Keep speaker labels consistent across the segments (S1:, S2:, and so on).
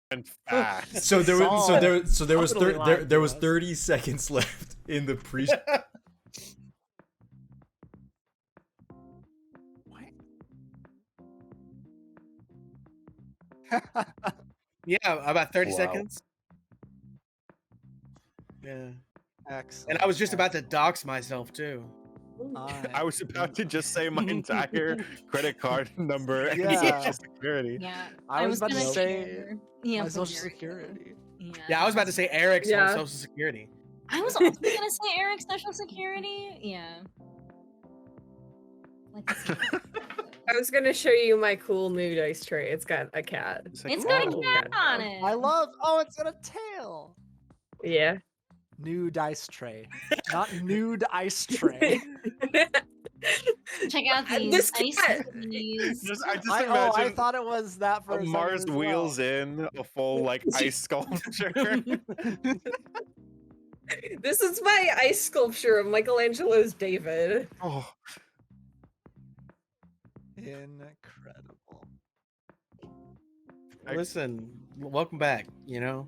S1: And fast.
S2: So there was there was
S3: us.
S2: 30 seconds left in the pre.
S4: Yeah, about 30
S1: Wow.
S4: seconds. Yeah.
S3: Excellent.
S4: And I was just about to dox myself too.
S1: I was about to just say my entire credit card number and
S3: Yeah.
S1: social security.
S5: Yeah.
S3: I was about to
S5: gonna
S3: say
S5: share- yeah,
S3: my
S5: for
S3: social
S5: Eric.
S3: security.
S4: Yeah, I was about to say Eric's
S6: Yeah.
S4: social security.
S5: I was also gonna say Eric's social security. Yeah. Like to see it.
S6: I was gonna show you my cool new dice tray. It's got a cat.
S5: It's got a
S6: Ooh.
S5: cat on it.
S3: I love. Oh, it's got a tail.
S6: Yeah.
S3: New dice tray, not nude ice tray.
S5: Check out these
S6: This
S5: ice
S6: cat-
S5: cookies.
S1: I just
S3: I
S1: imagine
S3: thought it was that for a second
S1: Mars
S3: as well.
S1: wheels in a full like ice sculpture.
S6: This is my ice sculpture of Michelangelo's David.
S1: Oh,
S3: Incredible.
S4: Listen, welcome back, you know?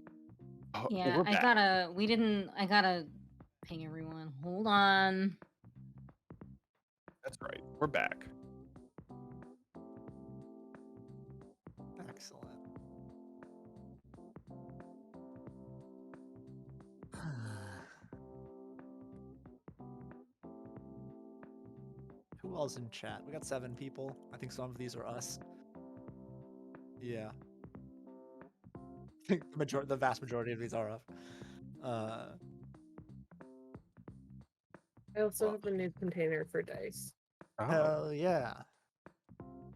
S5: Yeah,
S1: we're back.
S5: I gotta ping everyone. Hold on.
S1: That's right. We're back.
S3: Excellent. Who else in chat? We got 7 people. I think some of these are us. Yeah. I think the vast majority of these are us.
S6: I also have a new container for dice.
S1: Oh.
S3: Hell yeah.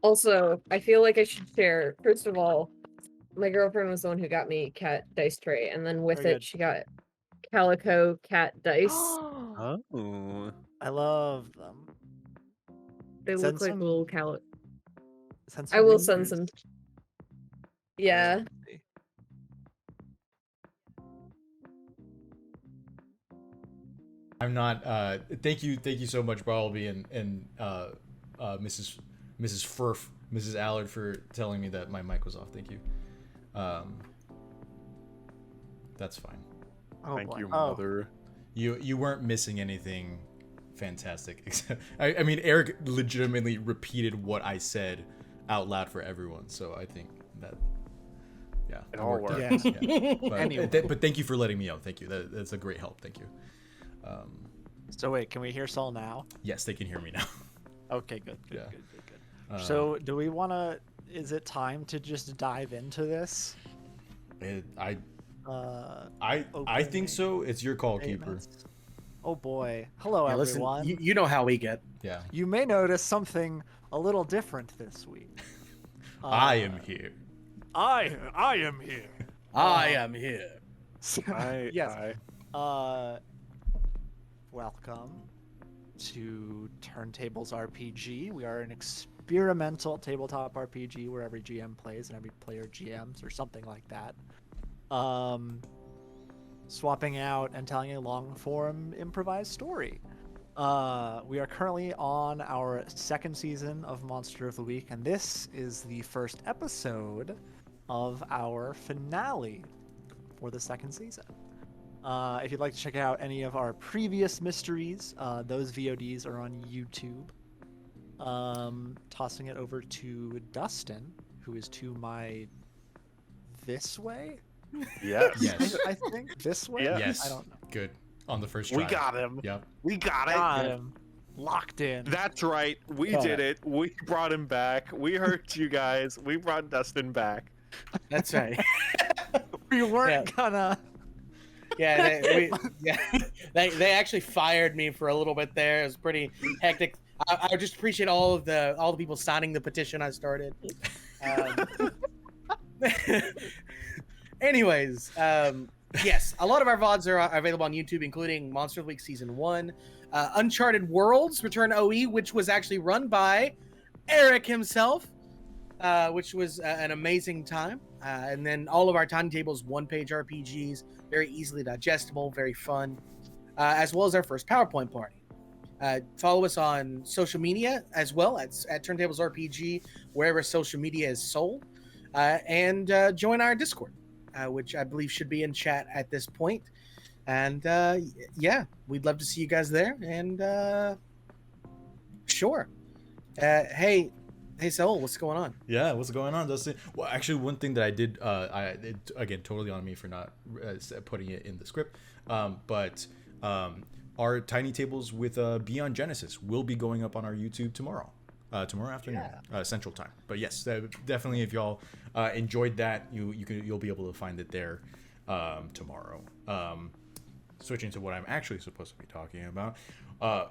S6: Also, I feel like I should share. First of all, my girlfriend was the one who got me cat dice tray, and then with
S3: Very
S6: it,
S3: good.
S6: she got calico cat dice.
S1: Oh.
S3: I love them.
S6: They
S3: Send
S6: look like
S3: some-
S6: little calico.
S3: Send
S6: I will
S3: some
S6: send
S3: nudes.
S6: some. Yeah.
S2: I'm not. Thank you so much, Bartleby and Mrs. Furf, Mrs. Allard, for telling me that my mic was off. Thank you. That's fine.
S3: Oh,
S1: Thank
S3: boy.
S1: you,
S3: Oh,
S1: mother.
S2: You weren't missing anything fantastic. Except, I mean, Eric legitimately repeated what I said out loud for everyone. So I think that, yeah,
S1: It all
S2: worked out.
S3: works.
S2: Yeah. But,
S3: Anyway.
S2: but thank you for letting me know. Thank you. That's a great help. Thank you.
S3: So wait, can we hear Saul now?
S2: Yes, they can hear me now.
S3: Okay, good.
S2: Yeah.
S3: Good. So do we want to? Is it time to just dive into this?
S2: I
S3: Opening
S2: think so. It's your call, keeper.
S3: statements? Oh boy. Hello,
S4: Yeah, listen,
S3: everyone.
S4: you know how we get.
S2: Yeah.
S3: You may notice something a little different this week.
S2: I am here.
S3: I am here.
S4: I am here.
S3: Yes. Welcome to Turntables RPG. We are an experimental tabletop RPG where every GM plays and every player GMs or something like that. Swapping out and telling a long-form improvised story. We are currently on our 2nd season of Monster of the Week, and this is the first episode of our finale for the 2nd season. If you'd like to check out any of our previous mysteries, those VODs are on YouTube. Tossing it over to Dustin, who is to my this way.
S1: Yes.
S2: Yes.
S3: I think this way.
S1: Yeah.
S2: Yes.
S3: I don't know.
S2: Good. On the first try.
S1: We got him.
S2: Yep.
S1: We got it.
S3: Got him. Locked in.
S1: That's right. We
S4: Got
S1: did
S4: it.
S1: it. We brought him back. We hurt you guys. We brought Dustin back.
S4: That's right.
S3: We weren't gonna.
S4: Yeah, they actually fired me for a little bit there. It was pretty hectic. I just appreciate all the people signing the petition I started. Anyways, yes, a lot of our VODs are available on YouTube, including Monster of the Week Season 1, Uncharted Worlds Return OE, which was actually run by Eric himself, which was an amazing time. And then all of our Tiny Tables one-page RPGs, very easily digestible, very fun, as well as our first PowerPoint party. Follow us on social media as well at TurnTables RPG, wherever social media is sold, and join our Discord. which I believe should be in chat at this point. And yeah, we'd love to see you guys there. And sure. Hey, Saul, what's going on?
S2: Yeah, what's going on, Dustin? Well, actually, one thing that I did, again, totally on me for not putting it in the script, but our Tiny Tables with Beyond Genesis will be going up on our YouTube tomorrow afternoon, Central Time. But yes, definitely, if y'all enjoyed that, you'll be able to find it there tomorrow. Switching to what I'm actually supposed to be talking about.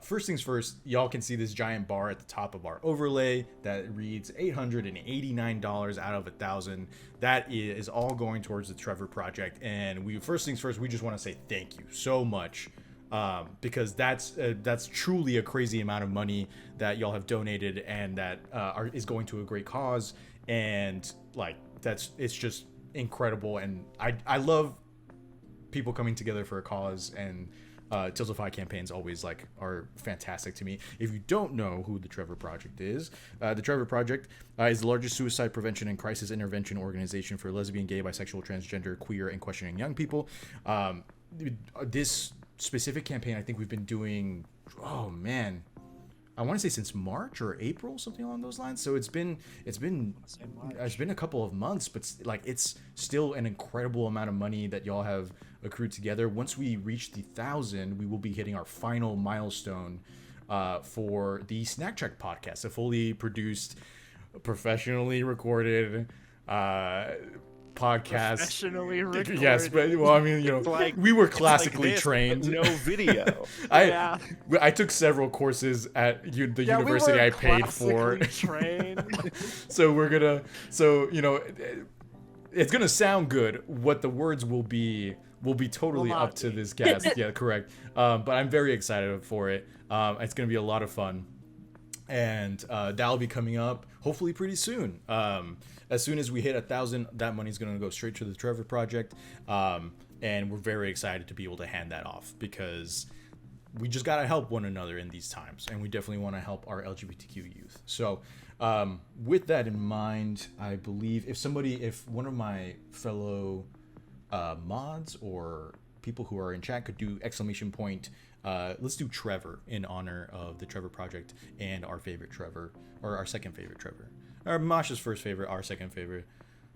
S2: First things first, y'all can see this giant bar at the top of our overlay that reads $889 out of 1,000. That is all going towards the Trevor Project. And first things first, we just want to say thank you so much, because that's truly a crazy amount of money that y'all have donated, and that is going to a great cause. And like it's just incredible. And I love people coming together for a cause, and Tiltify campaigns always are fantastic to me. If you don't know who the Trevor Project is, the Trevor Project is the largest suicide prevention and crisis intervention organization for lesbian, gay, bisexual, transgender, queer, and questioning young people. This specific campaign, I think we've been doing, oh man, I want to say since March or April, something along those lines. So it's been a couple of months, but it's still an incredible amount of money that y'all have accrued together. Once we reach the 1,000, we will be hitting our final milestone for the Snack Check podcast, a fully produced, professionally recorded podcast.
S3: Professionally recorded.
S2: Yes, but well, I mean, we were classically trained.
S1: No video.
S2: I took several courses at the university I paid for.
S3: Trained.
S2: It's gonna sound good. What the words will be totally up to this cast. Yeah, correct. But I'm very excited for it. It's gonna be a lot of fun, and that'll be coming up hopefully pretty soon. As soon as we hit 1,000, that money's gonna go straight to the Trevor Project, and we're very excited to be able to hand that off, because we just gotta help one another in these times, and we definitely want to help our LGBTQ youth. So with that in mind, I believe if one of my fellow mods or people who are in chat could do exclamation point, let's do Trevor in honor of the Trevor Project and our favorite Trevor, or our second favorite Trevor, or Masha's first favorite, our second favorite.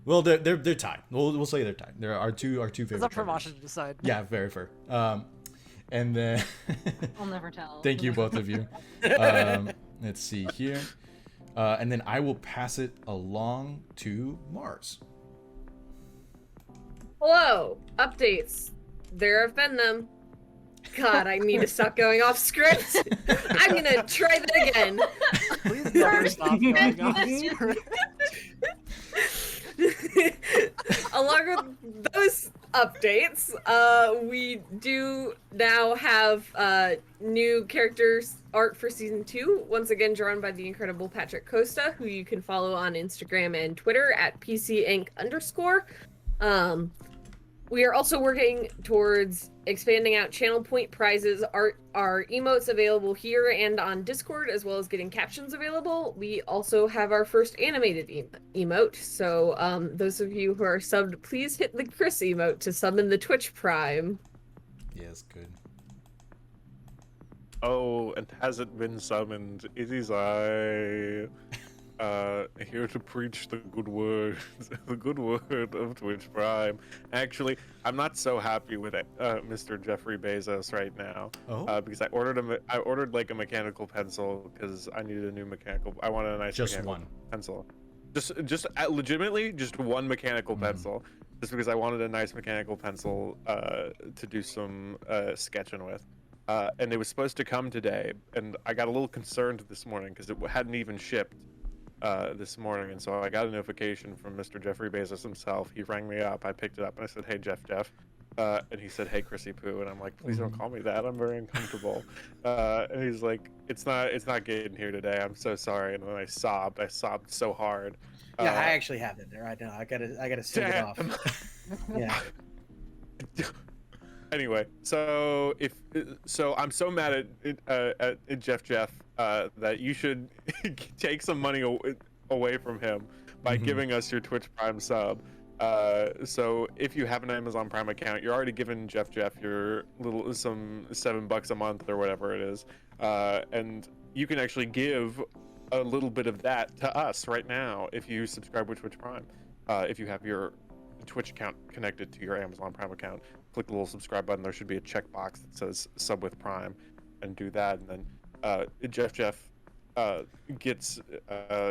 S2: Well, they're tied. We'll say they're tied. They're our two favorite.
S3: It's up for
S2: Trevors.
S3: Masha to decide.
S2: Yeah, very fair. And then
S5: I'll never tell.
S2: Thank you, both of you. Let's see here. And then I will pass it along to Mars.
S6: Hello, updates. There have been them. God, I need to stop going off script. I'm gonna try that again.
S3: Please never stop going off script.
S6: Along with those updates, we do now have new characters art for season 2, once again drawn by the incredible Patrick Costa, who you can follow on Instagram and Twitter at PCInc_. We are also working towards expanding out channel point prizes, our emotes available here and on Discord, as well as getting captions available. We also have our first animated emote, so those of you who are subbed, please hit the Chris emote to summon the Twitch Prime.
S2: Yes, good.
S1: Oh, and has it been summoned? It is I, here to preach the good word, the good word of Twitch Prime. Actually, I'm not so happy with it, Mr. Jeffrey Bezos right now.
S2: Oh.
S1: Because I ordered like a mechanical pencil because I needed a new mechanical. I wanted a nice mechanical pencil. Just legitimately just one mechanical pencil, just because I wanted a nice mechanical pencil to do some sketching with. And it was supposed to come today, and I got a little concerned this morning because it hadn't even shipped this morning, and so I got a notification from Mr. Jeffrey Bezos himself. He rang me up, I picked it up, and I said, "Hey, Jeff," and he said, "Hey, Chrissy Poo," and I'm like, "Please don't call me that. I'm very uncomfortable." And he's like, "It's not getting here today. I'm so sorry." And then I sobbed so hard.
S4: Yeah, I actually have it there right now. I gotta send it off. Yeah.
S1: Anyway, so I'm so mad at Jeff that you should take some money away from him by giving us your Twitch Prime sub, So if you have an Amazon Prime account, you're already giving Jeff your little some $7 a month or whatever it is, and you can actually give a little bit of that to us right now if you subscribe with Twitch Prime. If you have your Twitch account connected to your Amazon Prime account, click the little subscribe button. There should be a checkbox that says sub with Prime, and do that, and then Jeff gets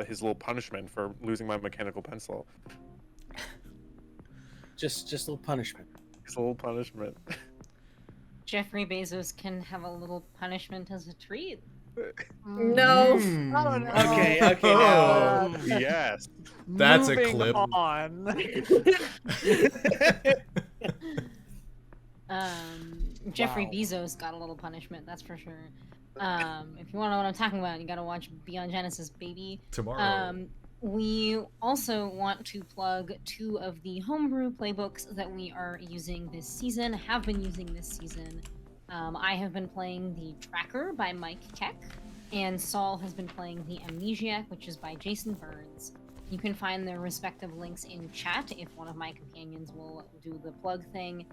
S1: his little punishment for losing my mechanical pencil.
S4: Just a little punishment.
S1: His little punishment.
S5: Jeffrey Bezos can have a little punishment as a treat.
S6: No.
S3: I don't know.
S4: Okay, now.
S2: Oh,
S1: Yes.
S2: That's a
S3: Moving
S2: clip.
S3: On.
S5: Jeffrey
S3: Wow.
S5: Bezos got a little punishment, that's for sure. If you want to know what I'm talking about, you gotta watch Beyond Genesis, baby.
S2: Tomorrow.
S5: We also want to plug 2 of the homebrew playbooks that we are using this season, have been using this season. I have been playing the Tracker by Mike Keck, and Saul has been playing the Amnesiac, which is by Jason Burns. You can find their respective links in chat if one of my companions will do the plug thing.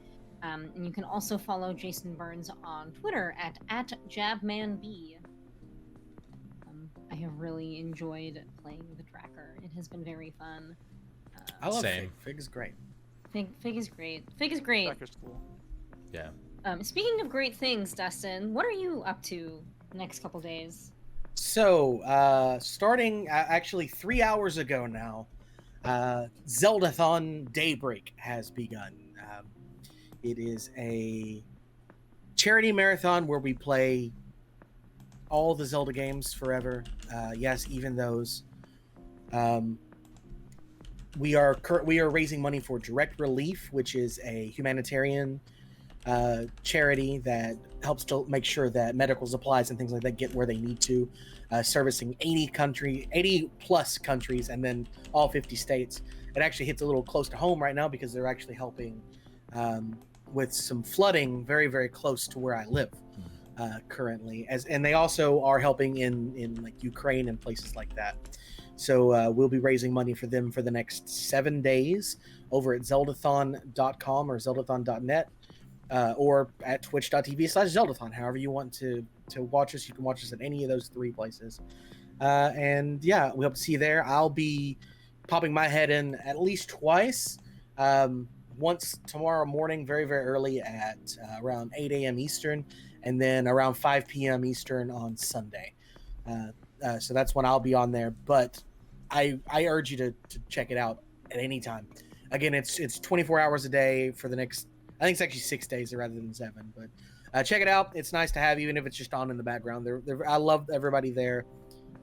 S5: And you can also follow Jason Burns on Twitter at JabmanB. I have really enjoyed playing the Tracker. It has been very fun.
S4: I love
S2: Same.
S4: Fig. Fig is great.
S5: Fig is great. Fig is great.
S3: Tracker's cool.
S2: Yeah.
S5: Speaking of great things, Dustin, what are you up to the next couple days?
S4: So, starting actually 3 hours ago now, Zeldathon Daybreak has begun. It is a charity marathon where we play all the Zelda games forever. Yes, even those. We are raising money for Direct Relief, which is a humanitarian charity that helps to make sure that medical supplies and things like that get where they need to, servicing 80 plus countries, and then all 50 states. It actually hits a little close to home right now because they're actually helping with some flooding very, very close to where I live currently, and they also are helping in like Ukraine and places like that. So we'll be raising money for them for the next 7 days over at zeldathon.com or zeldathon.net. Or at twitch.tv/Zeldathon. However you want to watch us, you can watch us at any of those 3 places. And yeah, we hope to see you there. I'll be popping my head in at least twice. Once tomorrow morning, very, very early at around 8 a.m. Eastern, and then around 5 p.m. Eastern on Sunday. So that's when I'll be on there. But I urge you to check it out at any time. Again, it's 24 hours a day for the next, I think it's actually 6 days rather than 7. But check it out. It's nice to have, even if it's just on in the background. I love everybody there.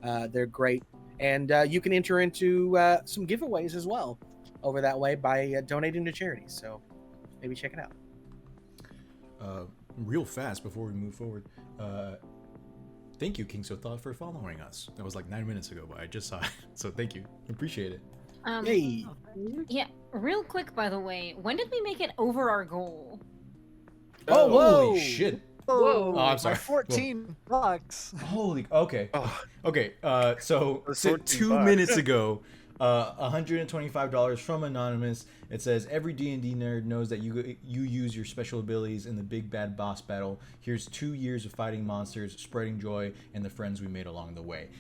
S4: They're great. And you can enter into some giveaways as well over that way by donating to charities. So maybe check it out.
S2: Real fast before we move forward. Thank you, King So Thought, for following us. That was like 9 minutes ago, but I just saw it. So thank you. Appreciate it.
S4: Hey.
S5: Yeah, real quick, by the way, when did we make it over our goal?
S4: Oh, whoa.
S2: Holy shit.
S6: Whoa.
S2: Oh, I'm sorry.
S3: $14.
S2: Holy. Okay.
S1: Oh.
S2: Okay. So
S1: That's
S2: so
S1: $14.
S2: 2 minutes ago, $125 from Anonymous. It says every D&D nerd knows that you use your special abilities in the big bad boss battle. Here's 2 years of fighting monsters, spreading joy, and the friends we made along the way.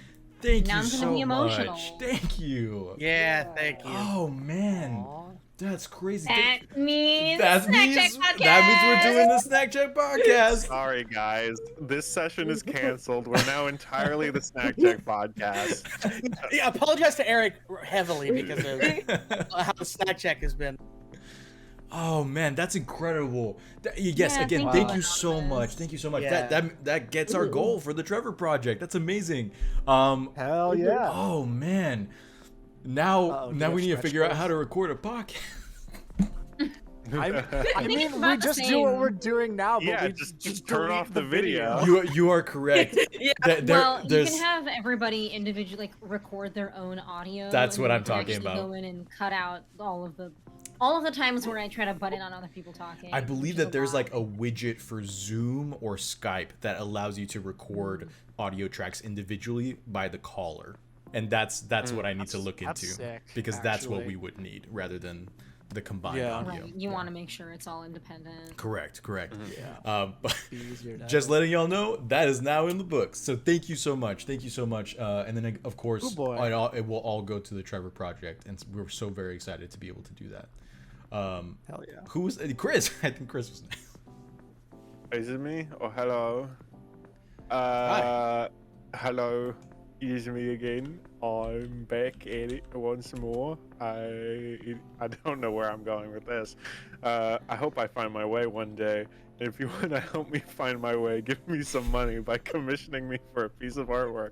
S2: Thank
S5: Now
S2: you
S5: I'm gonna
S2: so
S5: be emotional.
S2: much. Thank you.
S4: Yeah, thank you.
S2: Oh man,
S3: Aw.
S2: that's crazy.
S5: That means
S2: That
S5: Snack
S2: means
S5: Check Podcast.
S2: that means we're doing the Snack Check podcast.
S1: Sorry, guys. This session is canceled. We're now entirely the Snack Check podcast.
S4: Yeah, apologize to Eric heavily because of how the snack check has been.
S2: Oh man, that's incredible. Yes,
S5: Yeah,
S2: again,
S5: thank
S2: thank
S5: you,
S2: you so
S5: Anonymous.
S2: much. Thank you so much.
S4: Yeah.
S2: That gets our goal for the Trevor Project. That's amazing.
S3: Hell yeah.
S2: Oh man. Now
S3: Uh-oh,
S2: now
S3: do
S2: we
S3: you
S2: need to
S3: have
S2: figure out
S3: stretch
S2: how to record a podcast.
S3: I
S5: think
S3: mean,
S5: it's
S3: we
S5: about the
S3: just do what
S5: same.
S3: we're doing now, but
S1: Yeah,
S3: we
S1: just turn
S3: delete
S1: off the video.
S2: You are correct.
S4: Yeah.
S5: Well, you
S2: There's
S5: can have everybody individually like record their own audio.
S2: That's
S5: and
S2: what
S5: then
S2: I'm
S5: you can
S2: talking
S5: actually
S2: about.
S5: Go in and cut out all of the times where I try to butt in on other people talking.
S2: I believe
S5: which is
S2: that there's
S5: lot.
S2: like a widget for Zoom or Skype that allows you to record audio tracks individually by the caller. And that's what I need to look
S3: That's
S2: into
S3: sick,
S2: because that's what
S3: actually.
S2: we would need rather than the combined
S3: Yeah.
S2: audio.
S5: Right. You
S2: Yeah.
S5: want to make sure it's all independent.
S2: Correct.
S3: Yeah.
S2: But
S3: Be easier to
S2: just
S3: edit.
S2: letting y'all know that is now in the books. So thank you so much. And then of course,
S3: Oh, boy.
S2: it will all go to the Trevor Project, and we're so very excited to be able to do that.
S3: Hell yeah.
S2: Who was Chris? I think Chris was next.
S1: Is it me? Oh, hello.
S4: Hi.
S1: Hello. It's me again. I'm back at it once more. I don't know where I'm going with this. I hope I find my way one day. If you want to help me find my way, give me some money by commissioning me for a piece of artwork.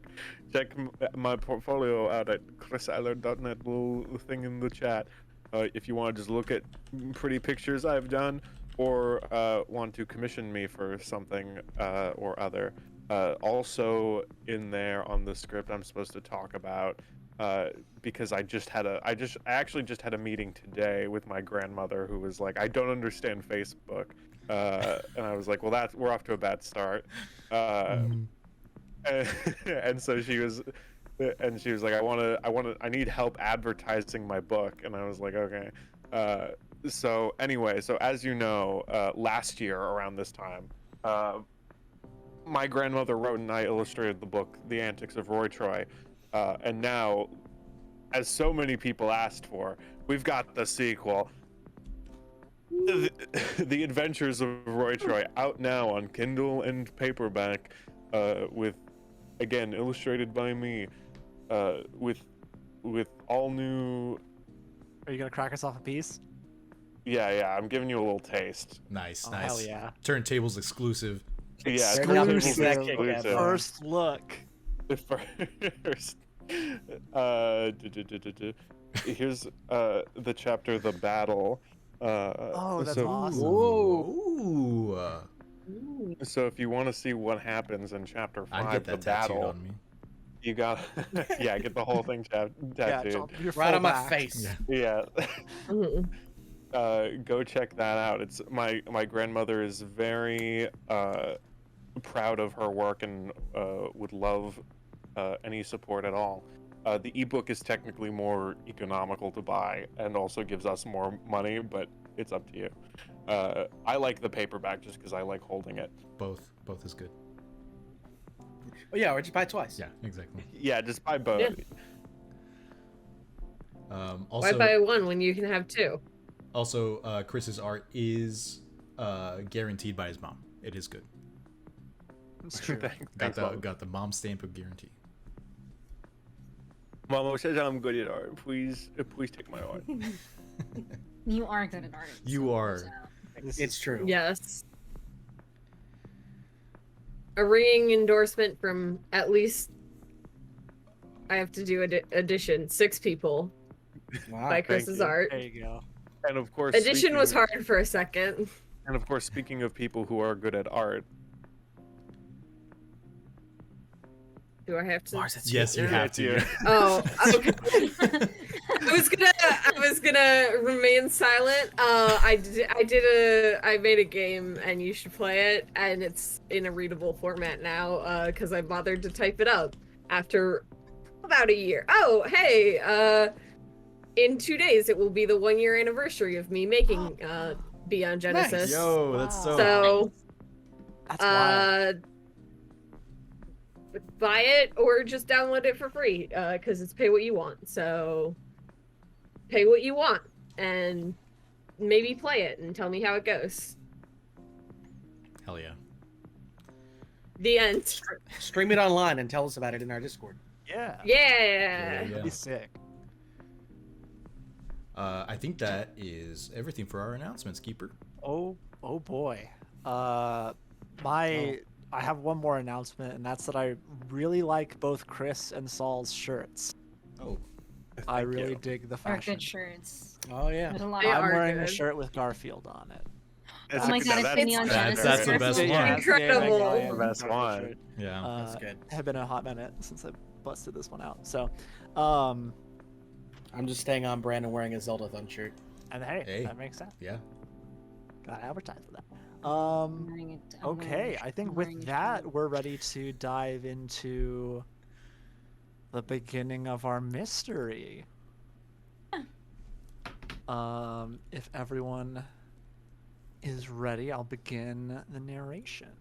S1: Check my portfolio out at chrisallen.net, little thing in the chat. If you want to just look at pretty pictures I've done, or want to commission me for something or other. Also in there on the script, I'm supposed to talk about because I actually just had a meeting today with my grandmother who was like, I don't understand Facebook, and I was like, well, we're off to a bad start, and so she was like, I need help advertising my book, and I was like, okay. So anyway, so as you know, last year around this time, my grandmother wrote and I illustrated the book, The Antics of Roy Troy. And now, as so many people asked for, we've got the sequel. The Adventures of Roy Troy, out now on Kindle and paperback, with, again, illustrated by me, with all new...
S3: Are you gonna crack us off a piece?
S1: Yeah, I'm giving you a little taste.
S2: Nice.
S3: Oh, hell yeah.
S2: Turntables exclusive.
S1: Yeah,
S4: Very nothing
S1: Turntables
S4: beats that kick,
S1: exclusive.
S3: First look.
S1: First, here's the chapter, The Battle.
S3: Oh, that's
S1: so,
S3: awesome.
S2: Ooh.
S1: So if you want to see what happens in chapter
S2: I'd
S1: 5,
S2: get
S1: The
S2: that tattooed
S1: Battle,
S2: on me.
S1: you got get the whole thing
S3: Yeah,
S1: tattooed.
S3: your
S4: Right
S3: full
S4: on my
S3: back.
S4: face.
S2: Yeah.
S1: Yeah.
S6: Mhm.
S1: Go check that out. It's my grandmother is very proud of her work and would love any support at all. The ebook is technically more economical to buy and also gives us more money, but it's up to you. I like the paperback just because I like holding it.
S2: Both is good.
S4: Oh yeah, or just buy it twice.
S2: Yeah, exactly.
S1: Yeah, just buy both.
S6: Yeah.
S1: Oh,
S6: Why
S2: Also,
S6: buy one when you can have two?
S2: Chris's art is guaranteed by his mom. It is good.
S3: It's true.
S2: Got
S1: Mom.
S2: the mom stamp of guarantee.
S1: Mama says I'm good at art. Please take my art.
S5: You are good at art.
S2: You are.
S5: So.
S3: This
S4: It's
S3: is
S4: true.
S6: Yes. A ringing endorsement from at least, I have to do addition, 6 people
S4: Wow.
S6: by Chris's
S1: you.
S6: art.
S3: There you go.
S1: And of course,
S6: Addition was
S1: speaking-
S6: hard for a second.
S1: And of course, speaking of people who are good at art,
S6: Do I have to?
S4: Mars, that's
S2: Yes, you
S6: Yeah,
S2: have
S1: it's
S2: to.
S1: you.
S6: Oh, okay. I was gonna remain silent. I made a game and you should play it, and it's in a readable format now because I bothered to type it up after about a year. Oh, hey, in 2 days it will be the 1-year anniversary of me making Beyond Genesis.
S2: Yo, that's so.
S6: So
S3: That's wild.
S6: buy it or just download it for free because it's pay what you want. So pay what you want and maybe play it and tell me how it goes.
S2: Hell yeah.
S6: The end.
S4: Stream it online and tell us about it in our Discord.
S3: Yeah.
S6: Yeah.
S3: That'd be sick.
S2: I think that is everything for our announcements, Keeper.
S3: Oh boy. I have one more announcement, and that's that I really like both Chris and Saul's shirts.
S2: Oh.
S3: I
S1: Thank
S3: really
S1: you.
S3: dig the
S5: They're
S3: fashion.
S5: good shirts.
S4: Oh yeah.
S5: There's a lot
S6: They
S5: of
S3: I'm
S6: are
S3: wearing a
S6: good.
S3: shirt with Garfield on it.
S1: It's
S5: Oh my
S1: a-
S5: God,
S1: that's-
S5: it's Neon
S1: that's-
S5: Genesis.
S2: the best one.
S3: Yeah,
S6: Incredible.
S3: yeah,
S1: The best one.
S2: Yeah.
S4: That's good.
S3: It had been a hot minute since I busted this one out. So,
S4: I'm just staying on brand and wearing a Zelda-thon shirt.
S3: and hey,
S2: Hey.
S3: that makes sense.
S2: Yeah.
S3: Gotta advertise for that.
S5: I'm wearing it. I'm
S3: Okay,
S5: wearing-
S3: I think
S5: I'm
S3: with
S5: wearing a
S3: that,
S5: shirt.
S3: we're ready to dive into the beginning of our mystery. If everyone is ready, I'll begin the narration.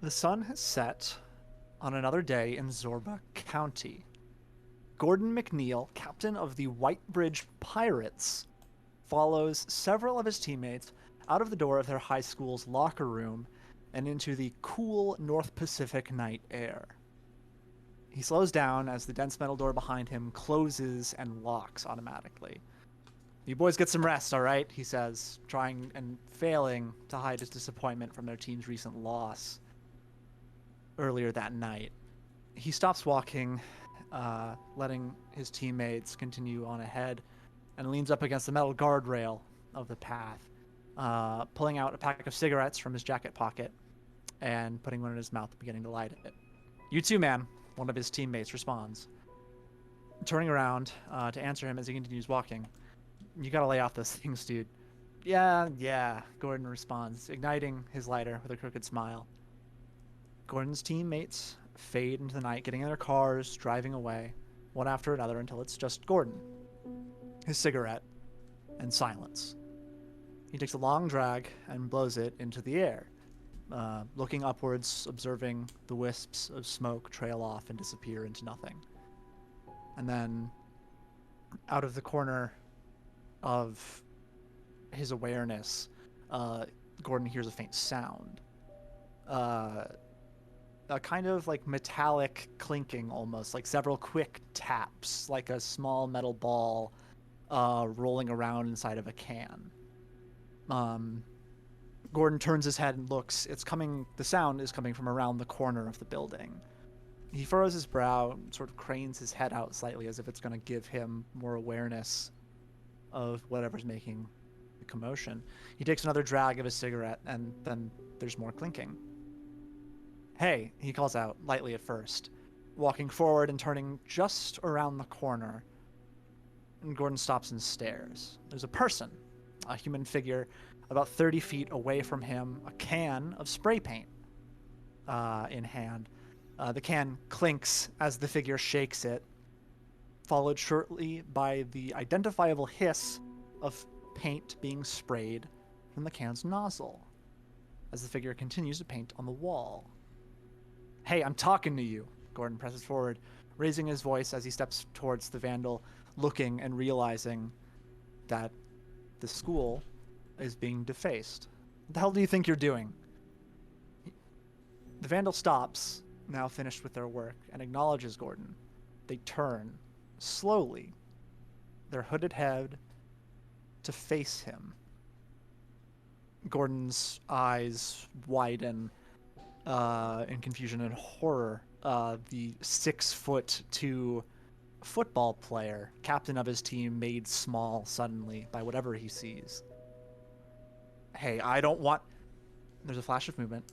S3: The sun has set on another day in Zorba County. Gordon McNeil, captain of the Whitebridge Pirates, follows several of his teammates out of the door of their high school's locker room and into the cool North Pacific night air. He slows down as the dense metal door behind him closes and locks automatically. "You boys get some rest, all right?" he says, trying and failing to hide his disappointment from their team's recent loss earlier that night. He stops walking, letting his teammates continue on ahead, and leans up against the metal guardrail of the path, pulling out a pack of cigarettes from his jacket pocket and putting one in his mouth, beginning to light it. "You too, man," one of his teammates responds, turning around to answer him as he continues walking. "You gotta lay off those things, dude." Yeah, Gordon responds, igniting his lighter with a crooked smile. Gordon's teammates fade into the night, getting in their cars, driving away, one after another until it's just Gordon, his cigarette, and silence. He takes a long drag and blows it into the air, looking upwards, observing the wisps of smoke trail off and disappear into nothing. And then, out of the corner of his awareness, Gordon hears a faint sound. A kind of like metallic clinking, almost like several quick taps, like a small metal ball rolling around inside of a can. Gordon turns his head and looks. The sound is coming from around the corner of the building. He furrows his brow, sort of cranes his head out slightly as if it's going to give him more awareness of whatever's making the commotion. He takes another drag of his cigarette, and then there's more clinking. "Hey," he calls out, lightly at first, walking forward and turning just around the corner. And Gordon stops and stares. There's a person, a human figure, about 30 feet away from him, a can of spray paint in hand. The can clinks as the figure shakes it, followed shortly by the identifiable hiss of paint being sprayed from the can's nozzle as the figure continues to paint on the wall. "Hey, I'm talking to you," Gordon presses forward, raising his voice as he steps towards the vandal, looking and realizing that the school is being defaced. "What the hell do you think you're doing?" The vandal stops, now finished with their work, and acknowledges Gordon. They turn, slowly, their hooded head to face him. Gordon's eyes widen in confusion and horror. The 6'2" football player, captain of his team, made small suddenly by whatever he sees. "Hey, I don't want..." There's a flash of movement,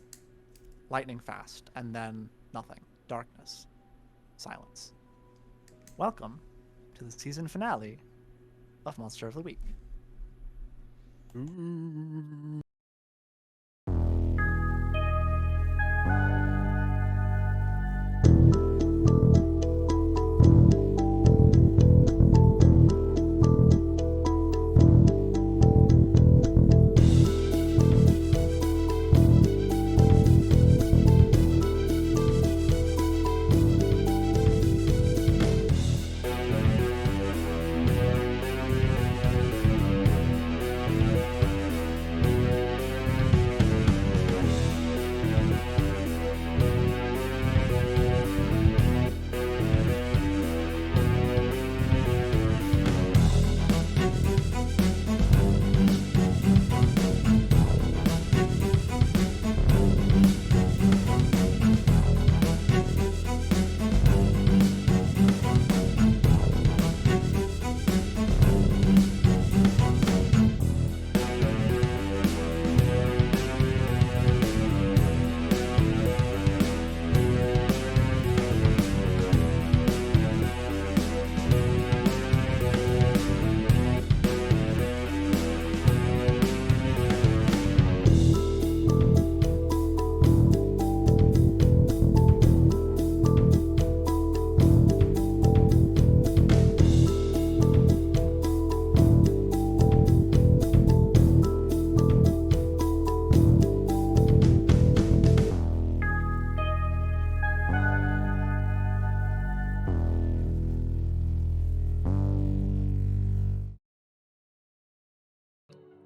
S3: lightning fast, and then nothing. Darkness. Silence. Welcome to the season finale of Monster of the Week.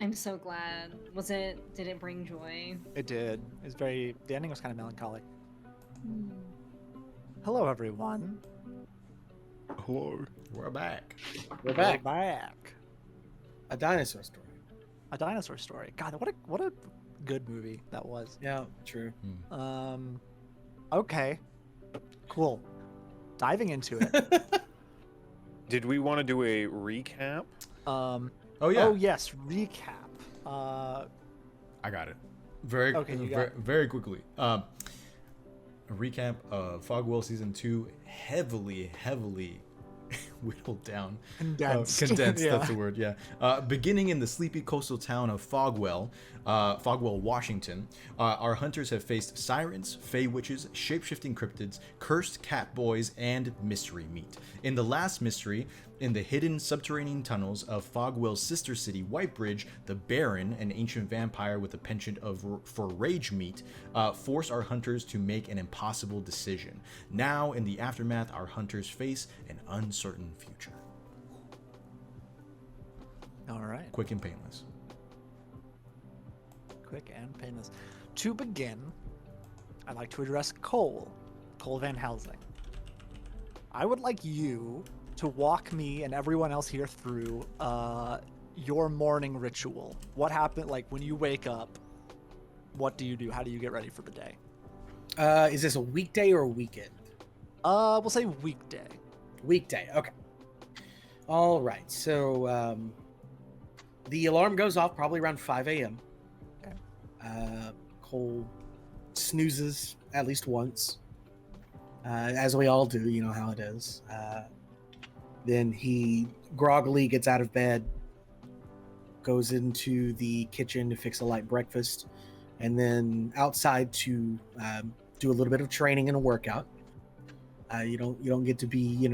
S5: I'm so glad. Did it bring joy?
S3: It did. The ending was kind of melancholic.
S5: Hmm.
S3: Hello, everyone.
S1: Hello.
S2: We're back.
S4: We're back.
S3: We're back.
S4: A dinosaur story.
S3: A dinosaur story. God, what a good movie that was.
S4: Yeah, true.
S3: Okay. Cool. Diving into it.
S1: Did we want to do a recap?
S2: Oh yeah.
S3: Oh yes, recap.
S2: I got it. Very
S3: Okay, you got it.
S2: very quickly. A recap of Fogwell season 2, heavily whittled down.
S3: Condensed.
S2: Condensed,
S3: Yeah.
S2: that's the word, yeah. Beginning in the sleepy coastal town of Fogwell, Washington, our hunters have faced sirens, fey witches, shape-shifting cryptids, cursed cat boys, and mystery meat. In the last mystery, in the hidden subterranean tunnels of Fogwell's sister city, Whitebridge, the Baron, an ancient vampire with a penchant for rage meat, forced our hunters to make an impossible decision. Now, in the aftermath, our hunters face an uncertain future.
S3: All right.
S2: Quick and painless.
S3: Quick and painless. To begin, I'd like to address Cole Van Helsing. I would like you to walk me and everyone else here through your morning ritual. What happened, like when you wake up, what do you do? How do you get ready for the day?
S4: Is this a weekday or a weekend?
S3: We'll say weekday.
S4: Weekday, okay. All right, so the alarm goes off probably around 5 a.m.
S3: Okay.
S4: Cole snoozes at least once, as we all do, you know how it is. Then he groggily gets out of bed, goes into the kitchen to fix a light breakfast, and then outside to do a little bit of training and a workout. You don't get to be,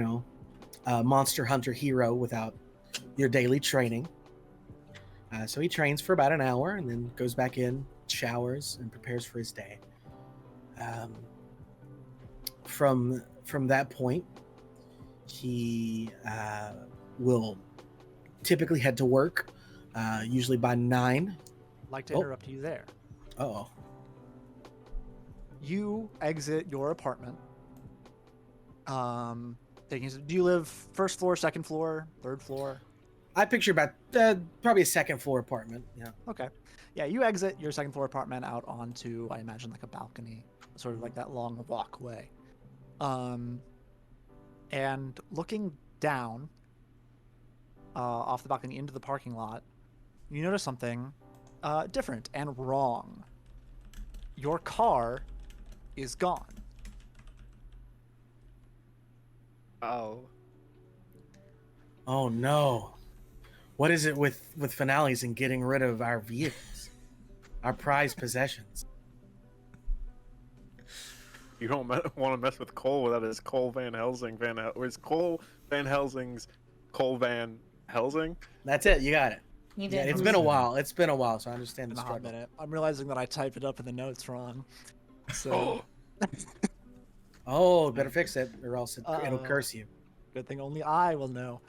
S4: a monster hunter hero without your daily training. So he trains for about an hour and then goes back in, showers, and prepares for his day. From that point, he will typically head to work, usually by 9.
S3: I'd like to
S4: Oh.
S3: interrupt you there.
S4: Uh-oh.
S3: You exit your apartment. Do you live first floor, second floor, third floor?
S4: I picture about probably a second floor apartment. Yeah.
S3: Okay. Yeah, you exit your second floor apartment out onto, I imagine, like a balcony, sort of like that long walkway. And looking down off the balcony into the parking lot, you notice something different and wrong. Your car is gone.
S1: Oh.
S4: Oh no. What is it with finales and getting rid of our vehicles, our prized possessions?
S1: You don't want to mess with Cole without his Cole Van Helsing. Where's Cole Van Helsing's Cole Van Helsing?
S4: That's it. You got it.
S5: You
S4: Yeah,
S5: did.
S4: it's been a while. It's been a while, so I understand
S3: In
S4: the
S3: a hot
S4: struggle.
S3: minute. I'm realizing that I typed it up in the notes wrong. So
S4: Oh, better fix it, or else it'll
S3: Uh-oh.
S4: curse you.
S3: good thing only I will know.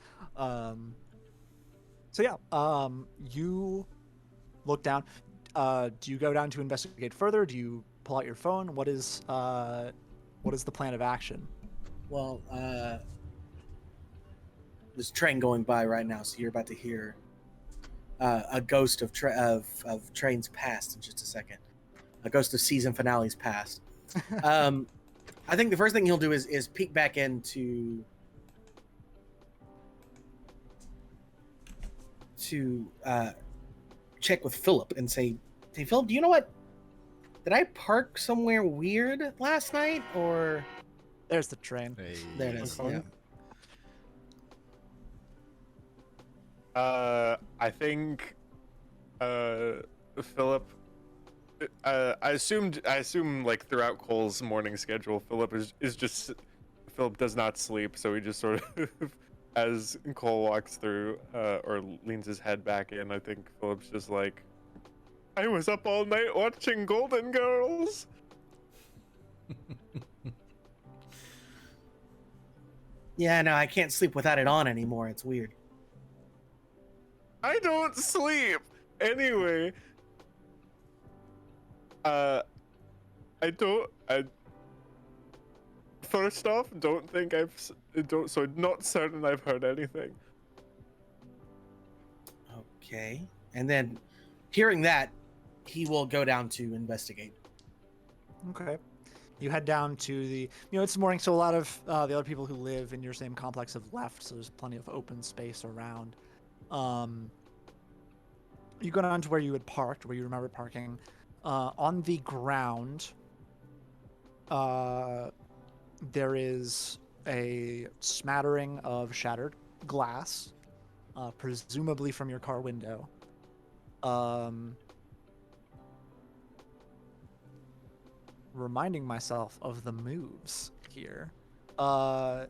S3: So yeah, you look down. Do you go down to investigate further? Do you pull out your phone? What is the plan of action?
S4: Well, there's a train going by right now, so you're about to hear a ghost of trains past in just a second. A ghost of season finales past. I think the first thing he'll do is peek back into check with Philip and say, "Hey, Philip, do you know what? Did I park somewhere weird last night, or?"
S3: There's the train.
S2: Hey.
S4: There it is.
S1: Okay.
S4: Yeah.
S1: I think Philip. I assume like throughout Cole's morning schedule, Philip does not sleep, so he just sort of, as Cole walks through or leans his head back in, I think Philip's just like, I was up all night watching Golden Girls.
S4: Yeah, no, I can't sleep without it on anymore. It's weird.
S1: I don't sleep. Anyway, I first off, not certain I've heard anything.
S4: Okay. And then, hearing that, he will go down to investigate.
S3: Okay. You head down to the, it's morning, so a lot of the other people who live in your same complex have left, so there's plenty of open space around. You go down to where you had parked, where you remember parking. On the ground, there is a smattering of shattered glass, presumably from your car window. Reminding myself of the moves here. Well,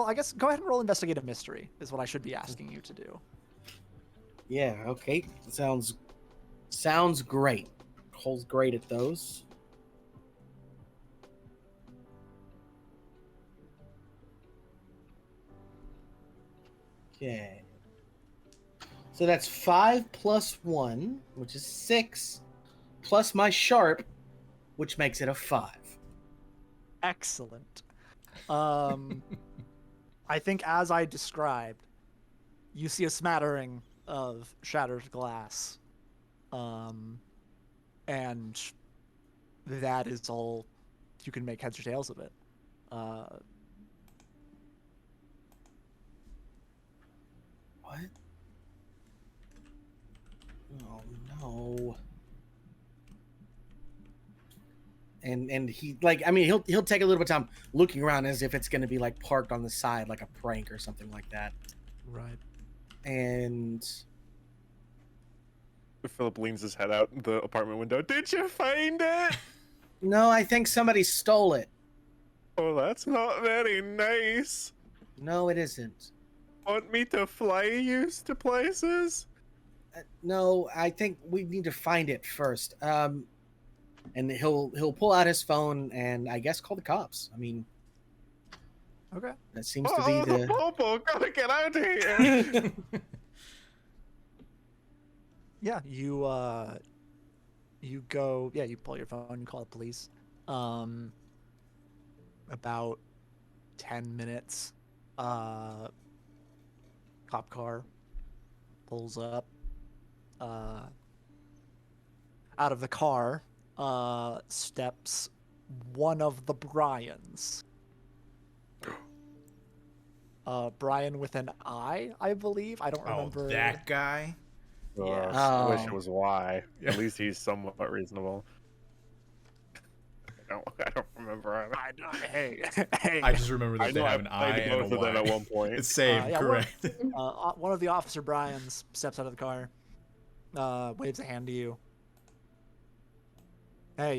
S3: I guess go ahead and roll investigate a mystery is what I should be asking you to do.
S4: Yeah, okay. Sounds great. Cole's great at those. Okay. So that's 5 plus 1, which is 6, plus my sharp, which makes it a 5.
S3: Excellent. I think as I described, you see a smattering of shattered glass. And that is all you can make heads or tails of it.
S4: What? Oh no. And he he'll take a little bit of time looking around as if it's gonna be like parked on the side like a prank or something like that.
S3: Right.
S4: And
S1: Philip leans his head out the apartment window. Did you find it?
S4: no, I think somebody stole it.
S1: Oh, that's not very nice.
S4: No, it isn't.
S1: Want me to fly you to places?
S4: No, I think we need to find it first. And he'll pull out his phone and I guess call the cops. I mean,
S3: Okay.
S4: that seems to be the.
S1: Popo, gotta get out of here.
S3: Yeah, you go. Yeah, you pull your phone. You call the police. About 10 minutes. Cop car pulls up. Out of the car steps one of the Bryans. Brian with an I believe. I don't remember.
S2: Oh, that guy?
S3: Yeah.
S1: I wish
S4: Oh.
S1: it was Y. At least he's somewhat reasonable. I don't remember.
S3: Hey.
S2: I just remember that
S1: I
S2: they
S1: know
S2: have
S1: I
S2: an I
S1: played
S2: and
S1: both
S2: a
S1: of them
S2: Y.
S1: at one point.
S2: It's same,
S3: Yeah,
S2: correct.
S3: One of the Officer Bryans steps out of the car, waves a hand to you. Hey,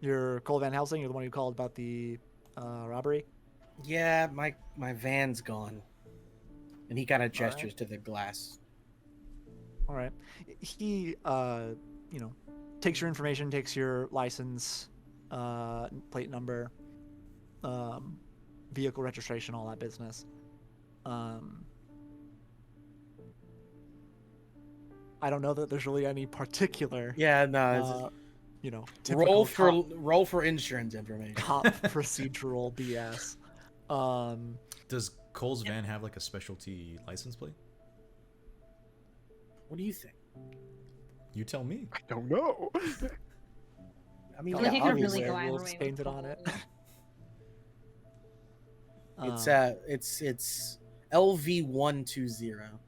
S3: you're Cole Van Helsing. You're the one who called about the robbery.
S4: Yeah, my van's gone. And he kind of gestures to the glass.
S3: All right. He, takes your information, takes your license, plate number, vehicle registration, all that business. I don't know that there's really any particular.
S4: Yeah, no.
S3: Typical
S4: Roll for insurance information.
S3: cop procedural BS.
S2: Does Cole's van have like a specialty license plate?
S4: What do you think?
S2: You tell me.
S1: I don't know.
S4: I mean,
S5: I think it could really
S3: obviously,
S5: go either
S3: wolves
S5: way with
S3: painted on it.
S4: it's LV120.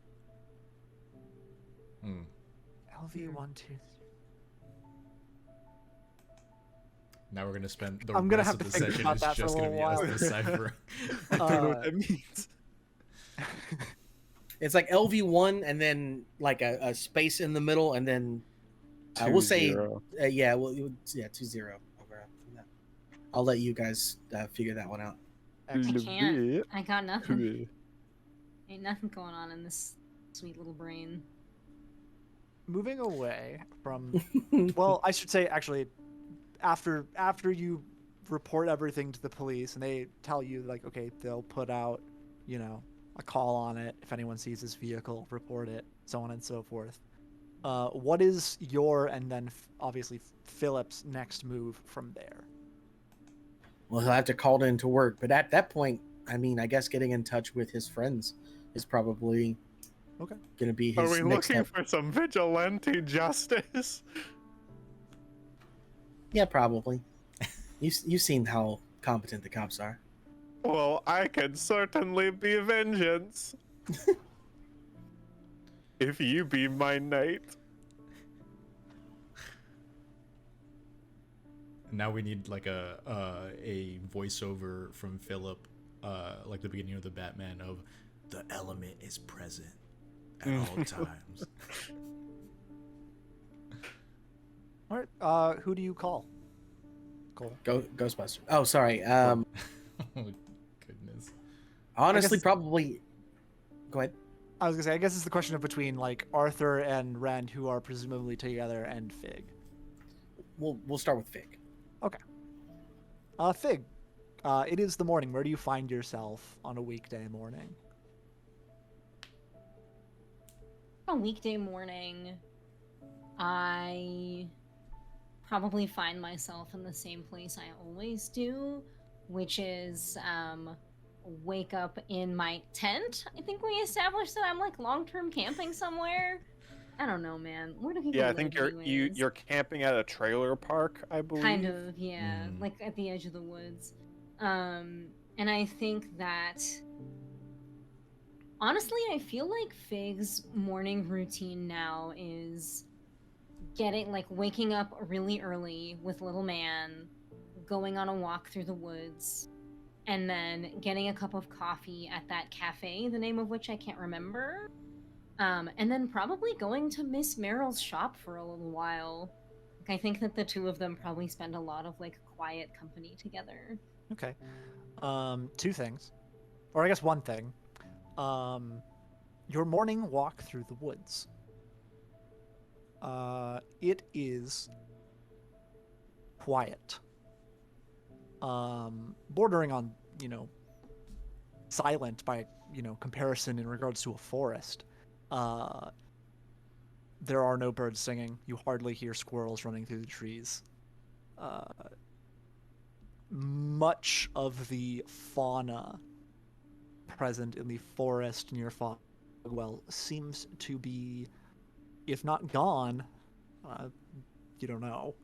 S3: LV12.
S2: Now we're gonna spend the
S3: I'm gonna
S2: rest
S3: have
S2: of
S3: to
S2: the
S3: think
S2: session
S3: about
S2: is
S3: that for a
S2: just gonna
S3: little
S2: be us
S3: while.
S2: deciphering.
S1: I don't know what that means.
S4: It's like LV1 and then like a space in the middle and then we'll say
S1: 20.
S4: 20 over that. I'll let you guys figure that one out.
S5: I can't. I got nothing. Ain't nothing going on in this sweet little brain.
S3: Moving away from, well, I should say actually, after you report everything to the police and they tell you like, okay, they'll put out, a a call on it. If anyone sees his vehicle, report it, so on and so forth. What is your, and then obviously Philip's next move from there?
S4: Well, he'll have to call in to work, but at that point, I mean, I guess getting in touch with his friends is probably
S3: Okay.
S4: going to be
S1: Are
S4: his
S1: we
S4: next
S1: looking
S4: step.
S1: for some vigilante justice?
S4: Yeah, probably. You've seen how competent the cops are.
S1: Well, I can certainly be vengeance. If you be my knight.
S2: Now we need like a voiceover from Philip, like the beginning of the Batman of the element is present at all times.
S3: All right. Who do you call? Cole.
S4: Ghostbuster. Oh, sorry.
S2: Oh goodness.
S4: Honestly,
S3: guess-
S4: probably. Go ahead.
S3: I was gonna say, I guess it's the question of between like Arthur and Rand, who are presumably together, and Fig.
S4: We'll start with Fig.
S3: Okay. Fig, it is the morning. Where do you find yourself on a weekday morning?
S5: A weekday morning, I probably find myself in the same place I always do, which is wake up in my tent. I think we established that I'm like long-term camping somewhere. I don't know, man. Where do people
S1: Yeah, I
S5: live
S1: think
S5: anyways?
S1: you're camping at a trailer park, I believe.
S5: Kind of, yeah, like at the edge of the woods. And I think that honestly, I feel like Fig's morning routine now is waking up really early with little man, going on a walk through the woods, and then getting a cup of coffee at that cafe, the name of which I can't remember. And then probably going to Miss Merrill's shop for a little while. I think that the two of them probably spend a lot of like quiet company together.
S3: Okay. Two things, or I guess one thing. Your morning walk through the woods. It is quiet. Bordering on, silent by, comparison in regards to a forest. There are no birds singing. You hardly hear squirrels running through the trees. Much of the fauna present in the forest near Fogwell seems to be, if not gone, you don't know.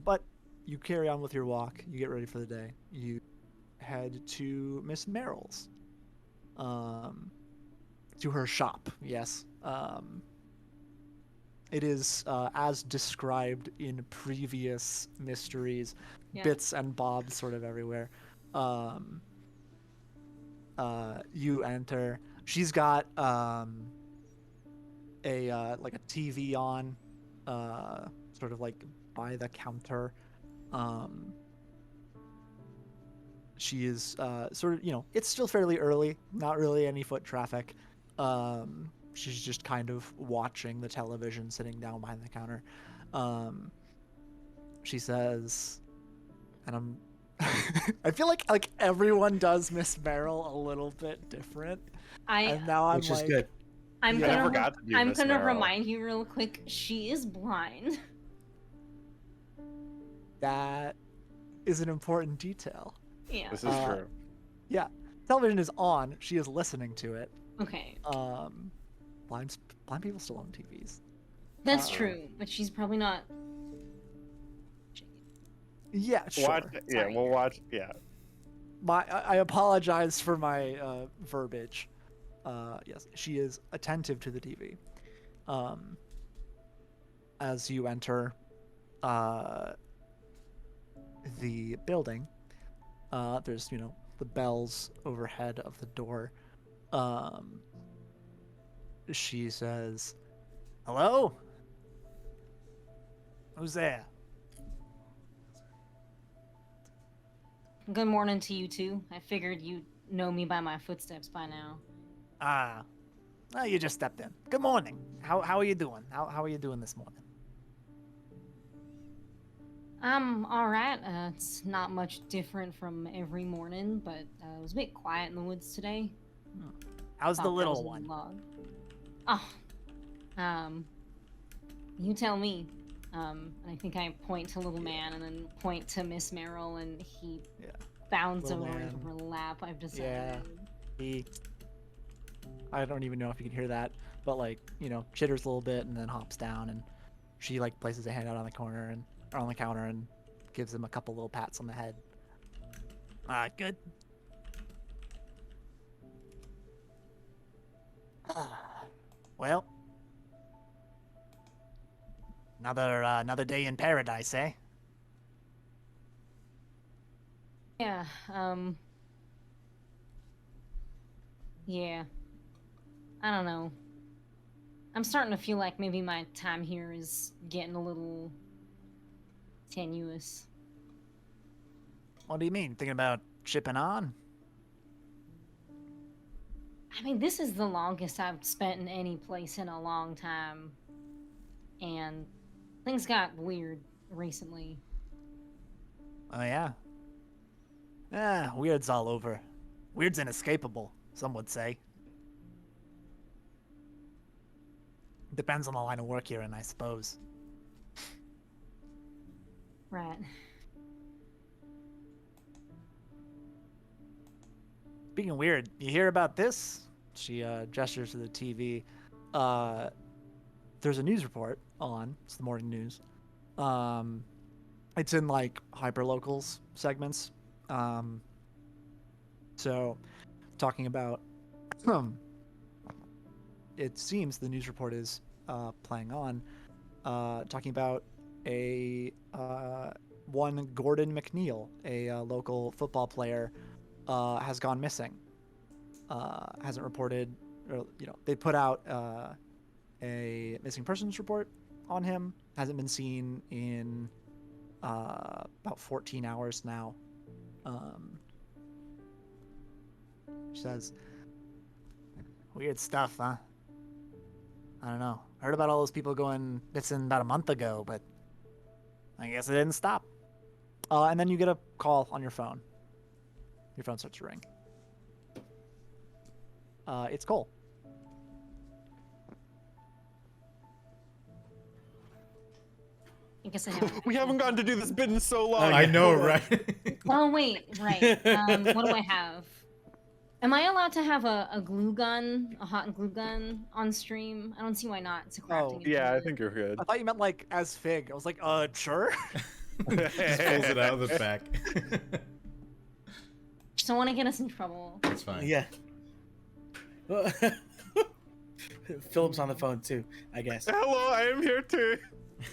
S3: But you carry on with your walk. You get ready for the day. You head to Miss Merrill's. To her shop, yes. It is as described in previous mysteries,
S5: Yeah.
S3: bits and bobs sort of everywhere. You enter. She's got a TV on, sort of like by the counter. She is sort of, it's still fairly early, not really any foot traffic. She's just kind of watching the television, sitting down behind the counter. She says, and I'm, I feel like everyone does Miss Merrill a little bit different. And now I'm
S4: Which
S3: like,
S4: is good.
S5: I'm
S1: Yeah, I
S5: gonna,
S1: forgot to do
S5: I'm
S1: Miss
S5: gonna
S1: Merrill.
S5: remind you real quick. She is blind.
S3: that is an important detail.
S5: Yeah.
S1: This is true.
S3: Yeah, television is on. She is listening to it.
S5: Okay.
S3: Blind people still own TVs.
S5: That's true, but she's probably not.
S3: Yeah, sure.
S1: Watch. Yeah,
S5: Sorry.
S1: we'll watch. Yeah.
S3: I apologize for my verbiage. Yes, she is attentive to the TV. As you enter the building, there's the bells overhead of the door. She says, "Hello? Who's there?"
S5: Good morning to you two. I figured you'd know me by my footsteps by now.
S3: You just stepped in. Good morning. How are you doing? How are you doing this morning?
S5: I'm all right. It's not much different from every morning, but it was a bit quiet in the woods today.
S3: How's the
S5: Thought there was
S3: little
S5: a
S3: one?
S5: log. Oh, you tell me. And I think I point to little man and then point to Miss Merrill, and he
S3: Yeah.
S5: bounds
S3: Little
S5: over
S3: man.
S5: into her lap. I've decided.
S3: Yeah. I don't even know if you can hear that, but like, chitters a little bit and then hops down, and she like places a hand out on the corner or on the counter and gives him a couple little pats on the head. Good. Well, another day in paradise, eh?
S5: Yeah. Yeah. I don't know. I'm starting to feel like maybe my time here is getting a little tenuous.
S3: What do you mean? Thinking about shipping on?
S5: I mean, this is the longest I've spent in any place in a long time. And things got weird recently.
S3: Oh yeah. Weird's all over. Weird's inescapable, some would say. Depends on the line of work you're in, I suppose.
S5: Right.
S3: Speaking of weird, you hear about this? She gestures to the TV. There's a news report on. It's the morning news. It's in like hyperlocals segments. So talking about it seems the news report is playing on talking about a one Gordon McNeil, a local football player, has gone missing. Hasn't reported, or they put out a missing persons report on him. Hasn't been seen in about 14 hours now. She says, weird stuff, huh? I don't know. Heard about all those people going missing about a month ago, but I guess it didn't stop. And then you get a call on your phone. Your phone starts to ring. It's Cole.
S5: I guess I have.
S1: We haven't gotten to do this bit in so long.
S2: I know, right?
S5: Oh wait, right. What do I have? Am I allowed to have a glue gun, a hot glue gun on stream? I don't see why not. It's a crafting.
S1: Yeah, I
S5: implement.
S1: think you're good.
S3: I thought you meant like as Fig. I was like, sure.
S2: Just pulls it out of the back.
S5: Just don't want to get us in trouble.
S2: That's fine.
S4: Yeah. Philip's on the phone too, I guess.
S1: Hello, I am here too.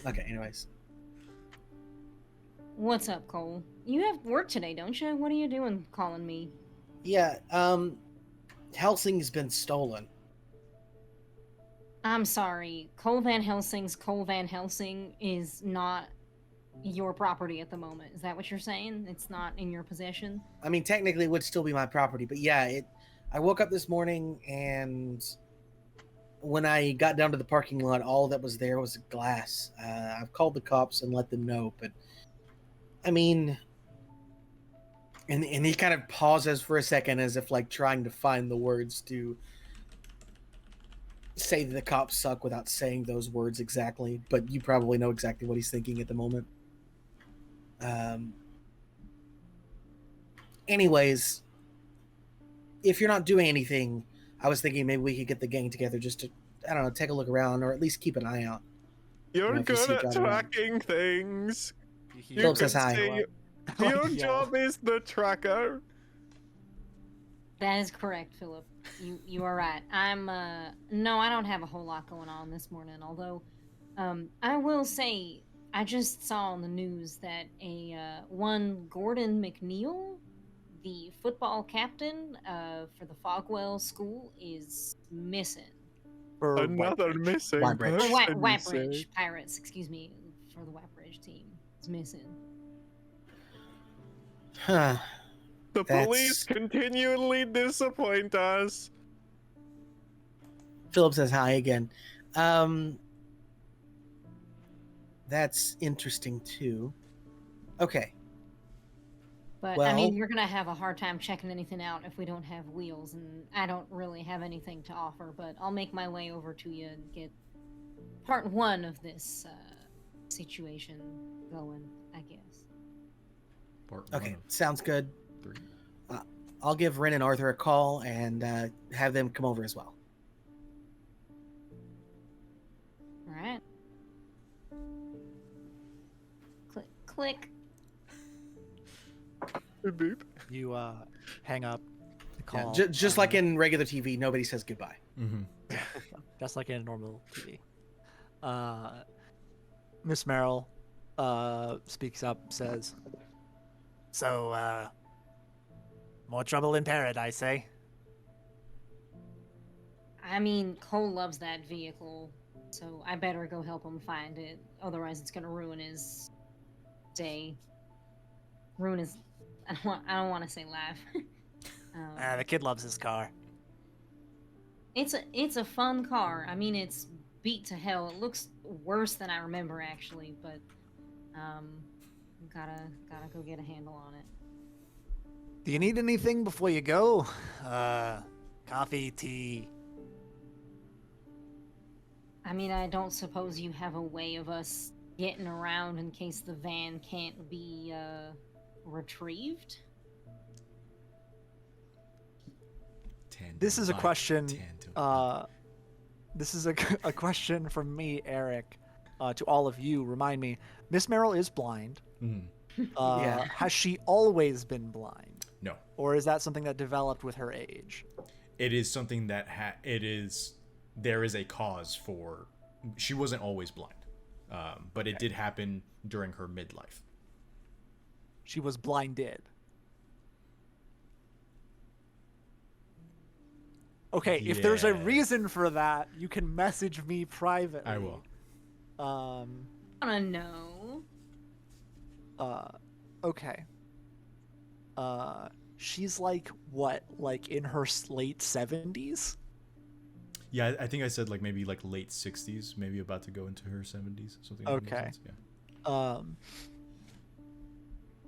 S4: Okay, anyways.
S5: What's up, Cole? You have work today, don't you? What are you doing calling me?
S4: Yeah, Helsing's been stolen.
S5: I'm sorry. Cole Van Helsing's Cole Van Helsing is not your property at the moment. Is that what you're saying? It's not in your possession?
S4: I mean, technically it would still be my property, but yeah, I woke up this morning and when I got down to the parking lot, all that was there was glass. I've called the cops and let them know, but I mean, and he kind of pauses for a second as if like trying to find the words to say that the cops suck without saying those words exactly, but you probably know exactly what he's thinking at the moment. Anyways, if you're not doing anything, I was thinking maybe we could get the gang together just to, I don't know, take a look around or at least keep an eye out.
S1: You're
S4: if you see
S1: good at
S4: driving around.
S1: tracking things.
S4: Philip says hi.
S1: Your job is the tracker.
S5: That is correct, Philip. You are right. No, I don't have a whole lot going on this morning, although I will say I just saw on the news that one Gordon McNeil, the football captain for the Fogwell School, is missing.
S1: Another missing
S4: Whitebridge.
S1: person, you
S5: Whitebridge
S1: say?
S5: Pirates, excuse me, for the Whitebridge team is missing.
S4: Huh.
S1: The
S4: That's-
S1: police continually disappoint us.
S4: Philip says hi again. That's interesting too. Okay.
S5: But I mean, you're gonna have a hard time checking anything out if we don't have wheels, and I don't really have anything to offer. But I'll make my way over to you and get part one of this situation going, I guess.
S4: Okay, sounds good.
S2: 3.
S4: I'll give Ren and Arthur a call and have them come over as well.
S5: All right. Click, click.
S1: Boop.
S3: You hang up the
S4: Yeah,
S3: call.
S4: just like in regular TV, nobody says goodbye.
S2: Mm-hmm.
S3: just like in normal TV. Miss Merrill speaks up, says, "So, more trouble in paradise, eh?"
S5: I mean, Cole loves that vehicle, so I better go help him find it. Otherwise, it's gonna ruin his day. Ruin his. I don't want to say life.
S3: The kid loves his car.
S5: It's a fun car. I mean, it's beat to hell. It looks worse than I remember actually, but gotta go get a handle on it.
S3: Do you need anything before you go? Coffee, tea.
S5: I mean, I don't suppose you have a way of us getting around in case the van can't be retrieved?
S3: This is a question. This is a question from me, Eric, to all of you. Remind me, Miss Merrill is blind.
S4: Yeah.
S3: Has she always been blind?
S2: No.
S3: Or is that something that developed with her age?
S2: It is something that there is a cause for. She wasn't always blind, but it did happen during her midlife.
S3: She was blinded. Okay, if there's a reason for that, you can message me privately.
S2: I will.
S5: I wanna know.
S3: Okay. She's like what? Like in her late 70s?
S2: Yeah, I think I said like maybe like late 60s, maybe about to go into her 70s, something. Like
S3: Okay.
S2: that. Yeah.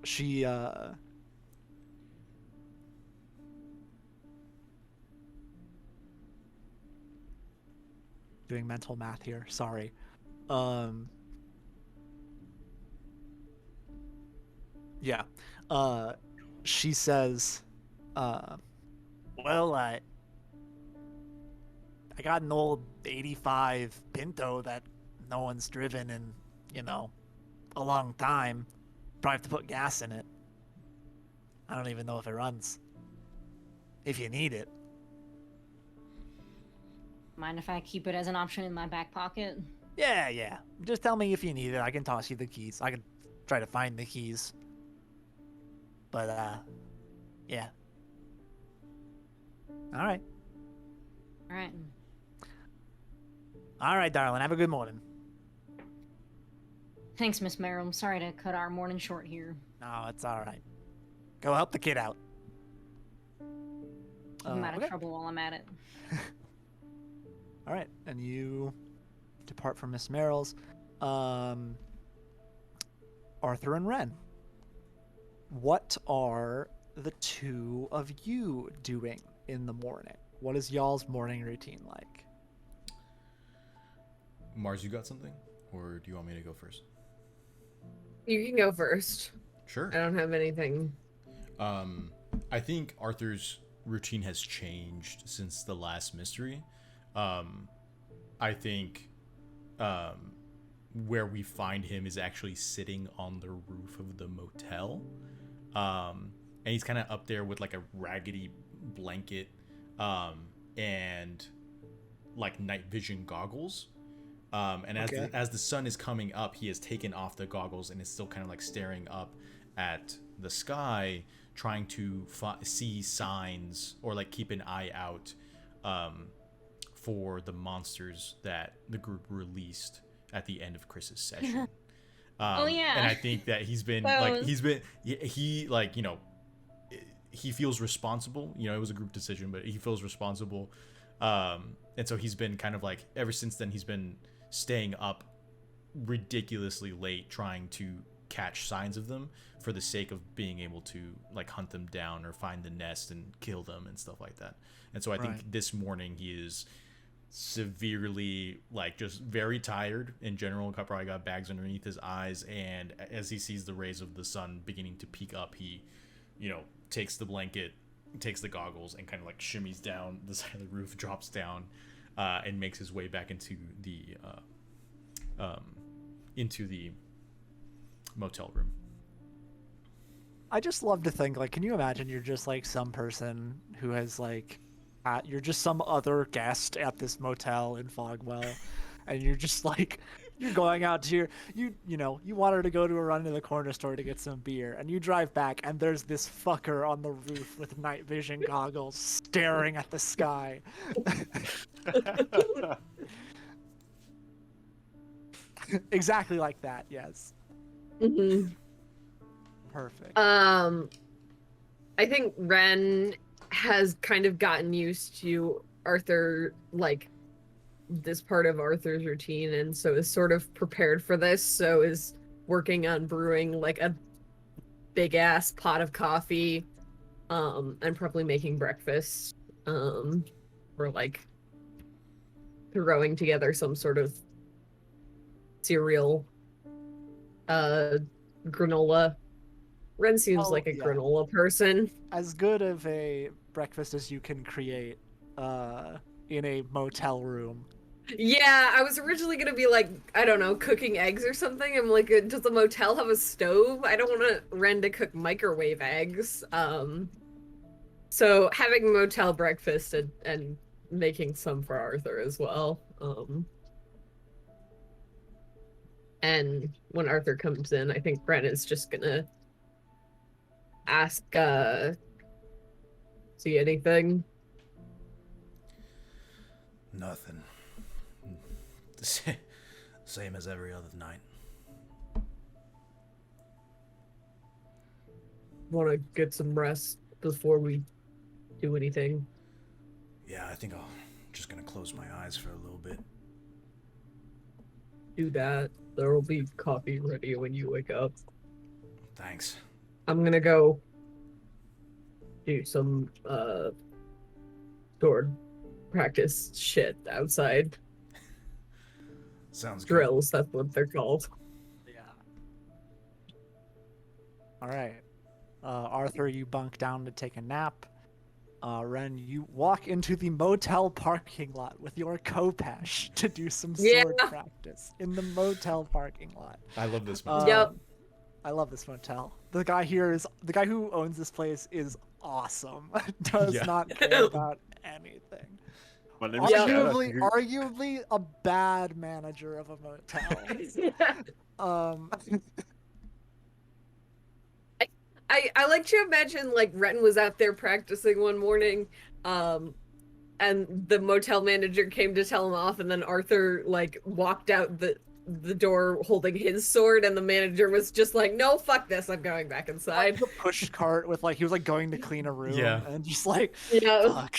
S3: She doing mental math here. Sorry. Yeah. She says, well, I got an old 85 Pinto that no one's driven in, a long time. Probably have to put gas in it. I don't even know if it runs. If you need it.
S5: Mind if I keep it as an option in my back pocket?
S3: Yeah. Just tell me if you need it. I can toss you the keys. I can try to find the keys. But, yeah. All right. All right, darling. Have a good morning.
S5: Thanks, Miss Merrill. I'm sorry to cut our morning short here.
S3: No, it's all right. Go help the kid out.
S5: I'm out of
S3: okay.
S5: trouble while I'm at it.
S3: All right, and you depart from Miss Merrill's. Arthur and Ren, what are the two of you doing in the morning? What is y'all's morning routine like?
S2: Mars, you got something? Or do you want me to go first?
S6: You can go first.
S2: Sure.
S6: I don't have anything.
S2: I think Arthur's routine has changed since the last mystery. I think where we find him is actually sitting on the roof of the motel. And he's kind of up there with like a raggedy blanket and like night vision goggles. And as the sun is coming up, he has taken off the goggles and is still kind of like staring up at the sky, trying to see signs or like keep an eye out for the monsters that the group released at the end of Chris's session.
S5: Oh yeah.
S2: And I think that he feels responsible. It was a group decision, but he feels responsible. And so he's been kind of like, ever since then, he's been staying up ridiculously late trying to catch signs of them for the sake of being able to like hunt them down or find the nest and kill them and stuff like that. And so I think this morning he is severely, like, just very tired in general. Probably got bags underneath his eyes, and as he sees the rays of the sun beginning to peek up, he, you know, takes the blanket, takes the goggles, and kind of like shimmies down the side of the roof, drops down, and makes his way back into the motel room.
S3: I just love to think, like, can you imagine you're just like some person who has like you're just some other guest at this motel in Fogwell, and you're just like, you're going out to you wanted to go to a run to the corner store to get some beer, and you drive back, and there's this fucker on the roof with night vision goggles staring at the sky. Exactly like that, yes.
S6: Mm-hmm.
S3: Perfect.
S6: I think Ren has kind of gotten used to Arthur, like this part of Arthur's routine, and so is sort of prepared for this, so is working on brewing like a big ass pot of coffee, and probably making breakfast, or like throwing together some sort of cereal, granola. Ren seems like a granola person.
S3: As good of a breakfast as you can create in a motel room.
S6: Yeah, I was originally gonna be like, I don't know, cooking eggs or something. I'm like, does the motel have a stove? I don't want Ren to cook microwave eggs. So having motel breakfast and making some for Arthur as well. And when Arthur comes in, I think Ren is just gonna ask, see anything?
S2: Nothing. Same as every other night.
S6: Want to get some rest before we do anything?
S2: Yeah, I think I'm just gonna close my eyes for a little bit.
S6: Do that. There will be coffee ready when you wake up.
S2: Thanks.
S6: I'm gonna go do some sword practice shit outside.
S2: Sounds good.
S6: Drills, that's what they're called.
S3: Yeah. All right. Arthur, you bunk down to take a nap. Ren, you walk into the motel parking lot with your Kopesh to do some sword practice in the motel parking lot.
S2: I love this motel.
S6: Yep.
S3: I love this motel. The guy who owns this place is awesome. Does not care about anything. Arguably a bad manager of a motel.
S6: I like to imagine like Ren was out there practicing one morning, and the motel manager came to tell him off, and then Arthur like walked out the door holding his sword, and the manager was just like, no, fuck this, I'm going back inside.
S3: Like the push cart with like, he was like going to clean a room, and just like, fuck.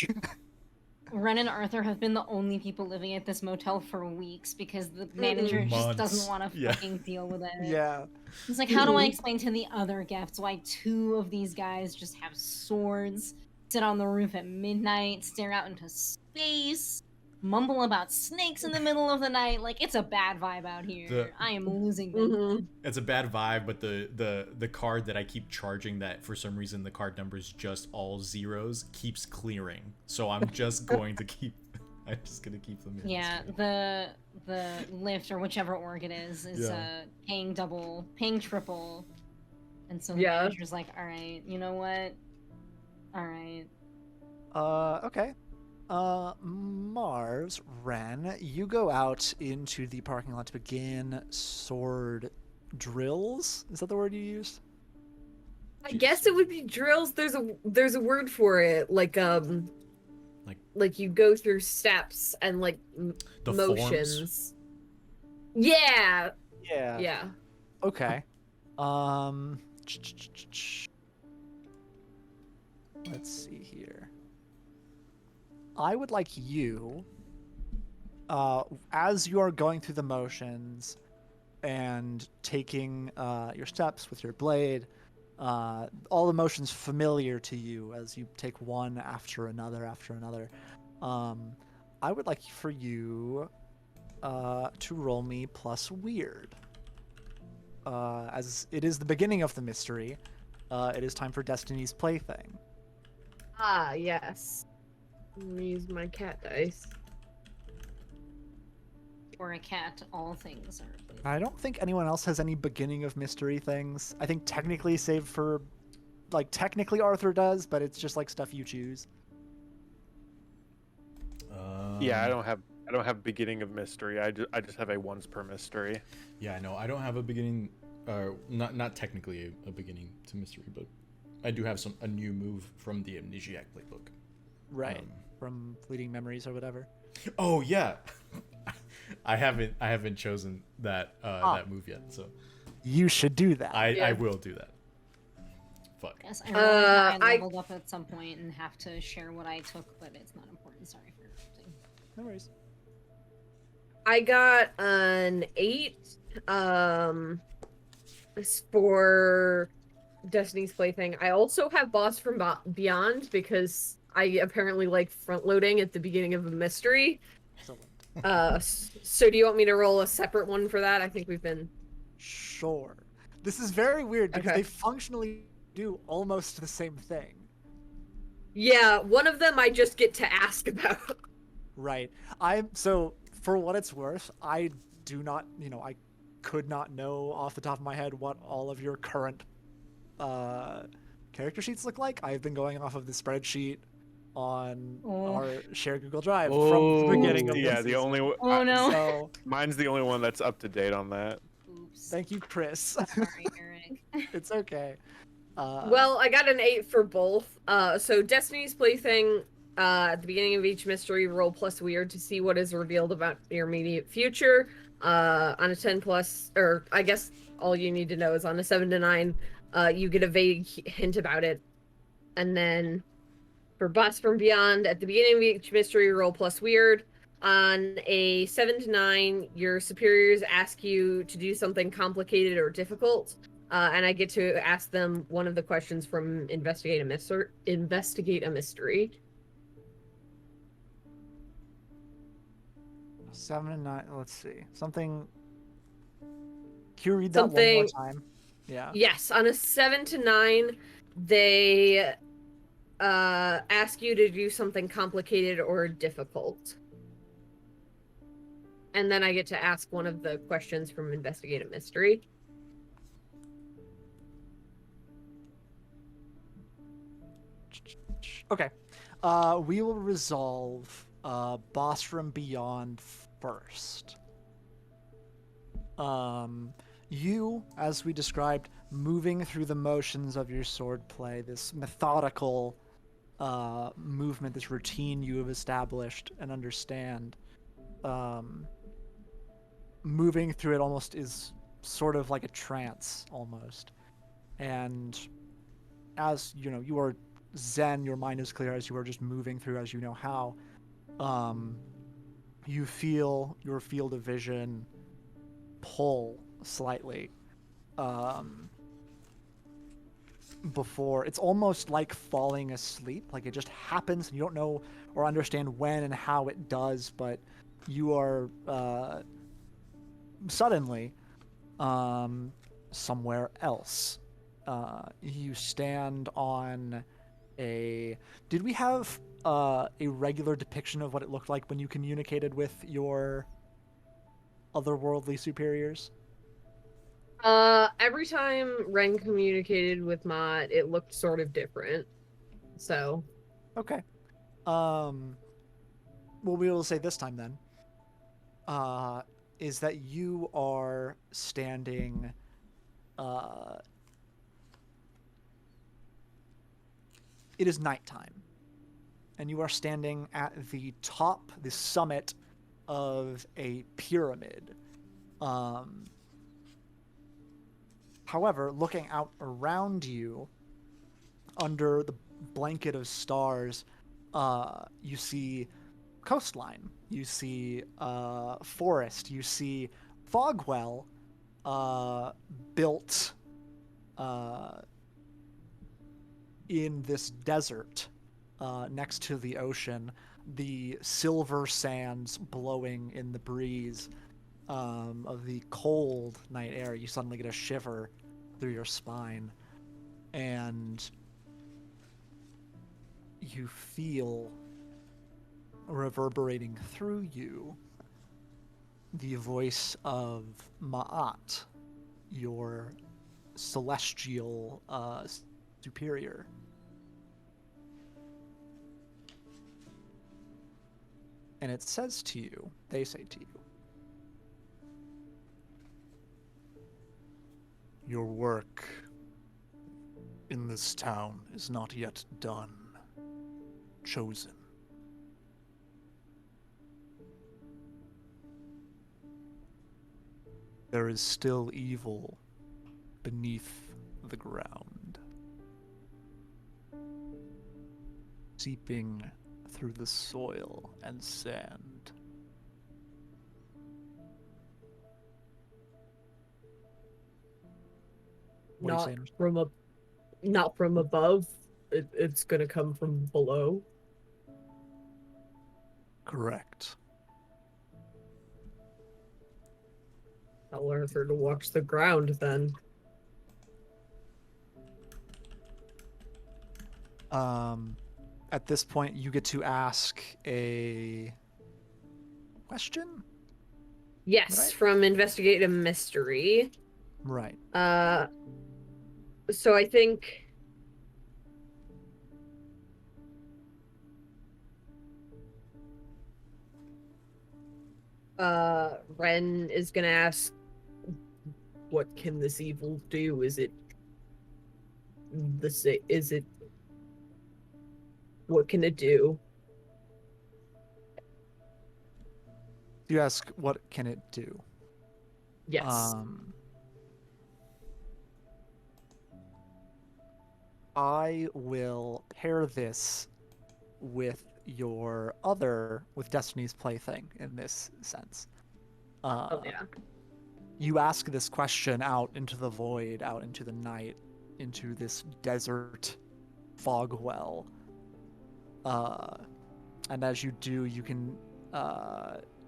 S5: Ren and Arthur have been the only people living at this motel for weeks because the manager just doesn't want to fucking deal with it.
S3: Yeah.
S5: It's like, how do I explain to the other guests why two of these guys just have swords, sit on the roof at midnight, stare out into space, mumble about snakes in the middle of the night? Like, it's a bad vibe out here. I am losing them.
S2: It's a bad vibe, but the card that I keep charging, that for some reason the card number is just all zeros, keeps clearing. So I'm just going to keep them in.
S5: Yeah, the lift or whichever org it is paying double, paying triple. And so the manager's like, all right, you know what? All right.
S3: Okay. Mars, Ren, you go out into the parking lot to begin sword drills. Is that the word you used?
S6: I guess it would be drills. There's a word for it, like you go through steps and like
S2: the
S6: motions.
S2: Forms?
S6: Yeah.
S3: Okay. Let's see here. I would like you, as you are going through the motions, and taking your steps with your blade. All the motions familiar to you as you take one after another after another. I would like for you to roll me plus weird. As it is the beginning of the mystery, it is time for Destiny's Plaything.
S6: Ah, yes. I'm gonna use my cat dice.
S5: For a cat, all things are played.
S3: I don't think anyone else has any beginning of mystery things. I think technically, save for, like, technically Arthur does, but it's just like stuff you choose.
S1: Yeah, I don't have beginning of mystery. I just have a once per mystery.
S2: Yeah, no, I don't have a beginning, not technically a beginning to mystery, but I do have a new move from the Amnesiac playbook.
S3: Right. From Fleeting Memories or whatever.
S2: Oh yeah, I haven't chosen that that move yet, so
S3: You should do that.
S2: I will do that. Fuck.
S5: Yes, I realize that I leveled up at some point and have to share what I took, but it's not important. Sorry for interrupting.
S3: No worries.
S6: I got an 8 for Destiny's Plaything. I also have Boss from Beyond because I apparently like front loading at the beginning of a mystery.
S3: Excellent.
S6: So do you want me to roll a separate one for that? I think we've been...
S3: Sure. This is very weird because
S6: Okay.
S3: they functionally do almost the same thing.
S6: Yeah, one of them I just get to ask about.
S3: Right. So for what it's worth, I do not, I could not know off the top of my head what all of your current character sheets look like. I've been going off of the spreadsheet on our shared Google Drive from the beginning of
S1: Yeah,
S3: this
S1: the
S3: season.
S1: only
S5: Oh no.
S3: So
S1: mine's the only one that's up to date on that.
S5: Oops.
S3: thank you, Chris.
S5: Sorry, Eric.
S3: It's okay.
S6: Well, I got an 8 for both. So Destiny's Plaything, at the beginning of each mystery, roll plus weird to see what is revealed about your immediate future. On a 10 plus, or I guess all you need to know is on a 7 to 9, you get a vague hint about it. And then for Boss from Beyond, at the beginning of each mystery, roll plus weird. On a 7 to 9, your superiors ask you to do something complicated or difficult. And I get to ask them one of the questions from Investigate a Mystery.
S3: 7 and 9. Let's see. Something. Can you read that one more time? Yeah.
S6: Yes, on a 7 to 9, they ask you to do something complicated or difficult. And then I get to ask one of the questions from Investigate a Mystery.
S3: Okay. We will resolve Boss from Beyond first. You, as we described, moving through the motions of your sword play, this methodical movement, this routine you have established and understand. Moving through it almost is sort of like a trance, almost. And as you are zen, your mind is clear as you are just moving through as you know how. You feel your field of vision pull slightly. Before it's almost like falling asleep, like it just happens and you don't know or understand when and how it does, but you are suddenly somewhere else. You stand on did we have a regular depiction of what it looked like when you communicated with your otherworldly superiors?
S6: Every time Ren communicated with Mott, it looked sort of different. So.
S3: Okay. What we will say this time then, is that you are standing, it is nighttime, and you are standing at the top, the summit of a pyramid. However, looking out around you, under the blanket of stars, you see coastline, you see forest, you see Fogwell, built in this desert next to the ocean, the silver sands blowing in the breeze of the cold night air. You suddenly get a shiver through your spine, and you feel reverberating through you the voice of Ma'at, your celestial superior. And it says to you, they say to you, your work in this town is not yet done, chosen. There is still evil beneath the ground, seeping through the soil and sand. What are you saying?
S6: Not from above. It's gonna come from below.
S3: Correct.
S6: I'll learn her to watch the ground then.
S3: At this point, you get to ask a question?
S6: Yes,
S3: Right.
S6: from Investigate a Mystery.
S3: Right.
S6: So I think Ren is gonna ask, what can this evil do? Is it what can it do?
S3: You ask, what can it do?
S6: Yes.
S3: I will pair this with with Destiny's Plaything in this sense.
S6: Oh yeah.
S3: You ask this question out into the void, out into the night, into this desert fog well. And as you do, you can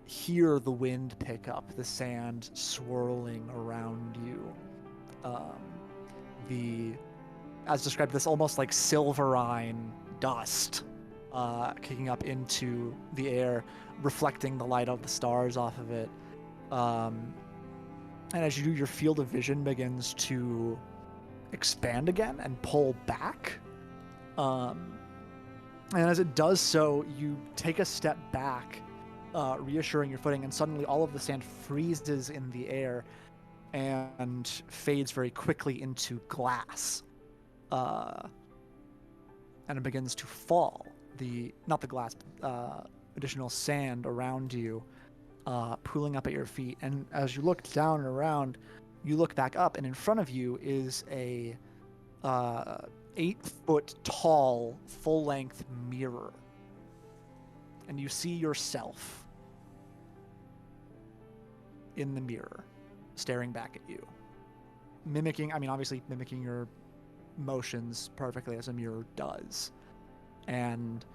S3: hear the wind pick up, the sand swirling around you. As described, this almost like silverine dust kicking up into the air, reflecting the light of the stars off of it. And as you do, your field of vision begins to expand again and pull back. And as it does so, you take a step back, reassuring your footing, and suddenly all of the sand freezes in the air and fades very quickly into glass. And it begins to fall. Not the glass, additional sand around you, pooling up at your feet. And as you look down and around, you look back up, and in front of you is a 8-foot tall, full-length mirror. And you see yourself in the mirror, staring back at you. Obviously mimicking your motions perfectly as a mirror does. And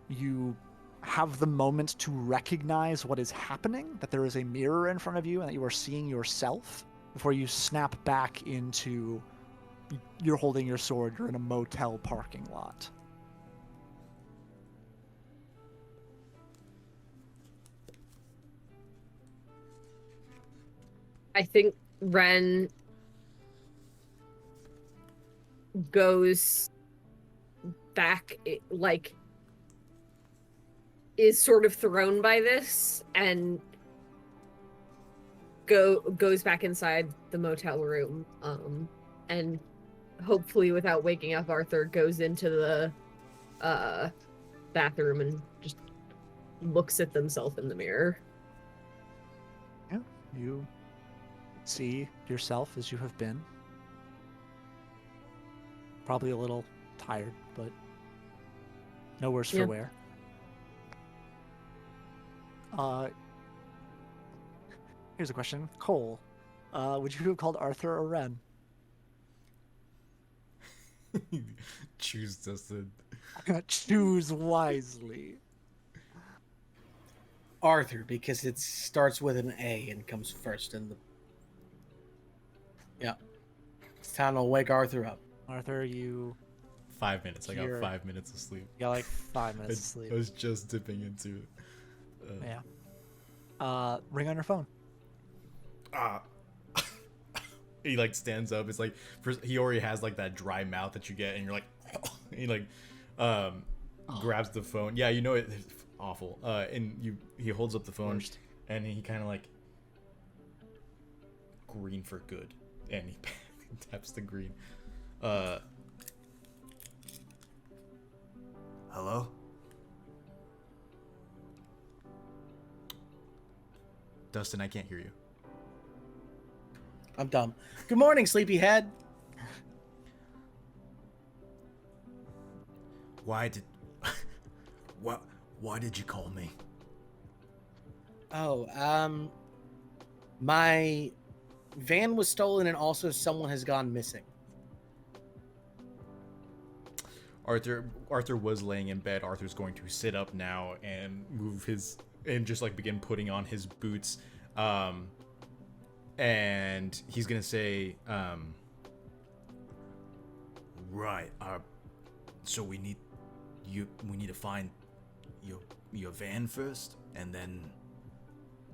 S3: you have the moment to recognize what is happening, that there is a mirror in front of you and that you are seeing yourself, before you snap back into, you're holding your sword, you're in a motel parking lot.
S6: I think Ren goes back, is sort of thrown by this and goes back inside the motel room, and hopefully without waking up Arthur, goes into the bathroom and just looks at themselves in the mirror.
S3: Yeah, you see yourself as you have been. Probably a little tired, but no worse for wear. Here's a question. Cole, Would you have called Arthur or Ren?
S2: Choose Dustin.
S3: Choose wisely.
S4: Arthur, because it starts with an A and comes first in the. Yeah. It's time to wake Arthur up.
S3: Arthur, you
S2: 5 minutes. I got
S3: You're-
S2: 5 minutes of sleep.
S3: got like 5 minutes of
S2: I
S3: sleep.
S2: was just dipping into it.
S3: Yeah. Ring on your phone.
S2: Ah. He like stands up. It's like first he already has like that dry mouth that you get, and you're like, he like grabs the phone. Yeah, you know it, it's awful. And he holds up the phone,
S3: Worst.
S2: and he kind of like green for good, and he taps the green. Hello. Dustin, I can't hear you.
S4: I'm dumb. Good morning, sleepyhead.
S2: Why did why did you call me?
S4: Oh, my van was stolen and also someone has gone missing.
S2: Arthur was laying in bed. Arthur's going to sit up now and move his and just like begin putting on his boots. And he's gonna say, right, so we need to find your van first, and then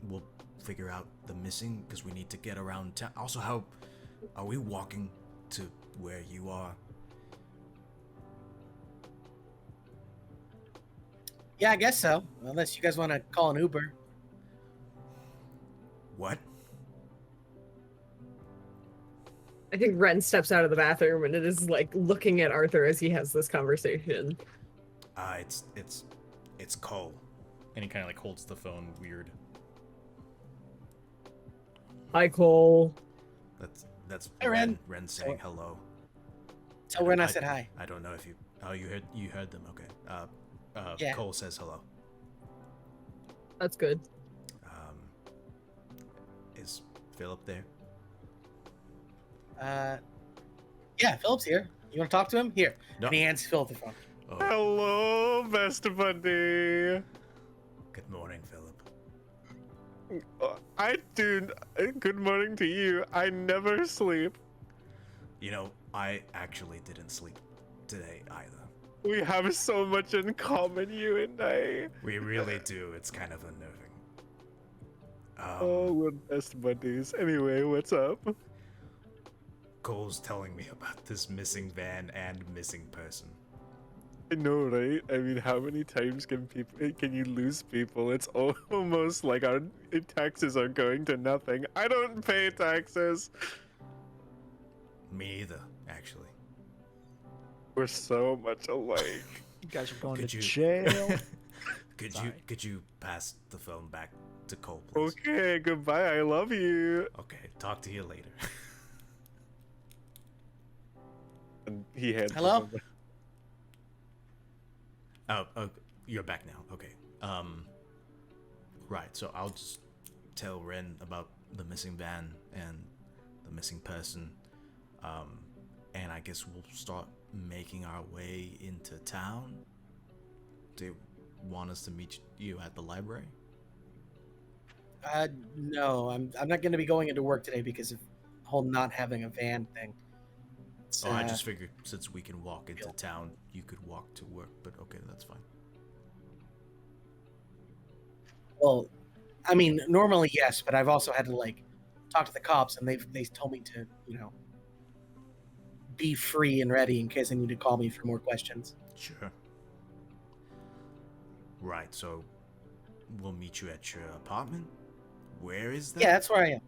S2: we'll figure out the missing, because we need to get around town. Also, how are we walking to where you are?
S4: Yeah, I guess so. Unless you guys want to call an Uber.
S2: What?
S6: I think Ren steps out of the bathroom and it is like looking at Arthur as he has this conversation.
S2: It's Cole. And he kind of like holds the phone weird.
S6: Hi, Cole.
S2: That's
S4: Hey, Ren.
S2: Ren saying hello.
S4: Tell Ren I said hi.
S2: I don't know if you heard them. Okay.
S4: Yeah.
S2: Cole says hello.
S6: That's good.
S2: Is Philip there?
S4: Yeah, Philip's here. You want to talk to him? Here.
S2: No.
S4: And he hands Philip the phone.
S2: Oh,
S1: Hello, best buddy.
S2: good morning, Philip.
S1: Good morning to you. I never sleep.
S2: You know, I actually didn't sleep today either.
S1: We have so much in common, you and I.
S2: We really do. It's kind of unnerving.
S1: Oh, we're best buddies. Anyway, what's up?
S2: Cole's telling me about this missing van and missing person.
S1: I know, right? I mean, how many times can you lose people? It's almost like our taxes are going to nothing. I don't pay taxes.
S2: Me either, actually.
S1: We're so much alike.
S3: You guys are going
S2: Could
S3: to
S2: you-
S3: jail.
S2: Could you pass the phone back to Cole, please?
S1: Okay, goodbye. I love you.
S2: Okay, talk to you later.
S1: And he hands the
S4: Hello?
S1: phone back.
S2: Oh, you're back now. Okay. Right. So I'll just tell Ren about the missing van and the missing person. And I guess we'll start making our way into town. Do you want us to meet you at the library?
S4: No, I'm not going to be going into work today because of the whole not having a van thing. It's,
S2: Oh, I just figured since we can walk into town, you could walk to work. But okay, that's fine.
S4: Well, I mean, normally yes, but I've also had to like talk to the cops, and they told me to, be free and ready in case they need to call me for more questions.
S2: Sure. Right. So we'll meet you at your apartment. Where is that?
S4: Yeah, that's where I am.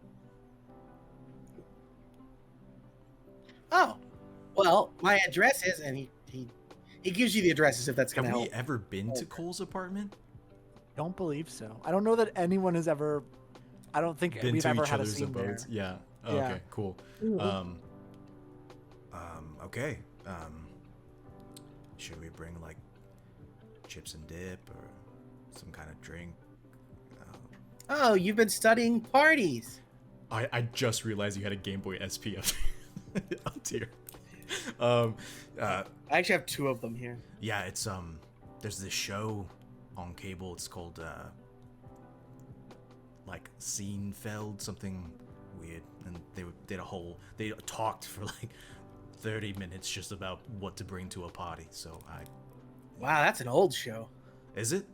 S4: Oh, well, my address is, and he gives you the addresses if that's
S2: Have
S4: gonna
S2: we
S4: help.
S2: ever been to Cole's apartment?
S3: Don't believe so. I don't know that anyone has ever. I don't think
S2: Been
S3: we've
S2: to
S3: ever
S2: each
S3: had a
S2: other's
S3: scene there.
S2: abodes? Yeah. Oh,
S3: Yeah.
S2: okay. Cool.
S6: Mhm.
S2: Okay. Should we bring like chips and dip or some kind of drink?
S4: Oh, you've been studying parties.
S2: I just realized you had a Game Boy SP up tier.
S4: I actually have 2 of them here.
S2: Yeah, it's there's this show on cable. It's called like Seinfeld, something weird, and they talked for like 30 minutes just about what to bring to a party. So
S4: Wow, that's an old show.
S2: is it?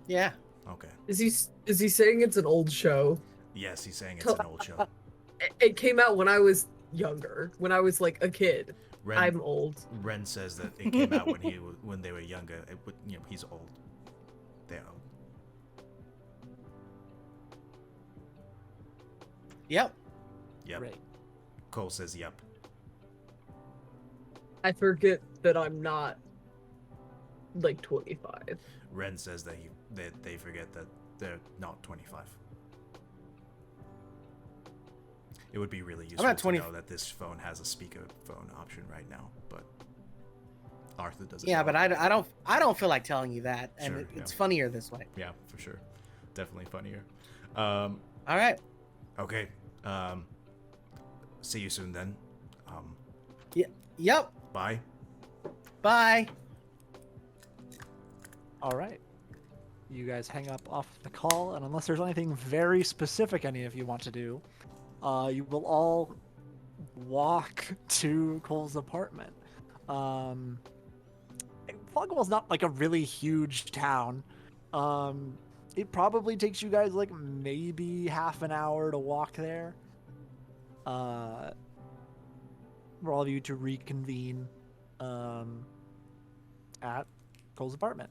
S4: Yeah.
S2: Okay.
S6: Is he saying it's an old show?
S2: Yes, he's saying it's an old show.
S6: It came out when I was younger, when I was like a kid. I'm old.
S2: Ren says that it came out when they were younger. He's old. They're old.
S4: Yep.
S2: Yep.
S3: Great.
S2: Cole says yep.
S6: I forget that I'm not like 25.
S2: Ren says that they forget that they're not 25. It would be really useful
S4: not
S2: to
S4: 20
S2: know that this phone has a speakerphone option right now, but Arthur doesn't.
S4: Yeah,
S2: know.
S4: but I don't feel like telling you that, and
S2: Sure,
S4: it's funnier this way.
S2: Yeah, for sure, definitely funnier.
S4: All right.
S2: Okay. See you soon then.
S4: Yep.
S2: Bye.
S4: Bye.
S3: All right. You guys hang up off the call, and unless there's anything very specific any of you want to do, you will all walk to Cole's apartment. Fogwell's not like a really huge town. It probably takes you guys like maybe half an hour to walk there. For all of you to reconvene at Cole's apartment.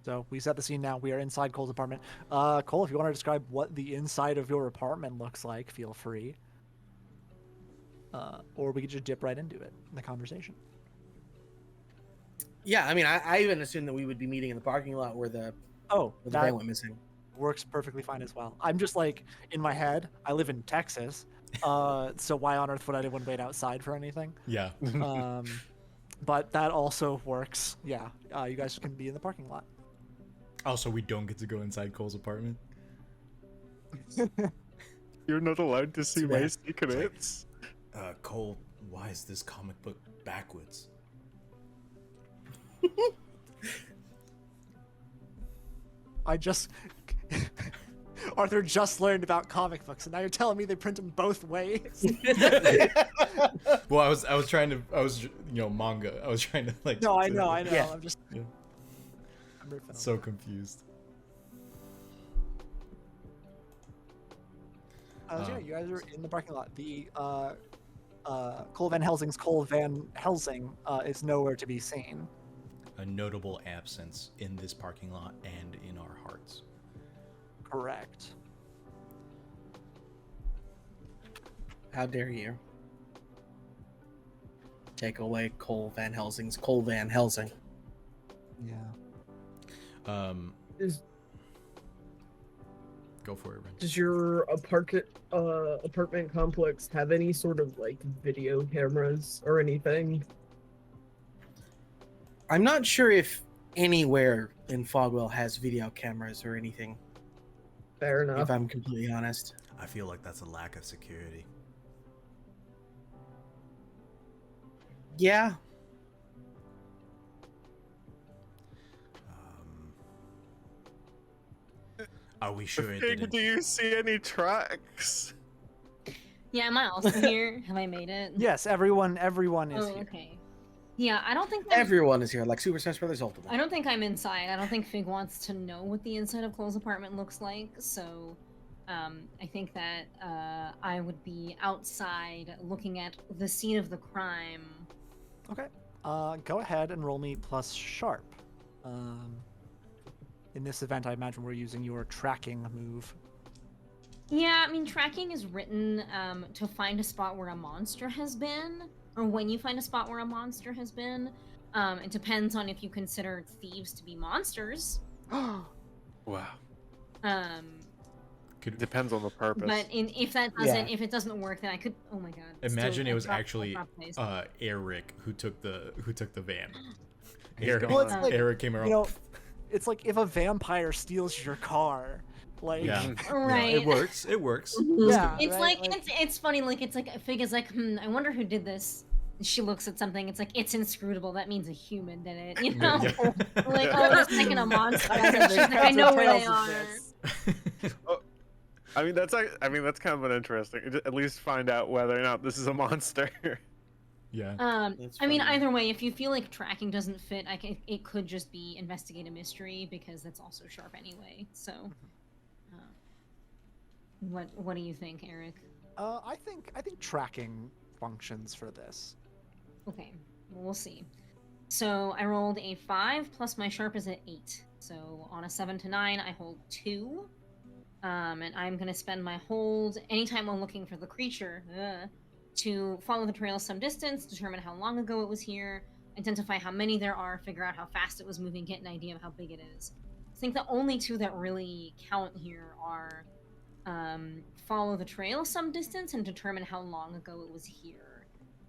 S3: So we set the scene now. We are inside Cole's apartment. Cole, if you want to describe what the inside of your apartment looks like, feel free. Or we could just dip right into it in the conversation.
S4: Yeah, I mean, I even assumed that we would be meeting in the parking lot where the
S3: That
S4: van went missing.
S3: works perfectly fine as well. I'm just like, in my head, I live in Texas. So why on earth would anyone wait outside for anything?
S2: Yeah.
S3: But that also works. Yeah, you guys can be in the parking lot.
S2: Also, we don't get to go inside Cole's apartment.
S1: You're not allowed to see my secrets.
S2: Cole, why is this comic book backwards?
S3: I just Arthur just learned about comic books, and now you're telling me they print them both ways.
S2: Well, I was trying to, manga. I was trying to like.
S3: No, I know.
S4: Yeah.
S3: I'm just.
S2: Yeah.
S3: I'm riffing on
S2: So confused.
S3: yeah, you guys are in the parking lot. The Cole Van Helsing's Cole Van Helsing is nowhere to be seen.
S2: A notable absence in this parking lot and in our hearts.
S3: Correct.
S4: How dare you? Take away Cole Van Helsing's Cole Van Helsing.
S3: Yeah.
S2: Go for it, Ren.
S6: Does your apartment complex have any sort of like video cameras or anything?
S4: I'm not sure if anywhere in Fogwell has video cameras or anything,
S6: Fair enough.
S4: if I'm completely honest.
S2: I feel like that's a lack of security.
S4: Yeah.
S2: Are we sure it
S1: Pig,
S2: didn't?
S1: do you see any tracks?
S5: Yeah, am I also here? Have I made it?
S3: Yes, everyone is
S5: Oh,
S3: here.
S5: okay. Yeah, I don't think
S4: Everyone is here, like Super Smash Brothers Ultimate.
S5: I don't think I'm inside. I don't think Fig wants to know what the inside of Cole's apartment looks like. So, I think that I would be outside looking at the scene of the crime.
S3: Okay. Go ahead and roll me plus sharp. In this event, I imagine we're using your tracking move.
S5: Yeah, I mean, tracking is written to find a spot where a monster has been, or when you find a spot where a monster has been. It depends on if you consider thieves to be monsters.
S1: Wow.
S2: Depends
S1: on the purpose.
S5: But if it doesn't work, then I could. Oh my god.
S2: Imagine
S5: still
S2: it was
S5: drop-
S2: actually
S5: drop place.
S2: Eric who took the van.
S1: He's
S2: Eric,
S1: gone.
S3: Well, it's like,
S2: Eric came around.
S3: You know, it's like if a vampire steals your car, like
S2: Yeah.
S5: Right.
S2: It works. It works.
S3: yeah,
S5: It's
S3: right?
S5: like it's funny. Like it's like Fig is like, I wonder who did this. She looks at something. It's like it's inscrutable. That means a human did it. You know,
S2: Yeah.
S5: like oh, just making a monster.
S3: I
S5: She's like, I
S3: heads or
S5: know where they
S3: tails of
S5: are.
S3: this.
S1: I mean, that's kind of an interesting. At least find out whether or not this is a monster.
S2: Yeah.
S4: That's
S5: I mean,
S4: funny.
S5: either way, if you feel like tracking doesn't fit, it could just be investigate a mystery because that's also sharp anyway. So, what do you think, Eric?
S3: I think tracking functions for this.
S5: Okay, well, we'll see. So I rolled a 5 plus my sharp is at 8. So on a 7 to 9, I hold 2. And I'm gonna spend my hold anytime I'm looking for the creature to follow the trail some distance, determine how long ago it was here, identify how many there are, figure out how fast it was moving, get an idea of how big it is. I think the only two that really count here are follow the trail some distance and determine how long ago it was here.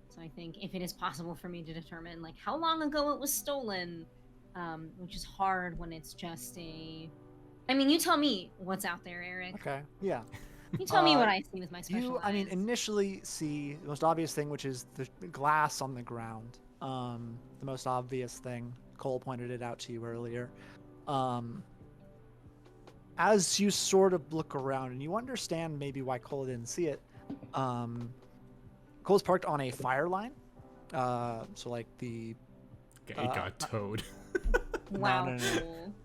S5: So I think if it is possible for me to determine like how long ago it was stolen, which is hard when it's just I mean, you tell me what's out there, Eric.
S3: Okay. Yeah.
S5: You tell me what I see with my special
S3: I mean,
S5: eyes.
S3: initially see the most obvious thing, which is the glass on the ground. The most obvious thing. Cole pointed it out to you earlier. As you sort of look around, and you understand maybe why Cole didn't see it. Cole's parked on a fire line. So like the.
S2: It got towed.
S5: Wow.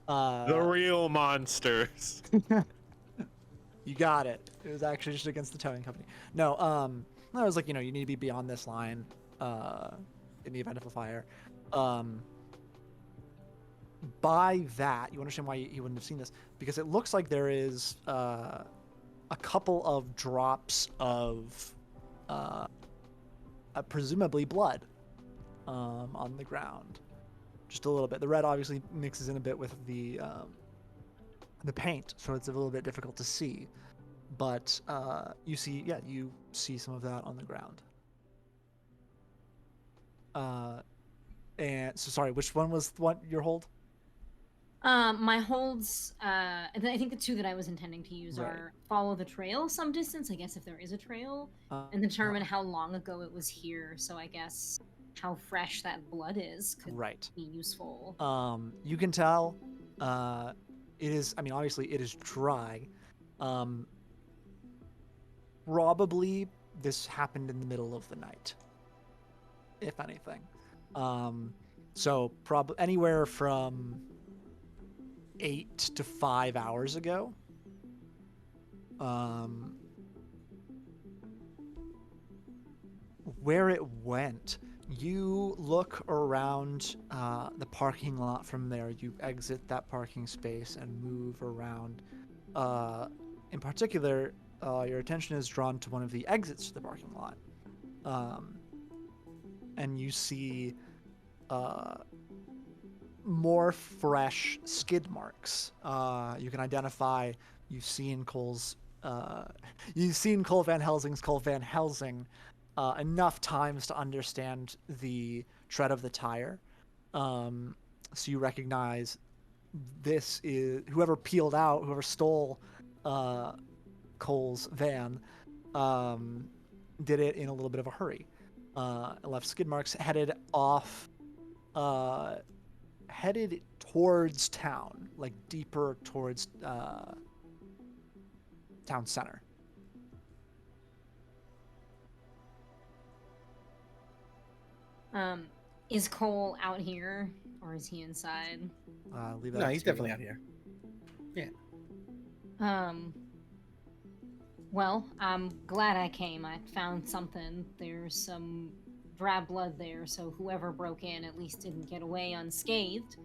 S3: no.
S1: The real monsters.
S3: You got it. It was actually just against the towing company. No, I was like, you need to be beyond this line, in the event of a fire. By that, you understand why he wouldn't have seen this, because it looks like there is a couple of drops of presumably blood on the ground. Just a little bit. The red obviously mixes in a bit with the paint, so it's a little bit difficult to see. But you see some of that on the ground. And so sorry, which one was what your hold?
S5: My holds, I think the two that I was intending to use
S3: Right.
S5: are follow the trail some distance, I guess if there is a trail, and determine how long ago it was here. So I guess how fresh that blood is could
S3: Right.
S5: be useful.
S3: You can tell it is, I mean, obviously it is dry. Probably this happened in the middle of the night, if anything. So probably anywhere from 8 to 5 hours ago. Where it went, you look around the parking lot from there. You exit that parking space and move around. In particular, your attention is drawn to one of the exits to the parking lot. And you see more fresh skid marks. You can identify, you've seen Cole Van Helsing's Cole Van Helsing enough times to understand the tread of the tire. So you recognize this is whoever stole Cole's van, did it in a little bit of a hurry. Left skid marks headed towards town, like deeper towards town center.
S5: Is Cole out here or is he inside?
S3: Leave that
S4: No,
S3: up
S4: he's
S3: to you.
S4: definitely out here.
S5: Well, I'm glad I came. I found something. There's some drab blood there, so whoever broke in at least didn't get away unscathed.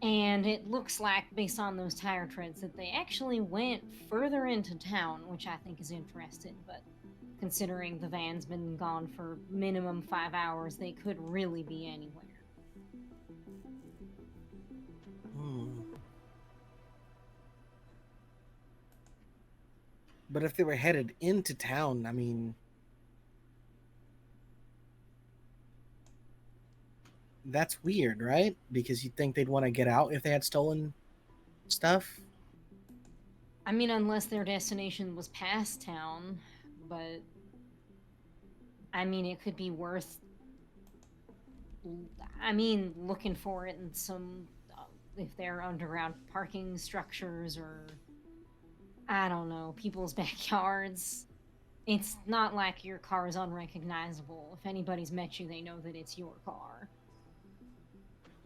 S5: And it looks like, based on those tire treads, that they actually went further into town, which I think is interesting, but considering the van's been gone for minimum 5 hours, they could really be anywhere.
S4: But if they were headed into town, I mean, that's weird, right? Because you'd think they'd want to get out if they had stolen stuff.
S5: I mean, unless their destination was past town, but I mean, it could be worth. I mean, looking for it in some, if they're underground parking structures or I don't know, people's backyards. It's not like your car is unrecognizable. If anybody's met you, they know that it's your car.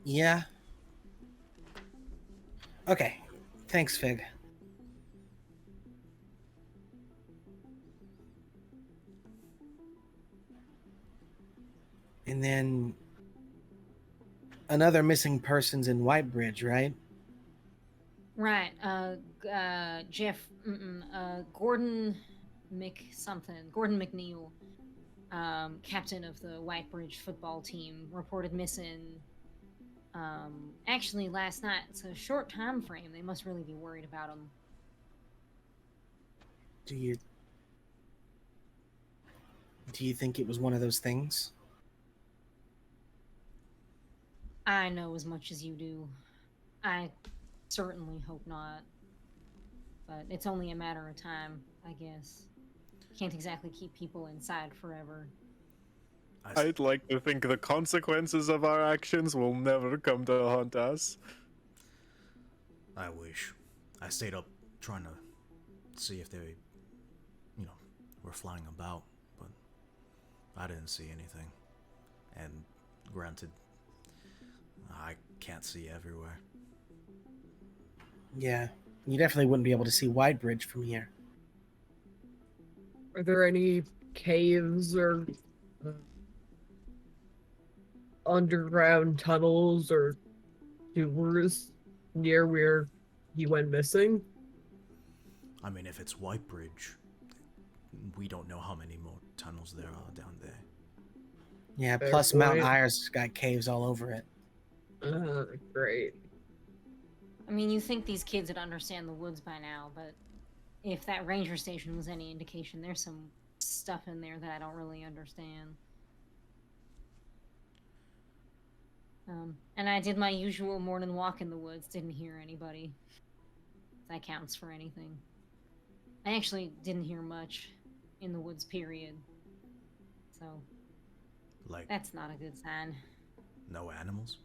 S4: Yeah. Okay. Thanks, Fig. And then another missing person's in Whitebridge, right?
S5: Right. Jeff. Gordon Gordon McNeil, captain of the Whitebridge football team, reported missing. Actually, last night. It's a short time frame. They must really be worried about him.
S4: Do you think it was one of those things?
S5: I know as much as you do. I certainly hope not. But it's only a matter of time, I guess. Can't exactly keep people inside forever.
S1: I'd like to think the consequences of our actions will never come to haunt us.
S2: I wish. I stayed up trying to see if they, were flying about, but I didn't see anything. And granted, I can't see everywhere.
S4: Yeah, you definitely wouldn't be able to see Whitebridge from here.
S6: Are there any caves or underground tunnels or sewers near where he went missing?
S2: I mean, if it's Whitebridge, we don't know how many more tunnels there are down there.
S4: Yeah,
S6: Fair
S4: plus Mount
S6: point.
S4: Ayers got caves all over it.
S6: Great.
S5: I mean, you think these kids would understand the woods by now, but if that ranger station was any indication, there's some stuff in there that I don't really understand. And I did my usual morning walk in the woods, didn't hear anybody. If that counts for anything. I actually didn't hear much in the woods, period. So,
S2: Like,
S5: that's not a good sign.
S2: no animals?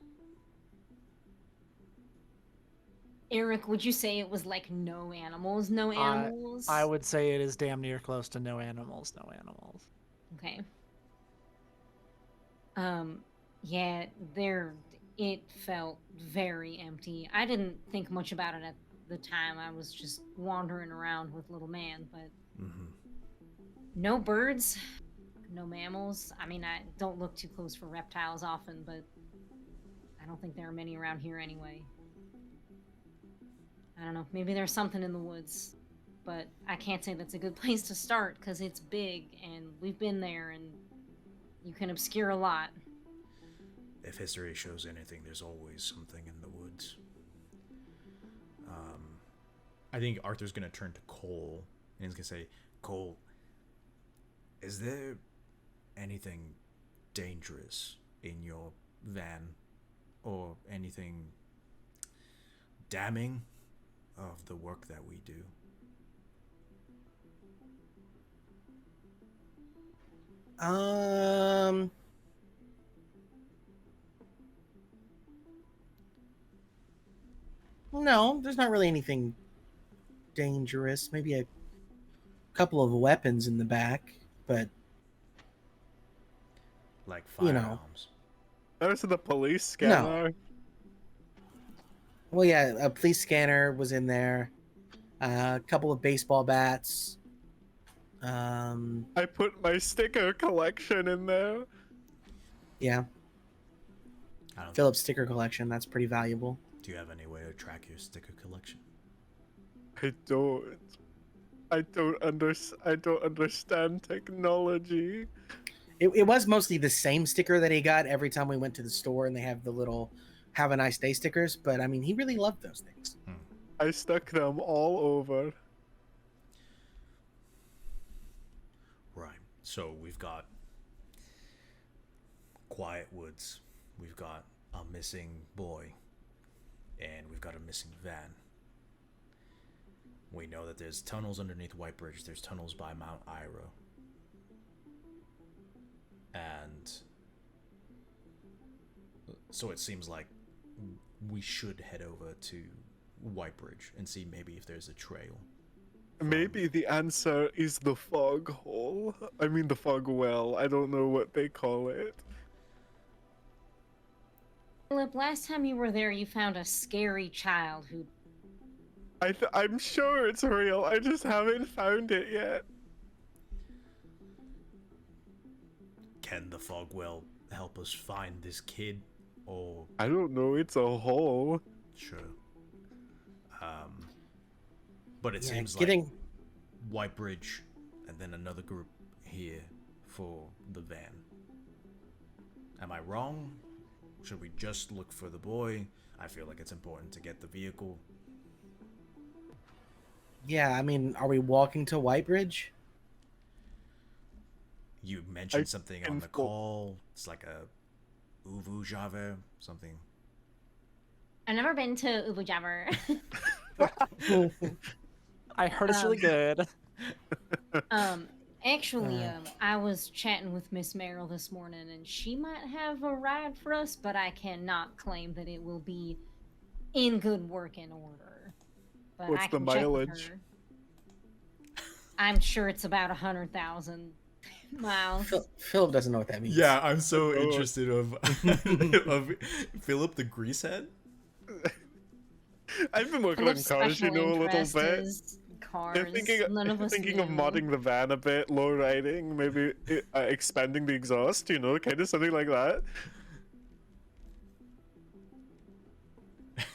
S5: Eric, would you say it was like no animals? No animals?
S3: I would say it is damn near close to no animals. No animals.
S5: Okay. Yeah, it felt very empty. I didn't think much about it at the time. I was just wandering around with little man, but no birds, no mammals. I mean, I don't look too close for reptiles often, but I don't think there are many around here anyway. I don't know. Maybe there's something in the woods, but I can't say that's a good place to start because it's big and we've been there and you can obscure a lot.
S2: If history shows anything, there's always something in the woods. I think Arthur's gonna turn to Cole and he's gonna say, Cole, is there anything dangerous in your van or anything damning of the work that we do?
S4: No, there's not really anything dangerous. Maybe a couple of weapons in the back, but
S2: Like
S4: You know.
S2: firearms?
S1: There's the police scanner.
S4: well, yeah, a police scanner was in there. A couple of baseball bats.
S1: I put my sticker collection in there.
S4: Yeah,
S2: I don't
S4: Philip's sticker collection. That's pretty valuable.
S2: Do you have any way to track your sticker collection?
S1: I don't understand technology.
S4: It was mostly the same sticker that he got every time we went to the store, and they have the little "Have a nice day" stickers. But I mean, he really loved those things.
S1: I stuck them all over.
S2: Right. So we've got quiet woods, we've got a missing boy, and we've got a missing van. We know that there's tunnels underneath Whitebridge. There's tunnels by Mount Ira. And so it seems like we should head over to Whitebridge and see maybe if there's a trail.
S1: Maybe the answer is the fog hole. I mean the fog well. I don't know what they call it.
S5: Philip, last time you were there, you found a scary child who...
S1: I'm sure it's real. I just haven't found it yet.
S2: Can the fog well help us find this kid? Or
S1: I don't know. It's a hole.
S2: sure. But it
S4: Yeah,
S2: seems
S4: getting-
S2: like Whitebridge and then another group here for the van. Am I wrong? Should we just look for the boy? I feel like it's important to get the vehicle.
S4: Yeah, I mean, are we walking to Whitebridge?
S2: You mentioned something on the
S1: info-
S2: call. It's like a Uvu Java, something.
S5: I've never been to Ubu Jabber.
S3: I heard it's really good.
S5: Actually, I was chatting with Miss Merrill this morning, and she might have a ride for us, but I cannot claim that it will be in good working order. But
S1: What's
S5: I
S1: the
S5: can check with
S1: mileage?
S5: her. I'm sure it's about 100,000 miles.
S4: Philip doesn't know what that means.
S2: Yeah, I'm so
S1: Oh.
S2: interested of Philip the Greasehead.
S1: I've been working
S5: Philip's
S1: on cars, you
S5: special
S1: know, a little
S5: interest
S1: bit.
S5: is cars.
S1: They're
S5: None of us
S1: thinking of
S5: knew.
S1: modding the van a bit, low riding, maybe expanding the exhaust, you know, kind of something like that. I'm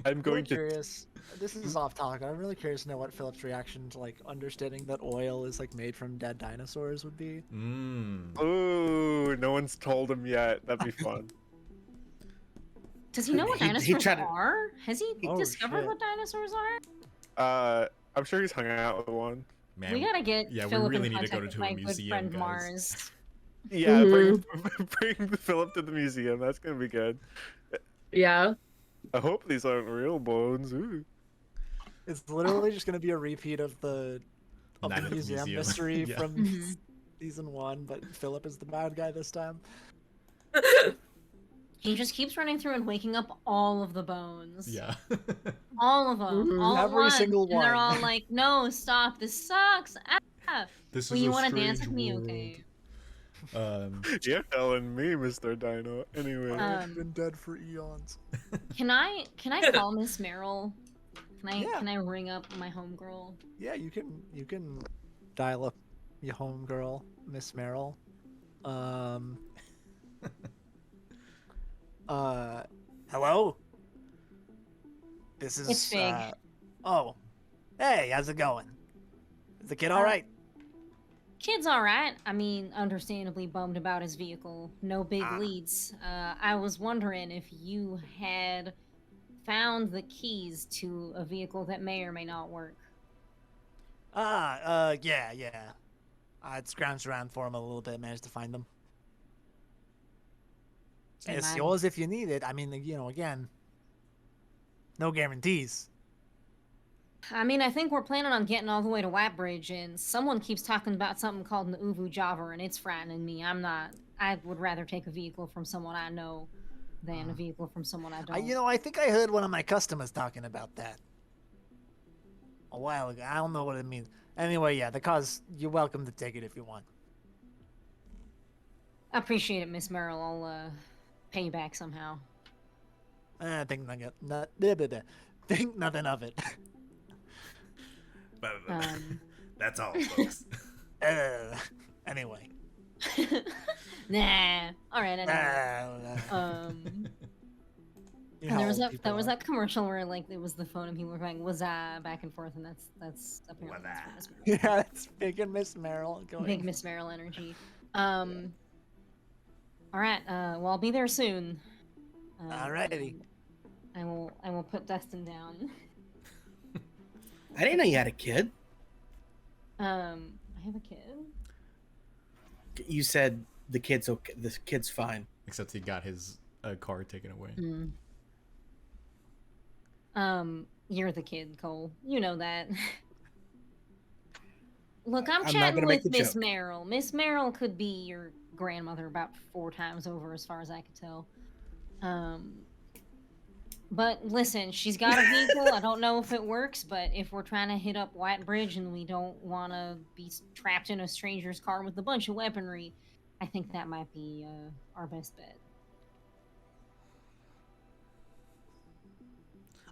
S3: I'm
S1: going
S3: really
S1: to.
S3: curious. This is off topic. I'm really curious to know what Philip's reaction to like understanding that oil is like made from dead dinosaurs would be.
S1: Ooh, no one's told him yet. That'd be fun.
S5: Does he know what
S4: He
S5: dinosaurs
S4: tried to-
S5: are? Has he
S3: Oh,
S5: discovered
S3: shit.
S5: what dinosaurs are?
S1: I'm sure he's hung out with one.
S2: Man,
S5: We gotta get
S2: yeah, we
S5: Philip
S2: really
S5: in
S2: need to go
S5: contact
S2: to
S5: with
S2: a
S5: my good
S2: museum,
S5: friend
S2: guys.
S5: Mars.
S1: Yeah,
S6: Mm-hmm.
S1: bring Philip to the museum. That's gonna be good.
S6: Yeah.
S1: I hope these aren't real bones. Ooh.
S3: It's literally just gonna be a repeat of the
S2: Night at the
S3: museum
S2: Museum.
S3: mystery
S2: Yeah.
S3: from
S5: Mhm.
S3: season 1, but Philip is the bad guy this time.
S5: He just keeps running through and waking up all of the bones.
S2: Yeah.
S5: All of them.
S6: Mhm.
S5: All at
S3: Every
S5: once.
S3: single
S5: And they're all
S3: one.
S5: like, no, stop. This sucks. Ah.
S2: This
S5: Well,
S2: is
S5: you
S2: a
S5: want to dance
S2: strange
S5: with me?
S2: world.
S5: Okay.
S1: You're telling me, Mr. Dino. Anyway.
S3: Been dead for eons.
S5: Can I call Miss Merrill?
S3: Yeah.
S5: Can I ring up my homegirl?
S3: Yeah, you can dial up your homegirl, Miss Merrill. Hello? This is
S5: It's Fig.
S3: Oh. Hey, how's it going? Is the kid alright?
S5: Kid's all right. I mean, understandably bummed about his vehicle. No big leads. I was wondering if you had found the keys to a vehicle that may or may not work.
S3: Yeah. I'd scrounged around for him a little bit, managed to find them.
S5: And
S3: It's
S5: I'm-
S3: yours if you need it. I mean, you know, again, no guarantees.
S5: I mean, I think we're planning on getting all the way to Whitebridge, and someone keeps talking about something called an Uvu Java, and it's frightening me. I would rather take a vehicle from someone I know than a vehicle from someone I don't.
S3: I think I heard one of my customers talking about that a while ago. I don't know what it means. Anyway, yeah, the car's, you're welcome to take it if you want.
S5: I appreciate it, Miss Merrill. I'll pay you back somehow.
S3: I think think nothing of it.
S2: That's all, folks.
S3: Anyway.
S5: Nah. All right. Anyway.
S3: You
S5: And
S3: know
S5: there was
S3: how
S5: that
S3: people are.
S5: was that commercial where like it was the phone and people were going was back and forth, and that's apparently that's what Miss Merrill.
S3: Yeah, it's big and Miss Merrill going.
S5: Big Miss Merrill energy. All right. Well, I'll be there soon.
S3: Alrighty.
S5: I will put Dustin down.
S4: I didn't know you had a kid.
S5: I have a kid.
S4: You said the kid's okay. The kid's fine.
S2: except he got his car taken away.
S5: You're the kid, Cole. You know that. Look, I'm
S4: not
S5: chatting
S4: gonna make
S5: with
S4: the
S5: Miss
S4: joke.
S5: Merrill. Miss Merrill could be your grandmother about 4 times over, as far as I could tell. But listen, she's got a vehicle. I don't know if it works, but if we're trying to hit up White Bridge and we don't want to be trapped in a stranger's car with a bunch of weaponry, I think that might be our best bet.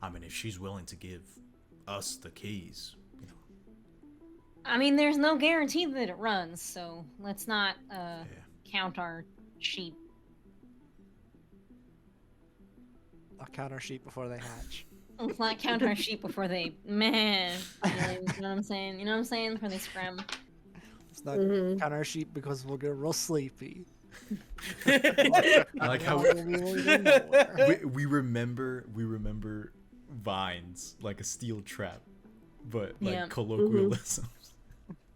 S2: I mean, if she's willing to give us the keys, you know.
S5: I mean, there's no guarantee that it runs, so let's not count our sheep.
S3: I'll count our sheep before they hatch.
S5: Let's not count our sheep before they man. You know what I'm saying? You know what I'm saying? Before they scram.
S3: Let's not count our sheep because we'll get real sleepy.
S2: I like how
S3: we
S2: we remember vines like a steel trap, but like
S5: Yeah.
S2: colloquialisms.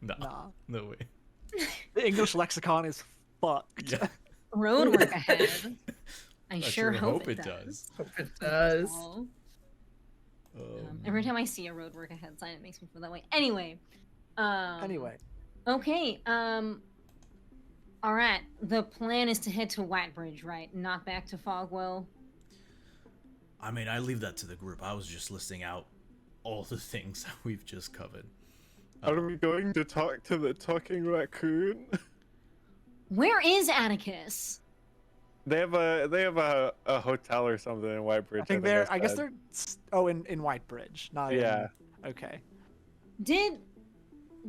S3: Nah.
S2: No way.
S3: The English lexicon is fucked.
S2: Yeah.
S5: Road work ahead. I
S2: I
S5: sure hope it does.
S4: Hope it does.
S5: Oh. Every time I see a road work ahead sign, it makes me feel that way. Anyway.
S3: Anyway,
S5: Okay. All right. The plan is to head to Whitebridge, right? Not back to Fogwell.
S2: I mean, I leave that to the group. I was just listing out all the things that we've just covered.
S1: Are we going to talk to the talking raccoon?
S5: Where is Atticus?
S1: They have a hotel or something in Whitebridge.
S3: I think they're. I guess
S1: said.
S3: they're. in Whitebridge, not
S1: Yeah.
S3: Okay.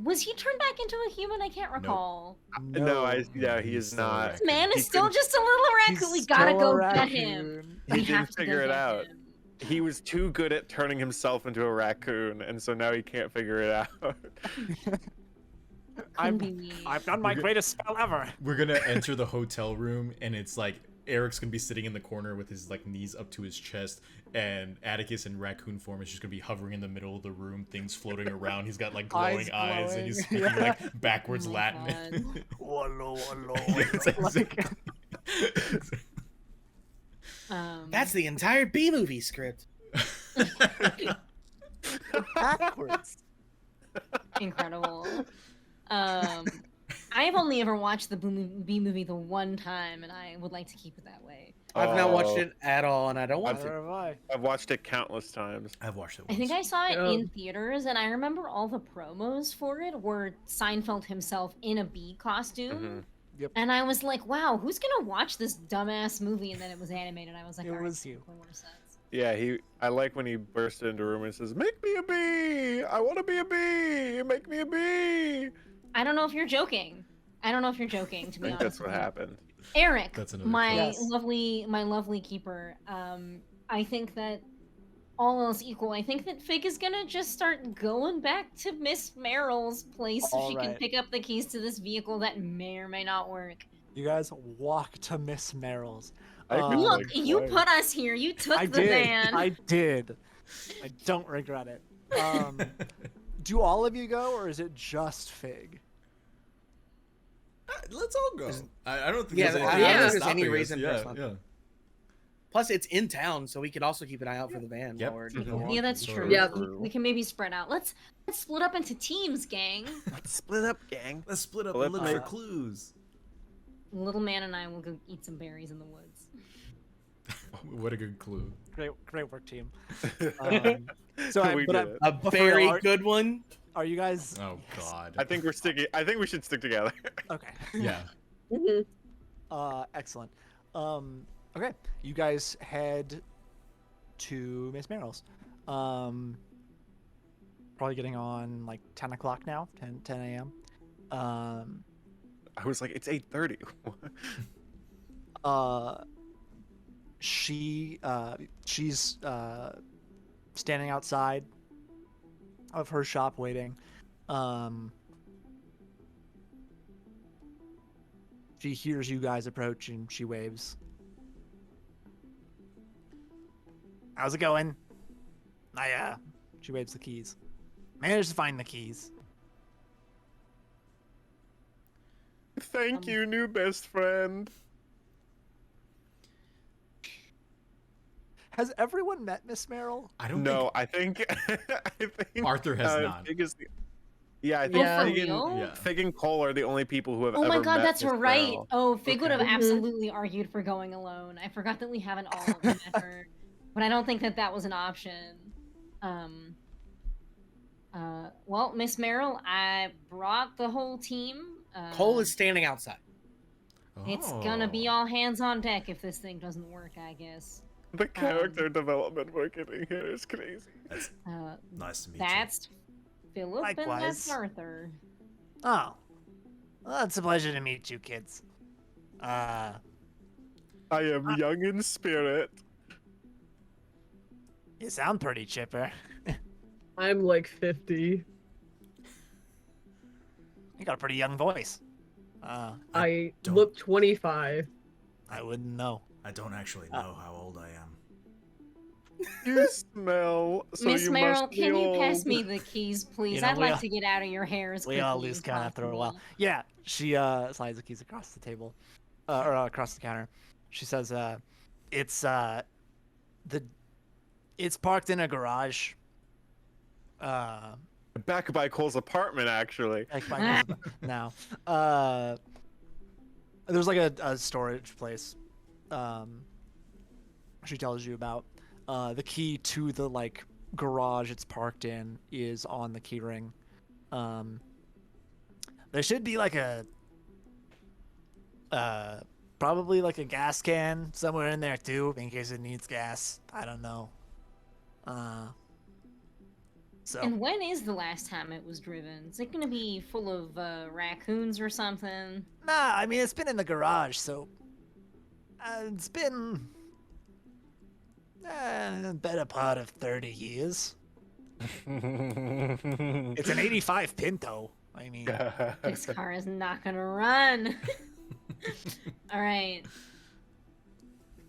S5: Was he turned back into a human? I can't recall.
S1: No, he
S2: He's
S1: is
S2: still a
S1: not.
S2: raccoon.
S5: This man
S1: He
S5: is still
S1: couldn't-
S5: just a little raccoon.
S3: He's
S5: We gotta
S3: still
S5: go
S3: a
S5: get him.
S3: raccoon.
S1: He
S5: We
S1: didn't
S5: have to go
S1: figure it
S5: get
S1: out.
S5: him.
S1: He was too good at turning himself into a raccoon, and so now he can't figure it out.
S5: Couldn't be me.
S3: I've done my
S2: We're go-
S3: greatest spell ever.
S2: We're gonna enter the hotel room, and it's like Eric's gonna be sitting in the corner with his like knees up to his chest, and Atticus in raccoon form is just gonna be hovering in the middle of the room, things floating around. He's got like glowing eyes, and he's
S3: glowing.
S2: speaking like backwards
S5: Oh my
S2: Latin.
S5: God.
S3: Wallow, wallow,
S2: It's exactly-
S4: That's the entire B movie script.
S3: backwards.
S5: Incredible. I've only ever watched the B movie the one time, and I would like to keep it that way.
S4: I've not watched
S1: Oh,
S4: it at all, and I don't want
S3: Neither
S4: to.
S3: have I.
S1: I've watched it countless times.
S2: I've watched it
S5: I
S2: once.
S5: think I saw it
S4: Yeah.
S5: in theaters, and I remember all the promos for it were Seinfeld himself in a bee costume.
S1: Mhm.
S5: And I was like, wow, who's gonna watch this dumbass movie? And then it was animated. I was like,
S3: It
S5: all right,
S3: was you.
S5: makes more sense.
S1: Yeah, I like when he bursts into a room and says, "Make me a bee! I want to be a bee! Make me a bee!"
S5: I don't know if you're joking. To
S1: I
S5: be
S1: think
S5: honest
S1: that's what
S5: with you.
S1: happened.
S5: Eric,
S2: That's another
S5: my
S3: Yes.
S5: lovely keeper. I think that all else equal, I think that Fig is gonna just start going back to Miss Merrill's place so she can
S3: Alright.
S5: pick up the keys to this vehicle that may or may not work.
S3: You guys walk to Miss Merrill's.
S1: I could,
S5: Look,
S1: like,
S5: you
S1: play.
S5: put us here. You took
S3: I
S5: the
S3: did.
S5: van.
S3: I did. I don't regret it. Do all of you go, or is it just Fig?
S2: Let's all go. I don't think
S4: Yeah,
S2: there's
S4: I
S2: anything
S5: don't think
S4: there's any
S2: stopping us.
S4: reason for us
S2: Yeah,
S4: not-
S2: yeah.
S4: Plus, it's in town, so we could also keep an eye out for the van
S2: Yep.
S4: while we're
S1: Mhm.
S5: Yeah, that's
S2: So-
S5: true.
S6: Yep.
S5: We can maybe spread out. Let's split up into teams, gang.
S1: Let's split up, gang.
S2: Let's split up
S1: Well,
S2: and look for
S3: uh,
S2: clues.
S5: Little man and I will go eat some berries in the woods.
S2: What a good clue.
S3: Great work, team.
S1: We
S3: but
S1: did it.
S4: a
S3: But for
S4: very
S3: real,
S4: good one.
S3: are you guys
S2: Oh God.
S1: I think we're sticking. I think we should stick together.
S3: okay?
S2: Yeah.
S6: Mhm.
S3: Excellent. Okay, you guys head to Miss Merrill's. Probably getting on like 10 o'clock now, 10 a.m.
S1: I was like, it's 8:30.
S3: She's standing outside of her shop waiting. She hears you guys approach and she waves. How's it going? She waves the keys. Managed to find the keys.
S1: Thank you, new best friend.
S3: Has everyone met Miss Merrill?
S2: I don't
S1: No, I think I think
S2: Arthur has not.
S1: Fig is yeah, I think
S6: Yeah.
S5: Oh, for
S1: Fig
S5: real?
S1: and, Fig and Cole are the only people who have
S5: Oh
S1: ever
S5: my god,
S1: met
S5: that's
S1: Miss
S5: right.
S1: Merrill.
S5: Oh, Fig would have
S6: Mhm.
S5: absolutely argued for going alone. I forgot that we haven't all met her, but I don't think that that was an option. Well, Miss Merrill, I brought the whole team.
S4: Cole is standing outside.
S5: It's gonna be all hands on deck if this thing doesn't work, I guess.
S1: The character development we're getting here is crazy.
S2: That's nice to meet
S5: That's Philip and
S3: Likewise.
S5: that's Arthur.
S3: Oh, well, it's a pleasure to meet you, kids.
S1: I am young in spirit.
S3: You sound pretty chipper.
S6: I'm like 50.
S3: You got a pretty young voice.
S6: I
S2: don't-
S6: look 25.
S3: I wouldn't know.
S2: I don't actually know how old I am.
S1: You smell. So
S5: Miss
S1: you
S5: Merrill,
S1: must be
S5: can you pass
S1: old.
S5: me the keys, please?
S3: You know,
S5: I'd
S3: we
S5: like
S3: all-
S5: to get out of your hair as
S3: We all
S5: quickly
S3: lose
S5: as
S3: count after a while.
S5: possible.
S3: Yeah, she slides the keys across the table, or across the counter. She says, "It's it's parked in a garage.
S1: Back by Cole's apartment, actually.
S3: Like by now. There's like a storage place. She tells you about. The key to the like garage it's parked in is on the key ring. There should be like a probably like a gas can somewhere in there too, in case it needs gas. I don't know. So
S5: And when is the last time it was driven? Is it gonna be full of raccoons or something?
S3: nah, I mean it's been in the garage, so it's been better part of 30 years. It's an 85 Pinto. I mean,
S5: This car is not gonna run. All right.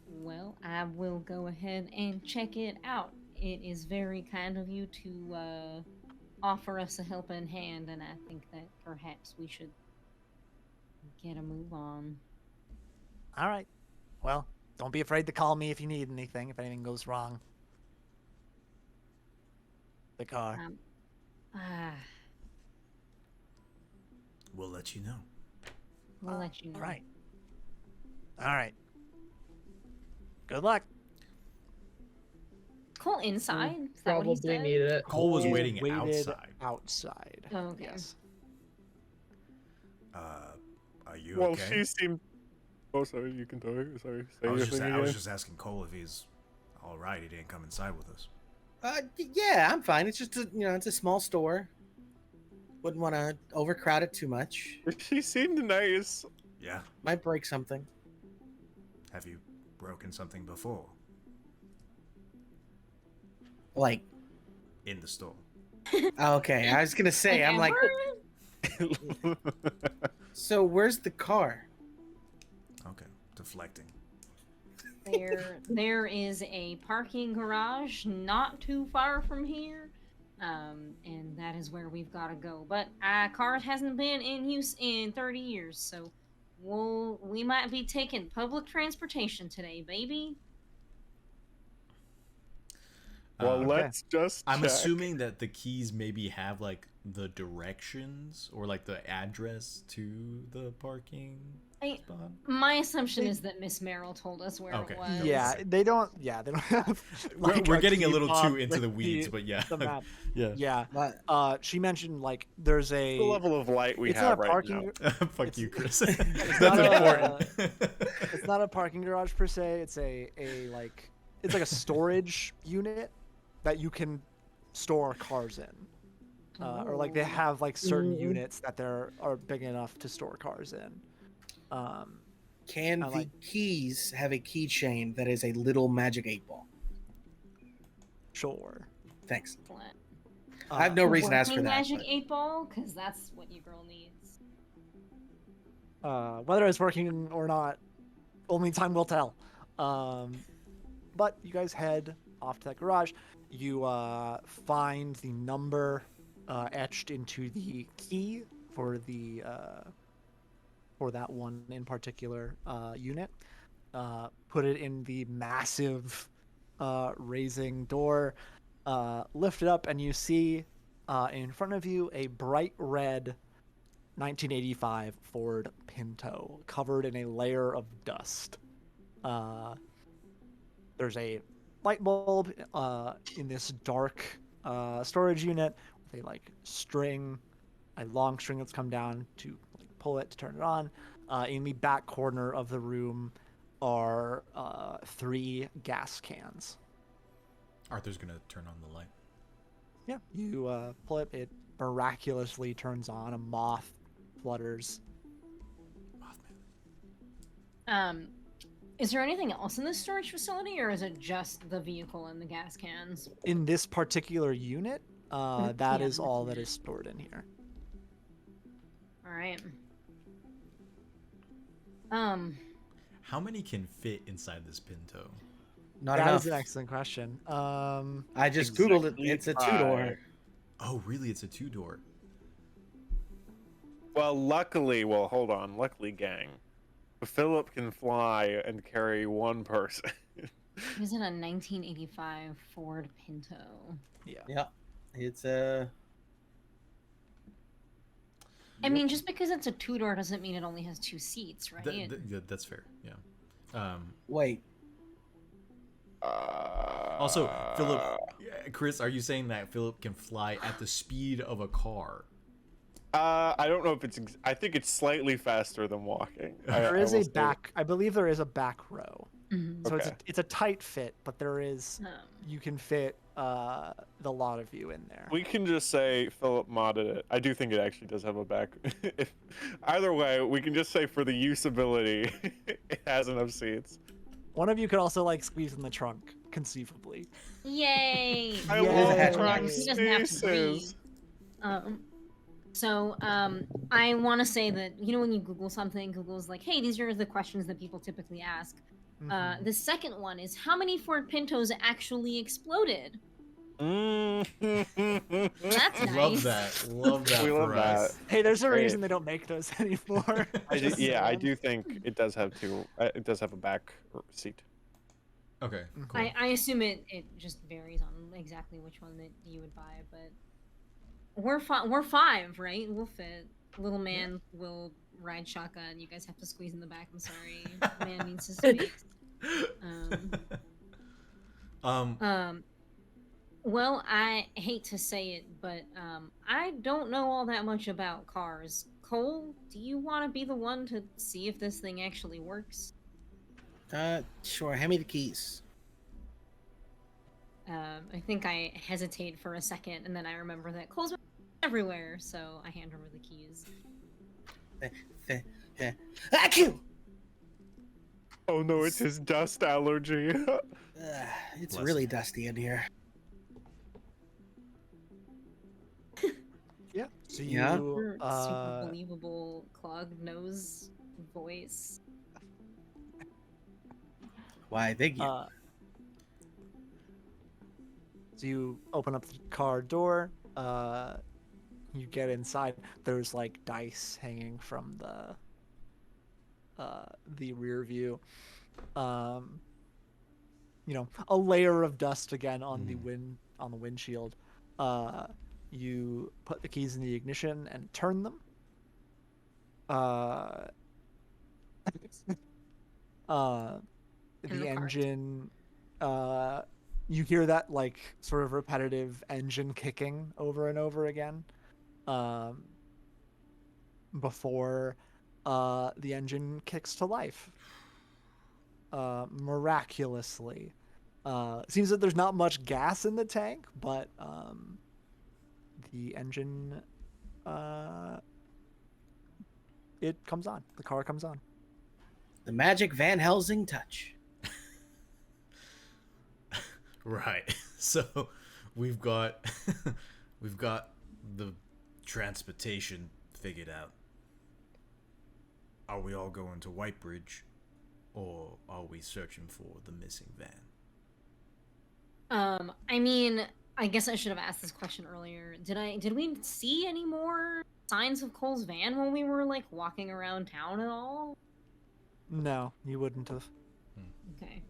S5: Well, I will go ahead and check it out. It is very kind of you to offer us a helping hand, and I think that perhaps we should get a move on.
S3: all right. Well, don't be afraid to call me if you need anything, if anything goes wrong. The car.
S5: Ah,
S2: We'll let you know.
S5: we'll let you know.
S3: All right. All right. Good luck.
S5: Cole inside? Is that what he
S6: Probably
S5: said?
S6: needed it.
S2: Cole was
S3: Is
S2: waiting
S3: waited
S2: outside.
S3: outside.
S5: Oh, okay.
S3: Yes.
S2: Are you
S1: Well,
S2: okay?
S1: she seemed. Oh, sorry. You can talk. Sorry. Say
S2: I
S1: your
S2: was
S1: thing
S2: I was
S1: again.
S2: just asking Cole if he's all right. He didn't come inside with us.
S4: Yeah, I'm fine. It's just it's a small store. Wouldn't want to overcrowd it too much.
S1: She seemed nice.
S2: Yeah.
S4: Might break something.
S2: Have you broken something before
S4: Like,
S2: in the store?
S4: okay, I was gonna say, I'm like,
S5: Ever?
S4: so where's the car?
S2: Okay. Deflecting.
S5: There is a parking garage not too far from here, and that is where we've got to go. But our car hasn't been in use in 30 years, so we might be taking public transportation today, baby.
S1: Well,
S2: Okay.
S1: let's just.
S2: I'm
S1: check.
S2: assuming that the keys maybe have like the directions or like the address to the parking spot.
S5: My assumption is that Miss Merrill told us where
S2: Okay.
S5: it was.
S3: Yeah, they don't. Yeah, they don't have. like,
S2: We're
S3: a
S2: getting a
S3: key
S2: little
S3: fob
S2: too into
S3: with
S2: the weeds, but yeah.
S3: the map.
S2: Yeah.
S3: Yeah.
S4: But
S3: She mentioned like there's a.
S1: The level of light we
S3: it's
S1: have
S3: not a
S1: right
S3: parking.
S1: now.
S2: Fuck
S3: It's-
S2: you, Chris.
S3: not
S2: That's
S3: a-
S2: important.
S3: It's not a parking garage per se. It's like it's like a storage unit that you can store cars in, or like they have like certain
S6: Mm.
S3: units that are big enough to store cars in.
S4: can
S3: I
S4: the
S3: like-
S4: keys have a keychain that is a little magic 8-ball?
S3: Sure.
S4: Thanks.
S5: Excellent.
S4: I have no reason to ask for
S5: Working
S4: that.
S5: magic
S4: but-
S5: 8-ball, because that's what your girl needs.
S3: Whether it's working or not, only time will tell. But you guys head off to that garage. You find the number etched into the key for the for that one in particular unit. Put it in the massive raising door lifted up, and you see in front of you a bright red 1985 Ford Pinto covered in a layer of dust. There's a light bulb in this dark storage unit with a long string that's come down to pull it to turn it on. In the back corner of the room are 3 gas cans.
S2: Arthur's gonna turn on the light.
S3: Yeah, you pull it. It miraculously turns on. A moth flutters.
S5: Is there anything else in this storage facility, or is it just the vehicle and the gas cans?
S3: In this particular unit, that
S5: Yeah,
S3: is all that
S5: unit.
S3: is stored in here.
S5: All right.
S2: How many can fit inside this Pinto?
S4: Not
S3: That
S4: enough.
S3: is an excellent question.
S4: I just googled it. It's a 2-door.
S2: Oh, really? It's a 2-door.
S1: Well, hold on. Luckily, gang, Philip can fly and carry one person.
S5: Is it a 1985 Ford Pinto?
S3: Yeah.
S4: Yeah, it's a.
S5: I mean, just because it's a 2-door doesn't mean it only has 2 seats, right?
S2: That's fair. Yeah.
S4: Wait.
S2: Also, Philip, Chris, are you saying that Philip can fly at the speed of a car?
S1: I don't know if I think it's slightly faster than walking.
S3: There
S1: I
S3: is
S1: will
S3: a
S1: say
S3: back. I believe there is a back row.
S5: Mhm.
S3: So
S1: Okay.
S3: it's a tight fit, but there is
S5: Um,
S3: you can fit the lot of you in there.
S1: We can just say Philip modded it. I do think it actually does have a back. Either way, we can just say for the usability, it has enough seats.
S3: One of you could also squeeze in the trunk, conceivably.
S5: Yay!
S1: I
S3: Yay.
S1: love
S3: Yeah,
S1: trunk
S5: he doesn't have to
S1: spaces.
S5: I want to say that, when you Google something, Google's like, hey, these are the questions that people typically ask.
S3: Mhm.
S5: The second one is, how many Ford Pintos actually exploded? That's nice.
S2: Love that. Love that
S1: We
S2: for
S1: love
S2: us.
S1: that.
S3: Hey, there's a
S1: Great.
S3: reason they don't make those anymore.
S1: I
S3: Just saying.
S1: do think it does have two. It does have a back seat.
S2: Okay, cool.
S5: I assume it just varies on exactly which one that you would buy, but we're 5, right? We'll fit. Little man will ride shotgun. You guys have to squeeze in the back. I'm sorry. Man needs to speak. Well, I hate to say it, but I don't know all that much about cars. Cole, do you want to be the one to see if this thing actually works?
S4: Sure. Hand me the keys.
S5: I think I hesitate for a second, and then I remember that Cole's everywhere, so I hand over the keys.
S4: Achoo!
S1: Oh no, it's his dust allergy.
S4: It's
S2: Bless
S4: really
S2: him.
S4: dusty in here.
S3: Yeah. So you
S4: Yeah.
S5: Your super believable clogged nose voice.
S4: Why, thank you.
S3: So you open up the car door. You get inside. There's dice hanging from the rear view. A layer of dust again on the windshield. You put the keys in the ignition and turn them. The
S5: the cart.
S3: engine, you hear that sort of repetitive engine kicking over and over again, before the engine kicks to life. Miraculously. Seems that there's not much gas in the tank, but the engine, it comes on. The car comes on.
S4: The magic Van Helsing touch.
S2: Right. So we've got the transportation figured out. Are we all going to Whitebridge, or are we searching for the missing van?
S5: I mean, I guess I should have asked this question earlier. Did we see any more signs of Cole's van when we were walking around town at all?
S3: No, you wouldn't have.
S5: Okay.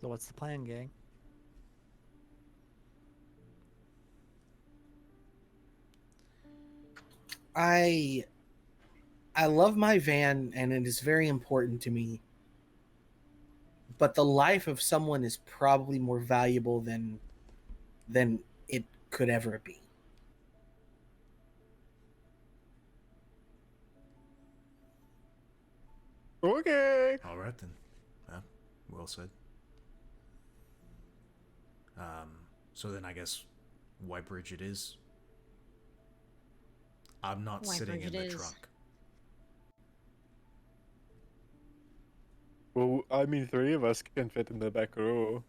S3: So what's the plan, gang?
S4: I love my van, and it is very important to me. But the life of someone is probably more valuable than it could ever be.
S1: Okay.
S2: All right then. Yeah, well said. So then I guess White Bridge it is. I'm not
S5: White
S2: sitting
S5: Bridge
S2: in
S5: it
S2: the
S5: is.
S2: trunk.
S1: Well, I mean, 3 of us can fit in the back row.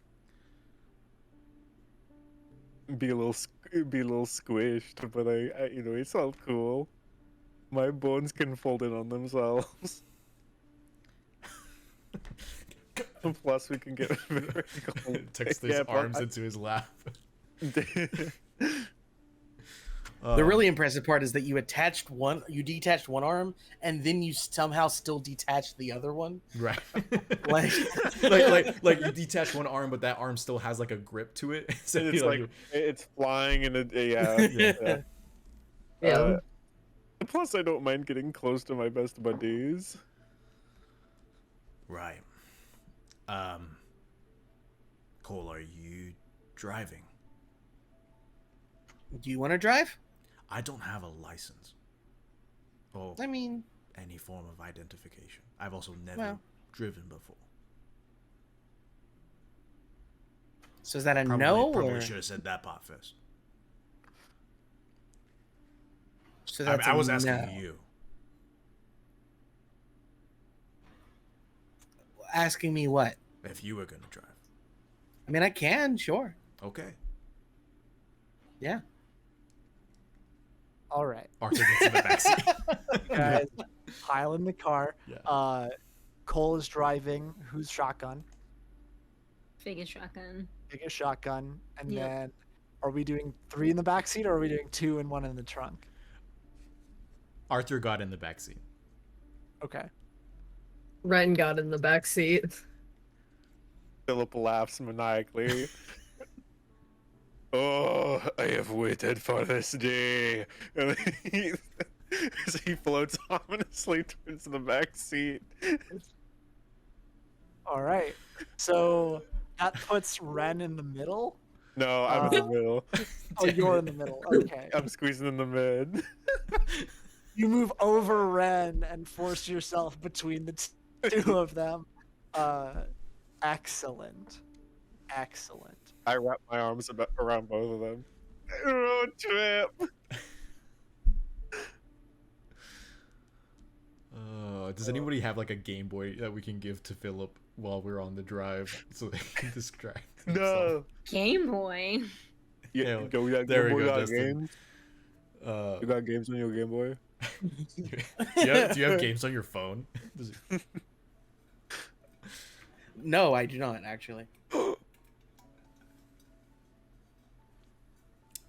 S1: Be a little, be a little squished, but I, you know, it's all cool. My bones can fold in on themselves. Plus, we can get very cold.
S2: Tucks his arms into his lap.
S4: The really impressive part is that you detached one arm, and then you somehow still detached the other one.
S2: Right.
S4: Like,
S2: like you detach one arm, but that arm still has like a grip to it. So
S1: it's like it's flying in a
S4: yeah.
S6: Yeah.
S1: Plus, I don't mind getting close to my best buddies.
S2: Right. Cole, are you driving?
S4: Do you want to drive?
S2: I don't have a license. Or
S4: I mean,
S2: any form of identification. I've also never
S4: Well.
S2: driven before.
S4: so is that a
S2: Probably,
S4: no?
S2: probably
S4: or...
S2: should have said that part first.
S4: So
S2: I,
S4: that's
S2: I
S4: a
S2: was asking
S4: no.
S2: you.
S4: Asking me what?
S2: If you were gonna drive.
S4: I mean, I can, sure.
S2: Okay.
S4: Yeah.
S3: All right,
S2: Arthur gets in the backseat.
S3: guys, pile in the car.
S2: Yeah.
S3: Cole is driving. Who's shotgun?
S5: Biggest shotgun.
S3: Biggest shotgun. And
S5: Yep.
S3: then, are we doing 3 in the back seat, or are we doing 2 and 1 in the trunk?
S2: Arthur got in the backseat.
S3: Okay.
S6: Ren got in the back seat.
S1: Philip laughs maniacally. Oh, I have waited for this day. And as he floats ominously towards the back seat.
S3: All right. So that puts Ren in the middle.
S1: No, I'm in the middle.
S3: Oh, you're in the middle. Okay.
S1: I'm squeezing in the mid.
S3: You move over Ren and force yourself between the two of them. Excellent. Excellent.
S1: I wrap my arms around both of them. Road trip.
S2: Does anybody have like a Game Boy that we can give to Philip while we're on the drive so they can distract themselves?
S1: No.
S5: Game Boy.
S1: Yeah,
S2: Yeah,
S1: go. That
S2: there
S1: Game
S2: we
S1: Boy
S2: go,
S1: got
S2: Dustin.
S1: games.
S2: Uh,
S1: You got games on your Game Boy?
S2: do you have games on your phone?
S4: No, I do not, actually.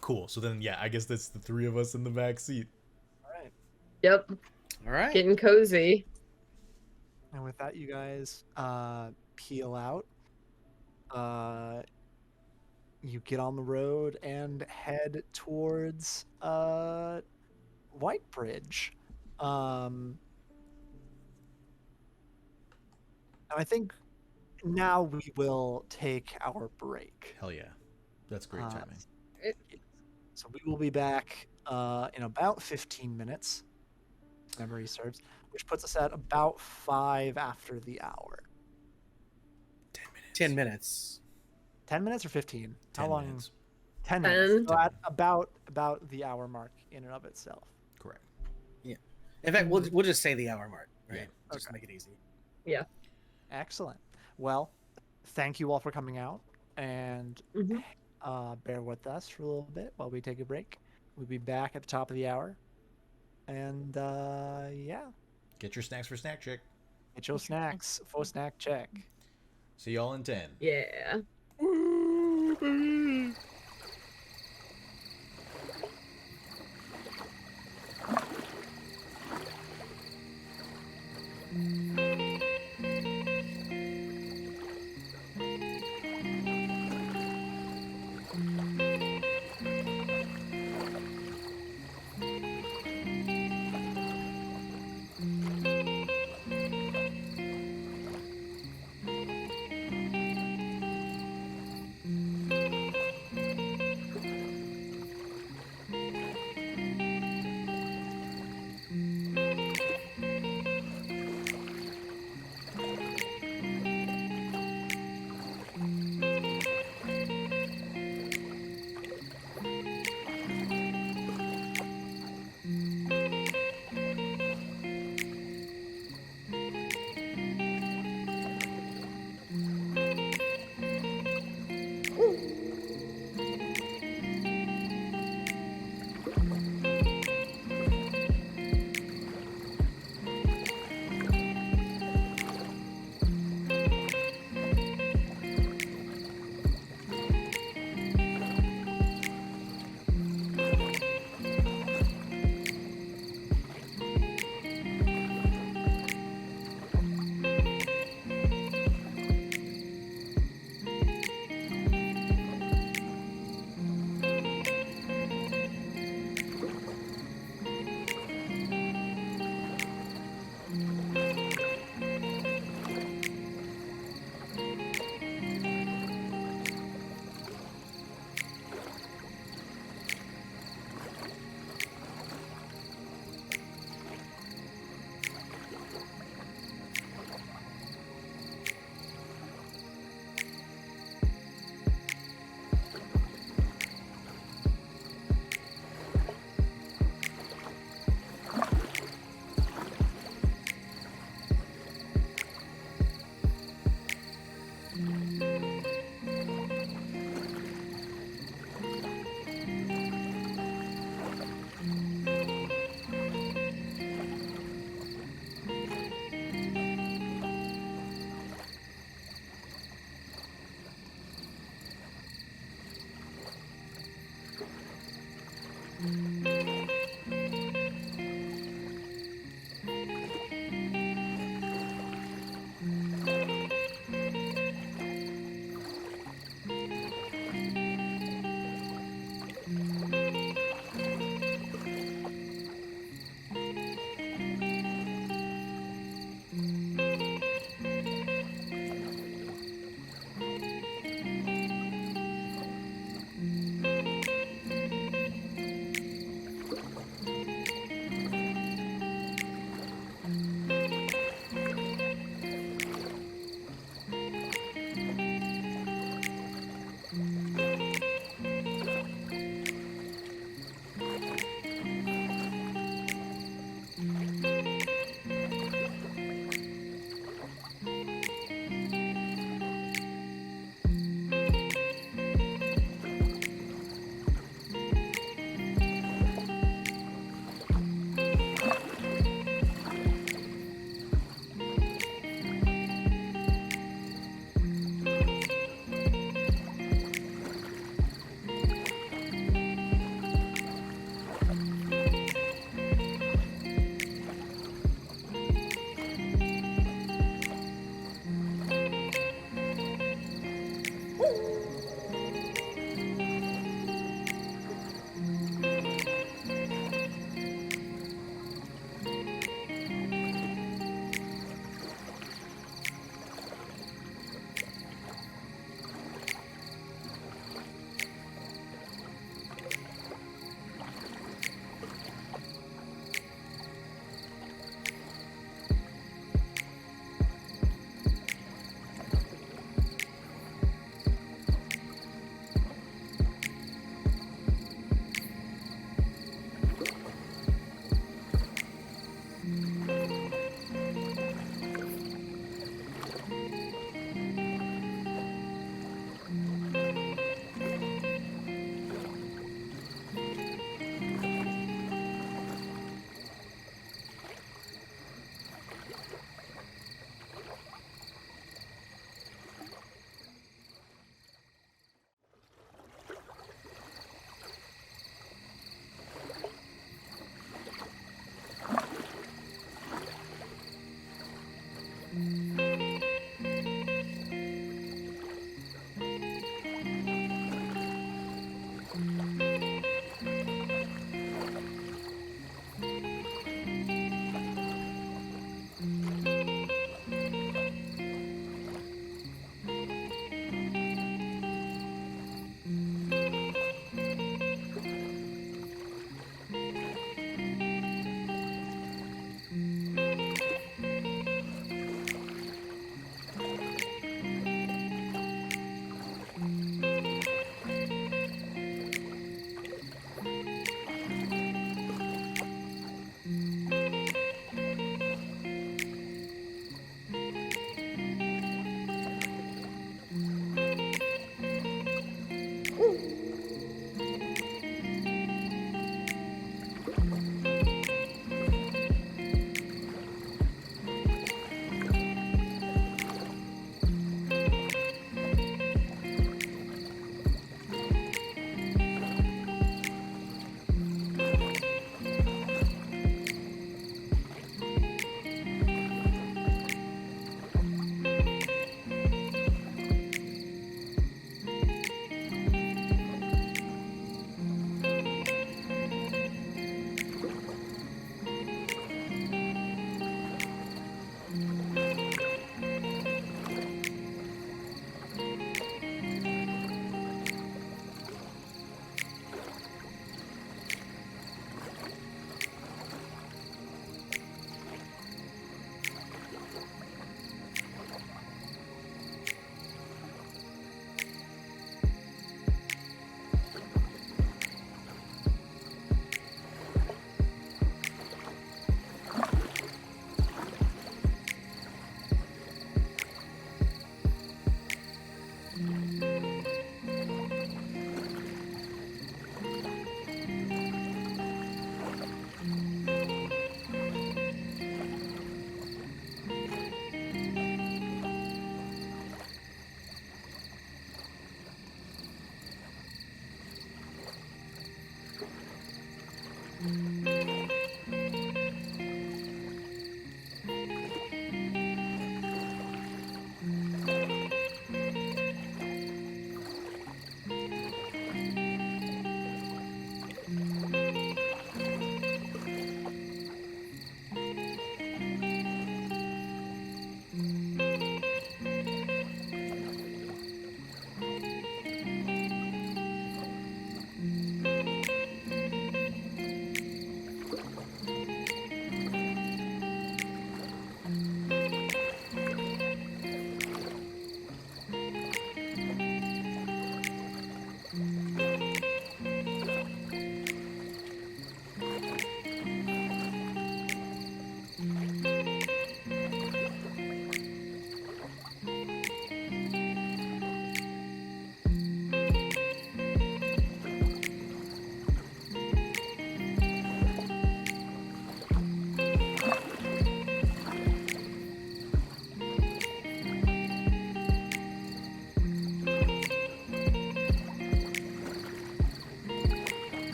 S2: Cool. So then, yeah, I guess that's the 3 of us in the back seat.
S3: All right.
S6: Yep.
S4: All right.
S6: Getting cozy.
S3: And with that, you guys peel out. You get on the road and head towards White Bridge. And I think now we will take our break.
S2: Hell yeah, that's great timing.
S3: So we will be back in about 15 minutes, if memory serves, which puts us at about 5 after the hour.
S2: 10 minutes.
S4: 10 minutes.
S3: 10 minutes or 15?
S2: 10
S3: How long?
S2: minutes.
S3: 10
S6: 10.
S3: minutes. So at about the hour mark in and of itself.
S2: Correct.
S4: In fact, we'll just say the hour mark, right?
S2: Yeah.
S4: Just to
S3: Okay.
S4: make it easy.
S3: Excellent. Well, thank you all for coming out, and
S6: Mhm.
S3: bear with us for a little bit while we take a break. We'll be back at the top of the hour, and yeah,
S2: Get your snacks for Snack Chick.
S3: get your snacks. Full snack check.
S2: See y'all in 10.
S6: Yeah.
S1: Woo, baby.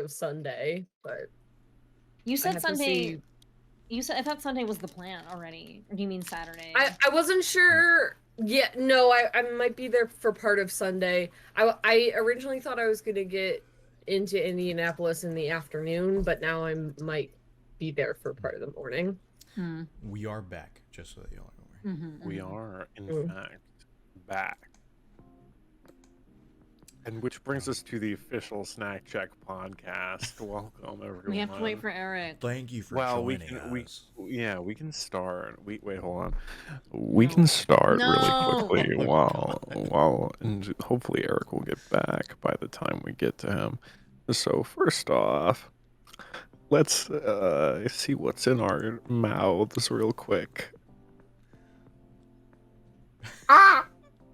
S6: Sunday, but
S5: You
S6: I
S5: said
S6: have to
S5: Sunday.
S6: see.
S5: You said I thought Sunday was the plan already. Or do you mean Saturday?
S6: I wasn't sure. Yeah, no, I might be there for part of Sunday. I originally thought I was gonna get into Indianapolis in the afternoon, but now I might be there for part of the morning.
S2: We are back, just so that y'all are aware.
S1: We are, in fact, back. And which brings us to the official Snack Check podcast. Welcome, everyone.
S5: We have to wait for Eric.
S2: Thank you for
S1: we
S2: joining
S1: can,
S2: us.
S1: we can start. Wait, hold on. We can start really quickly. Wow, and hopefully Eric will get back by the time we get to him. So first off, let's see what's in our mouths real quick.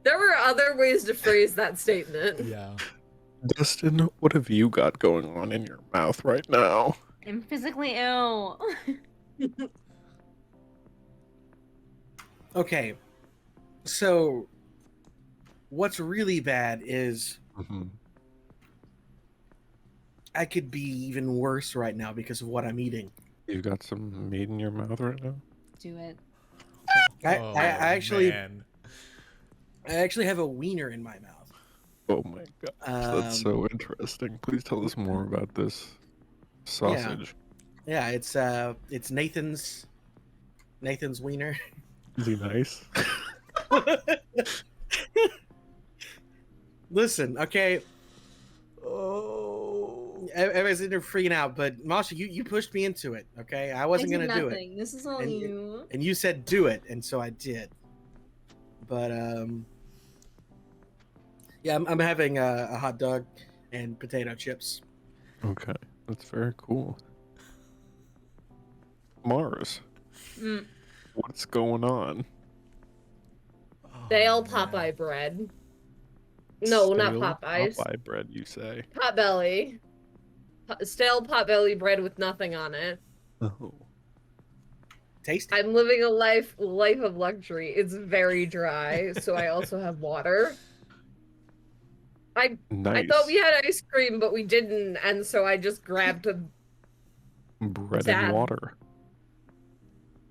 S6: There were other ways to phrase that statement.
S2: Yeah.
S1: Dustin, what have you got going on in your mouth right now?
S5: I'm physically ill.
S4: Okay. So, what's really bad is I could be even worse right now because of what I'm eating.
S1: You got some meat in your mouth right now?
S5: Do it.
S4: I actually have a wiener in my mouth.
S1: Oh my gosh, that's so interesting. Please tell us more about this sausage.
S4: Yeah, it's Nathan's wiener.
S1: Is he nice?
S4: Listen, okay. Oh, everybody's in there freaking out, but Masha, you pushed me into it. Okay, I wasn't gonna do it.
S5: This is all you.
S4: And you said do it, and so I did. But yeah, I'm having a hot dog and potato chips.
S1: Okay, that's very cool. Mars, what's going on?
S6: Stale Popeye bread. No, not
S1: Stale
S6: Popeyes.
S1: Popeye bread, you say?
S6: Potbelly. Stale Potbelly bread with nothing on it.
S1: Oh.
S4: Tasty.
S6: I'm living a life of luxury. It's very dry, so I also have water.
S1: Nice.
S6: I thought we had ice cream, but we didn't, and so I just grabbed
S1: Bread
S6: Sad.
S1: and water.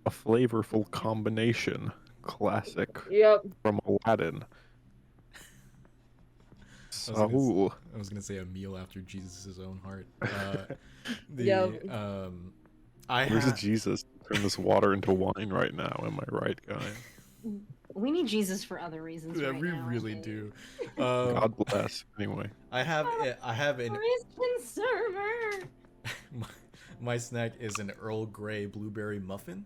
S1: A flavorful combination. Classic
S6: Yep.
S1: from Aladdin.
S2: I was gonna say a meal after Jesus' own heart.
S6: Yep.
S1: Where's Jesus? Turn this water into wine right now. Am I right, guys?
S5: We need Jesus for other reasons.
S2: Yeah,
S5: right
S2: we
S5: now, I
S2: really
S5: think.
S2: do.
S1: God bless. Anyway,
S2: I have an
S5: Christian server.
S2: my snack is an Earl Grey blueberry muffin.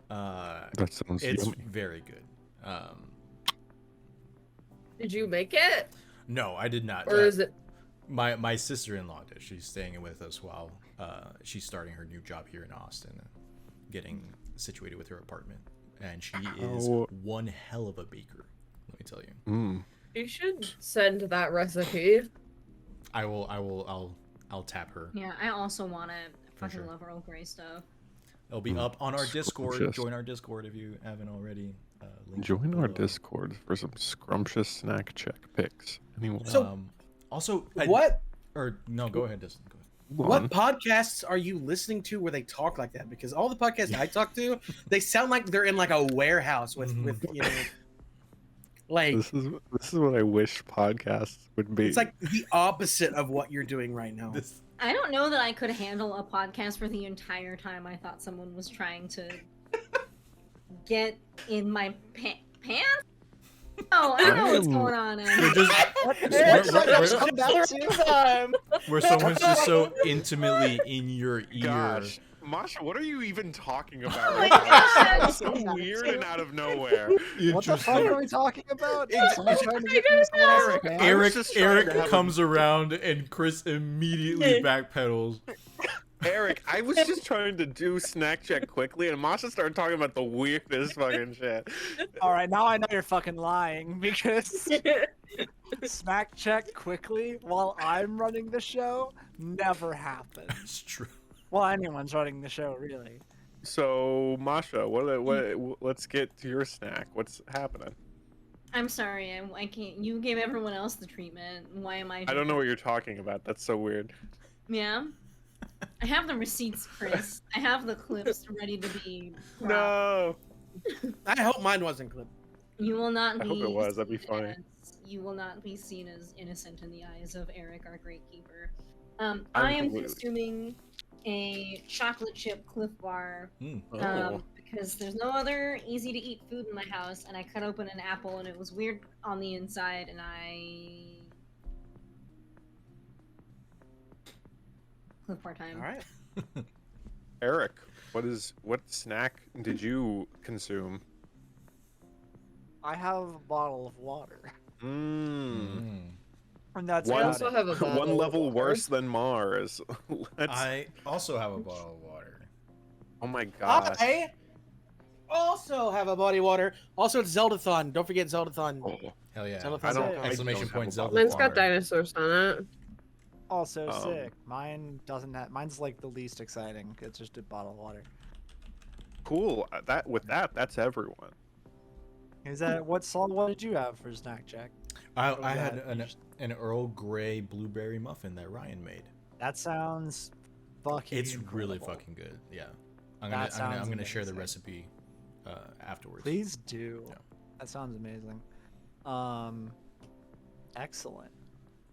S1: that sounds
S2: It's
S1: yummy.
S2: very good.
S6: Did you make it?
S2: No, I did not.
S6: Or is it?
S2: My sister-in-law did. She's staying with us while she's starting her new job here in Austin, getting situated with her apartment, and she is one hell of a baker. Let me tell you.
S1: Mm.
S6: You should send that recipe.
S2: I'll tap her.
S5: Yeah, I also want it. I fucking
S2: sure.
S5: love Earl Grey stuff.
S2: It'll be up on our Discord.
S1: Scrumptious.
S2: Join our Discord if you haven't already. Link
S1: Join our
S2: below.
S1: Discord for some scrumptious snack check picks. Anyone?
S4: So-
S2: Also,
S4: What
S2: Or no, go ahead, Dustin. Go ahead.
S4: what podcasts are you listening to where they talk like that? Because all the podcasts I talk to, they sound like they're in like a warehouse with you know, like
S1: This is what I wish podcasts would be.
S4: it's like the opposite of what you're doing right now.
S5: I don't know that I could handle a podcast for the entire time I thought someone was trying to get in my pants. Oh, I don't know what's going on.
S2: Where someone's just so intimately in your ear.
S1: Gosh, Masha, what are you even talking about?
S5: Oh my
S1: right now?
S5: God.
S1: It's so weird and out of nowhere.
S3: What the fuck are we talking about? Someone trying to get
S6: I
S3: into someone else's
S1: Eric,
S3: band?
S1: I was
S2: Eric
S1: just trying to have
S2: Eric
S1: a-
S2: comes around and Chris immediately backpedals.
S1: Eric, I was just trying to do snack check quickly, and Masha started talking about the weirdest fucking shit.
S3: All right, now I know you're fucking lying because smack check quickly while I'm running the show never happens.
S2: It's true.
S3: Well, anyone's running the show, really.
S1: So, Masha, let's get to your snack. What's happening?
S5: I'm sorry, I can't. You gave everyone else the treatment. Why am I?
S1: I don't know what you're talking about. That's so weird.
S5: Yeah. I have the receipts, Chris. I have the clips ready to be. cropped.
S1: No.
S4: I hope mine wasn't clipped.
S5: You will not
S1: I
S5: be.
S1: hope it was. That'd be
S5: seen
S1: funny.
S5: you will not be seen as innocent in the eyes of Eric, our great keeper.
S1: I'm
S5: I am
S1: completely-
S5: consuming a chocolate chip Cliff Bar
S1: Oh.
S5: because there's no other easy to eat food in my house, and I cut open an apple and it was weird on the inside, and Cliff Bar time.
S4: All right.
S1: Eric, what snack did you consume?
S3: I have a bottle of water,
S1: Mmm.
S3: and that's
S1: One-
S6: I
S3: about
S6: also
S3: it.
S6: have a bottle
S1: One
S6: of
S1: level
S6: water.
S1: worse than Mars.
S2: I also have a bottle of water.
S1: Oh my god.
S4: I also have a body water. Also, it's Zeldathon. Don't forget Zeldathon.
S1: Oh.
S2: Hell yeah!
S4: Zeldathon's
S1: I don't-
S4: out.
S1: I
S2: Exclamation
S1: don't
S2: point
S1: have a
S2: Zelda.
S1: bottle.
S6: Mine's got dinosaurs on it.
S3: Also
S1: Um,
S3: sick. Mine doesn't have. Mine's like the least exciting. It's just a bottle of water.
S1: Cool. That's everyone.
S3: Is that what did you have for snack check?
S2: I had
S3: that?
S2: an Earl Grey blueberry muffin that Ryan made.
S3: That sounds fucking.
S2: It's really
S3: incredible.
S2: fucking good. Yeah,
S3: That
S2: I'm
S3: sounds
S2: gonna share the
S3: amazing.
S2: recipe afterwards.
S3: Please do.
S2: Yeah.
S3: That sounds amazing. Excellent.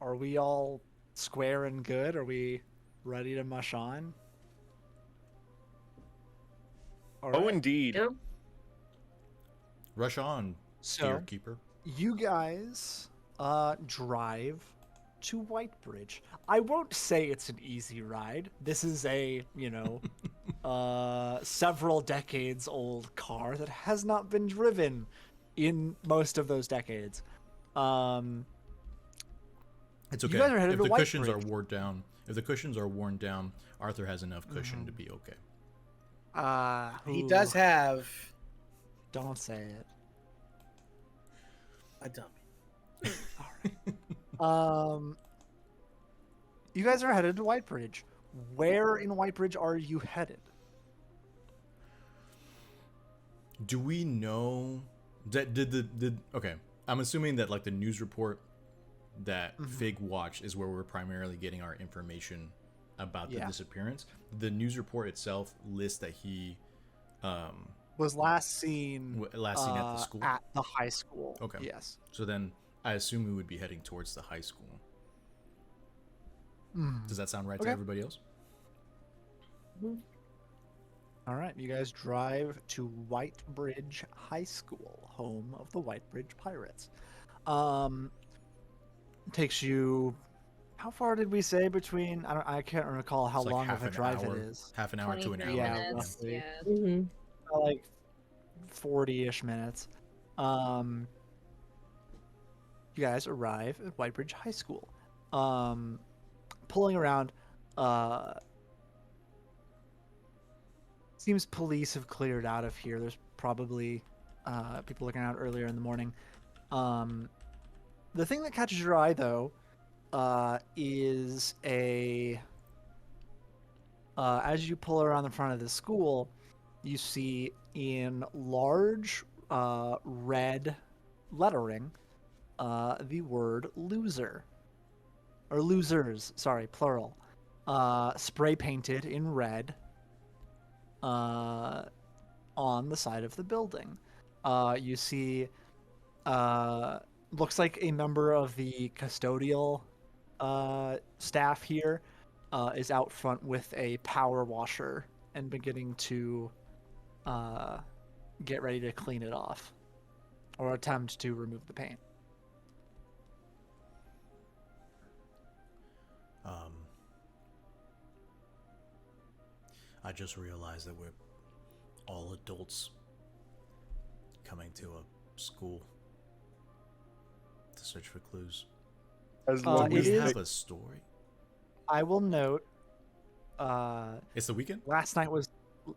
S3: Are we all square and good? Are we ready to mush on? All
S1: Oh,
S3: right.
S1: indeed.
S6: Yep.
S2: Rush on,
S3: So
S2: dear keeper.
S3: you guys drive to Whitebridge. I won't say it's an easy ride. This is a, several decades old car that has not been driven in most of those decades.
S2: It's
S3: you
S2: okay.
S3: guys are headed
S2: If
S3: to
S2: the cushions are
S3: Whitebridge.
S2: worn down, Arthur has enough cushion to be okay.
S4: He does have
S3: Don't say it.
S4: a dummy.
S3: You guys are headed to Whitebridge. Where in Whitebridge are you headed?
S2: Do we know that did okay? I'm assuming that like the news report that Fig watched is where we're primarily getting our information about the
S3: Yeah.
S2: disappearance. The news report itself lists that he
S3: Was last seen
S2: last seen at the school.
S3: at the high school.
S2: Okay.
S3: Yes.
S2: So then I assume we would be heading towards the high school. Does that sound right to
S3: Okay.
S2: everybody else?
S3: All right, you guys drive to Whitebridge High School, home of the Whitebridge Pirates. Takes you. How far did we say between? I can't recall how
S2: It's like
S3: long
S2: half
S3: of a
S2: an
S3: drive
S2: hour,
S3: it is.
S2: half an hour to an
S5: 23
S2: hour.
S3: Yeah,
S5: minutes.
S3: roughly.
S5: Yeah.
S6: Mhm.
S3: Like 40-ish minutes. You guys arrive at Whitebridge High School. Pulling around, seems police have cleared out of here. There's probably people looking out earlier in the morning. The thing that catches your eye, though, is as you pull around the front of the school, you see in large red lettering the word loser. Or losers, sorry, plural. Spray painted in red on the side of the building. You see, looks like a member of the custodial staff here is out front with a power washer and beginning to get ready to clean it off or attempt to remove the paint.
S2: I just realized that we're all adults coming to a school to search for clues.
S1: As
S2: Do
S1: long
S3: it
S1: as
S2: we
S3: is-
S2: have a story?
S3: I will note,
S2: It's the weekend?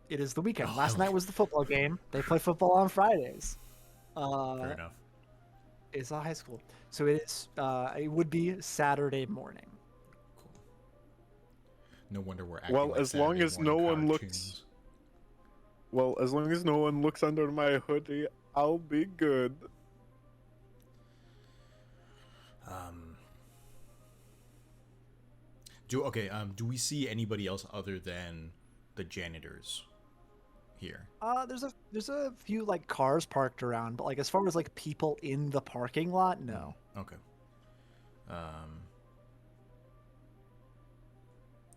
S3: it is the weekend.
S2: Oh,
S3: Last
S2: hell
S3: night
S2: yeah.
S3: was the football game. They play football on Fridays.
S2: Fair enough.
S3: It's a high school, so it is. It would be Saturday morning.
S2: Cool. No wonder we're acting
S1: well,
S2: like
S1: as long
S2: Saturday
S1: as no
S2: morning
S1: one looks.
S2: cartoons.
S1: Well, as long as no one looks under my hoodie, I'll be good.
S2: Do we see anybody else other than the janitors here?
S3: There's a few like cars parked around, but like as far as like people in the parking lot, no.
S2: Okay.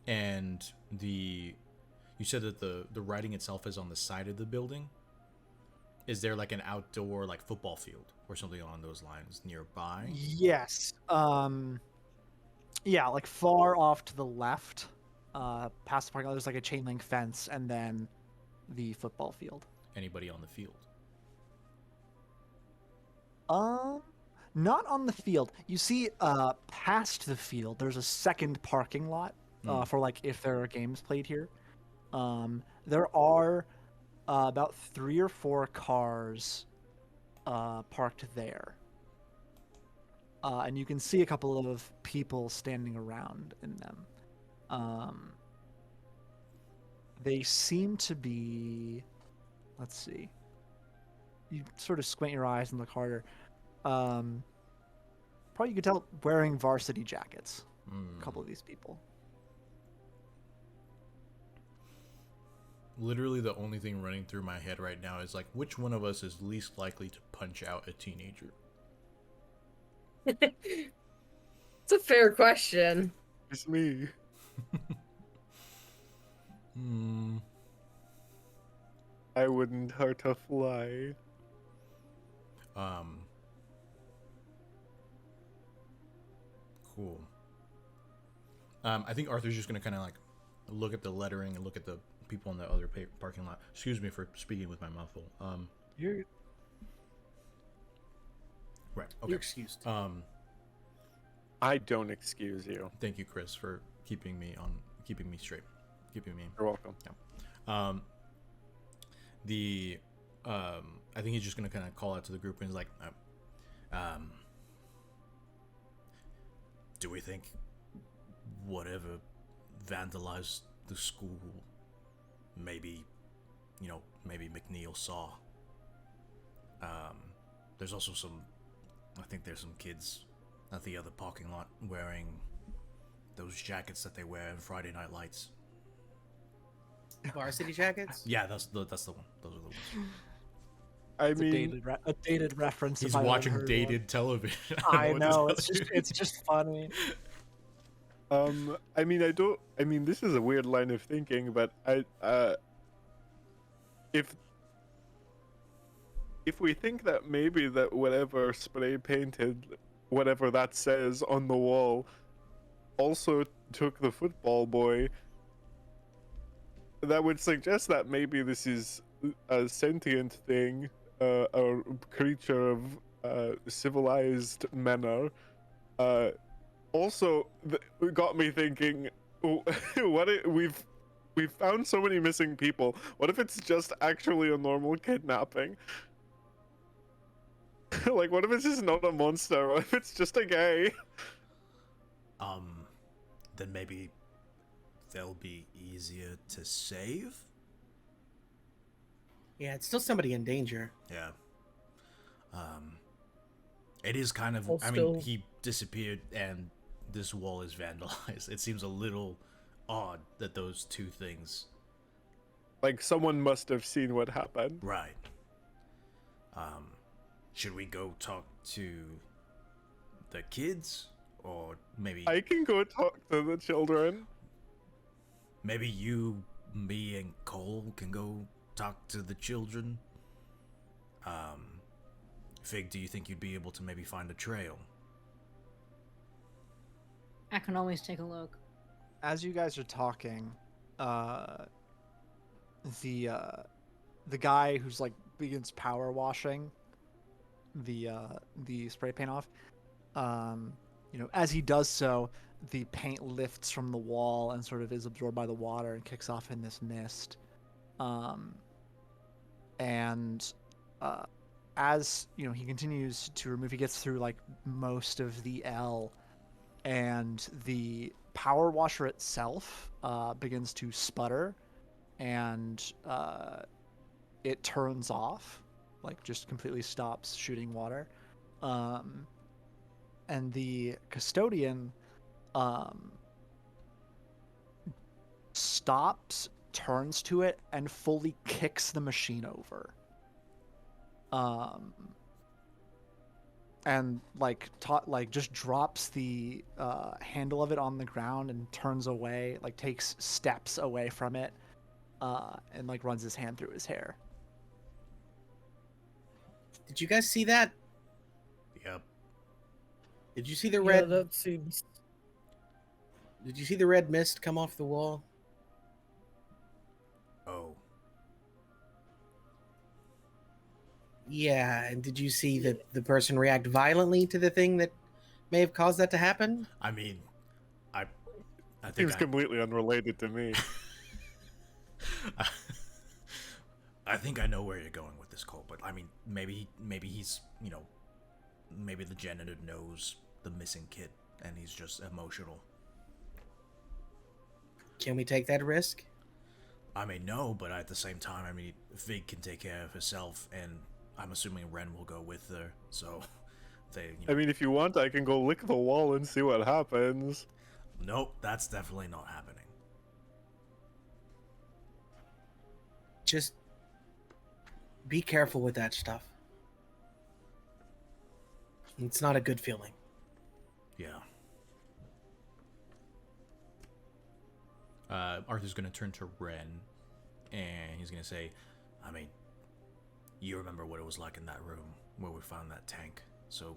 S2: And you said that the writing itself is on the side of the building. Is there like an outdoor like football field or something along those lines nearby?
S3: Yes. Yeah, like far off to the left, past the parking lot, there's like a chain link fence, and then the football field.
S2: Anybody on the field?
S3: Not on the field. You see, past the field, there's a second parking lot for like if there are games played here. There are about 3 or 4 cars parked there. And you can see a couple of people standing around in them. They seem to be, let's see. You sort of squint your eyes and look harder. Probably you could tell wearing varsity jackets. A couple of these people.
S2: Literally the only thing running through my head right now is like, which one of us is least likely to punch out a teenager?
S6: It's a fair question.
S1: It's me. I wouldn't hurt a fly.
S2: Cool. I think Arthur's just gonna kind of like look at the lettering and look at the people in the other parking lot. Excuse me for speaking with my mouth full.
S3: You're
S2: Right. Okay.
S4: You're excused.
S1: I don't excuse you.
S2: Thank you, Chris, for keeping me straight, keeping me.
S1: You're welcome.
S2: I think he's just gonna kind of call out to the group and he's like, do we think whatever vandalized the school, maybe McNeil saw? There's also I think there's some kids at the other parking lot wearing those jackets that they wear in Friday Night Lights.
S4: Varsity jackets.
S2: Yeah, that's the one. Those are the ones.
S1: I
S3: It's
S1: mean,
S3: a dated reference.
S2: He's
S3: if I ever
S2: watching
S3: heard
S2: dated
S3: one.
S2: television.
S3: I
S2: what to
S3: know.
S2: tell you.
S3: It's just funny.
S1: I mean, this is a weird line of thinking, but if we think that maybe that whatever spray painted, whatever that says on the wall, also took the football boy, that would suggest that maybe this is a sentient thing, a creature of civilized manner. Also, it got me thinking, we've found so many missing people. What if it's just actually a normal kidnapping? Like, what if it's just not a monster? What if it's just a gay?
S2: Then maybe they'll be easier to save.
S4: Yeah, it's still somebody in danger.
S2: Yeah. It is kind of.
S6: Well,
S2: I mean,
S6: still-
S2: he disappeared, and this wall is vandalized. It seems a little odd that those two things.
S1: Like, someone must have seen what happened.
S2: Right. Should we go talk to the kids, or maybe
S1: I can go talk to the children.
S2: maybe you, me, and Cole can go talk to the children? Fig, do you think you'd be able to maybe find a trail?
S5: I can always take a look.
S3: As you guys are talking, the guy who's like begins power washing the spray paint off. As he does so, the paint lifts from the wall and sort of is absorbed by the water and kicks off in this mist. As he continues to remove, he gets through like most of the L, and the power washer itself begins to sputter, and it turns off, like just completely stops shooting water. And the custodian stops, turns to it, and fully kicks the machine over. And just drops the handle of it on the ground and turns away, like takes steps away from it, and like runs his hand through his hair.
S4: Did you guys see that?
S2: Yep.
S4: Did you see the
S6: Yeah,
S4: red?
S6: that seems.
S4: Did you see the red mist come off the wall?
S2: Oh.
S4: Yeah, and did you see that the person react violently to the thing that may have caused that to happen?
S2: I mean, I think
S1: Seems completely unrelated to me.
S2: I think I know where you're going with this, Cole, but I mean, maybe he's, maybe the janitor knows the missing kid and he's just emotional.
S4: Can we take that risk?
S2: I mean, no, but at the same time, I mean, Fig can take care of herself, and I'm assuming Ren will go with her, so they,
S1: I mean, if you want, I can go lick the wall and see what happens.
S2: Nope, that's definitely not happening.
S4: Just be careful with that stuff. It's not a good feeling.
S2: Yeah. Arthur's gonna turn to Ren, and he's gonna say, I mean, you remember what it was like in that room where we found that tank, so,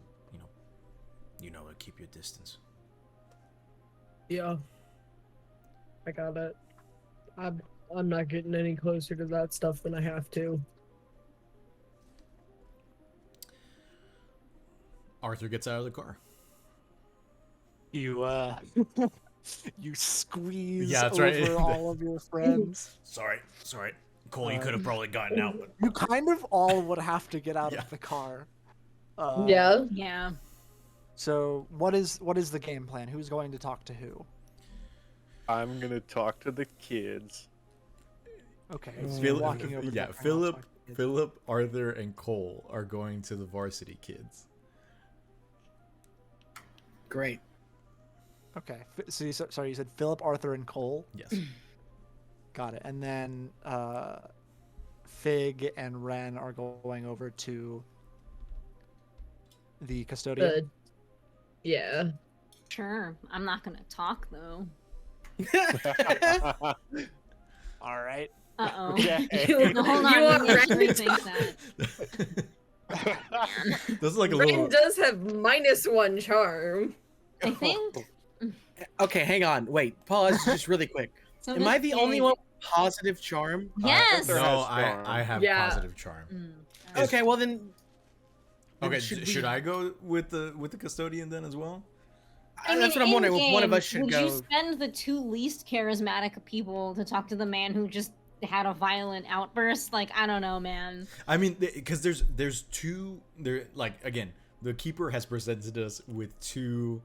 S2: you know to keep your distance.
S6: Yeah. I got it. I'm not getting any closer to that stuff than I have to.
S2: Arthur gets out of the car.
S3: You you squeeze
S2: Yeah, that's
S3: over
S2: right.
S3: all of your friends.
S2: Sorry. Cole, you could have probably gotten out, but
S3: You kind of all would have to get out
S2: Yeah.
S3: of the car.
S6: Yeah.
S5: Yeah.
S3: So what is the game plan? Who's going to talk to who?
S1: I'm gonna talk to the kids.
S3: Okay, so
S4: Phil-
S3: you're walking over. to
S2: yeah,
S3: the car,
S2: Philip,
S3: talking to the kids.
S2: Philip, Arthur, and Cole are going to the varsity kids.
S4: Great.
S3: Okay. So you said Philip, Arthur, and Cole.
S2: Yes.
S3: Got it. And then Fig and Ren are going over to the custodian.
S6: Yeah.
S5: Sure. I'm not gonna talk though.
S3: All right.
S5: Uh-oh.
S1: Okay.
S5: No, hold on.
S6: You
S5: Let
S6: want
S5: me actually
S6: Ren to
S5: rethink that.
S2: That's like a
S6: Ren
S2: little.
S6: does have -1 charm.
S5: I think.
S4: Okay, hang on. Wait, pause just really quick.
S5: So
S4: Am I
S5: this
S4: the only
S5: thing-
S4: one with positive charm?
S5: Yes.
S1: Arthur
S2: No,
S1: has charm.
S2: I have
S6: Yeah.
S2: positive charm.
S5: Mm.
S4: Okay, well then.
S2: Okay,
S4: should
S2: should
S4: we-
S2: I go with the custodian then as well?
S4: That's what I'm wondering. If one of us should
S5: would
S4: go.
S5: you spend the 2 least charismatic people to talk to the man who just had a violent outburst? Like, I don't know, man.
S2: I mean, because there's two there. Like again, the keeper has presented us with two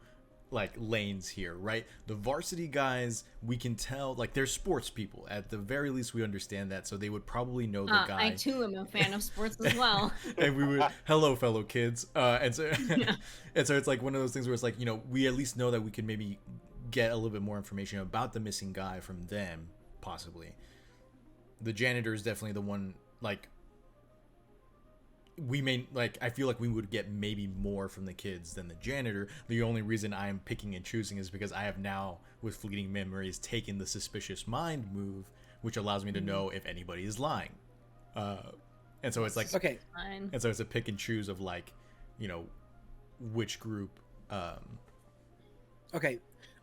S2: like lanes here, right? The varsity guys, we can tell like they're sports people. At the very least, we understand that, so they would probably know the guy.
S5: I too am a fan of sports as well.
S2: And we would, hello, fellow kids. And so, and so it's like one of those things where it's like, you know, we at least know that we can maybe get a little bit more information about the missing guy from them, possibly. The janitor is definitely the one, like, we may, like, I feel like we would get maybe more from the kids than the janitor. The only reason I am picking and choosing is because I have now, with fleeting memories, taken the suspicious mind move, which allows me to know if anybody is lying. And so it's like,
S4: Okay,
S5: Fine.
S2: and so it's a pick and choose of like, you know, which group.
S4: okay.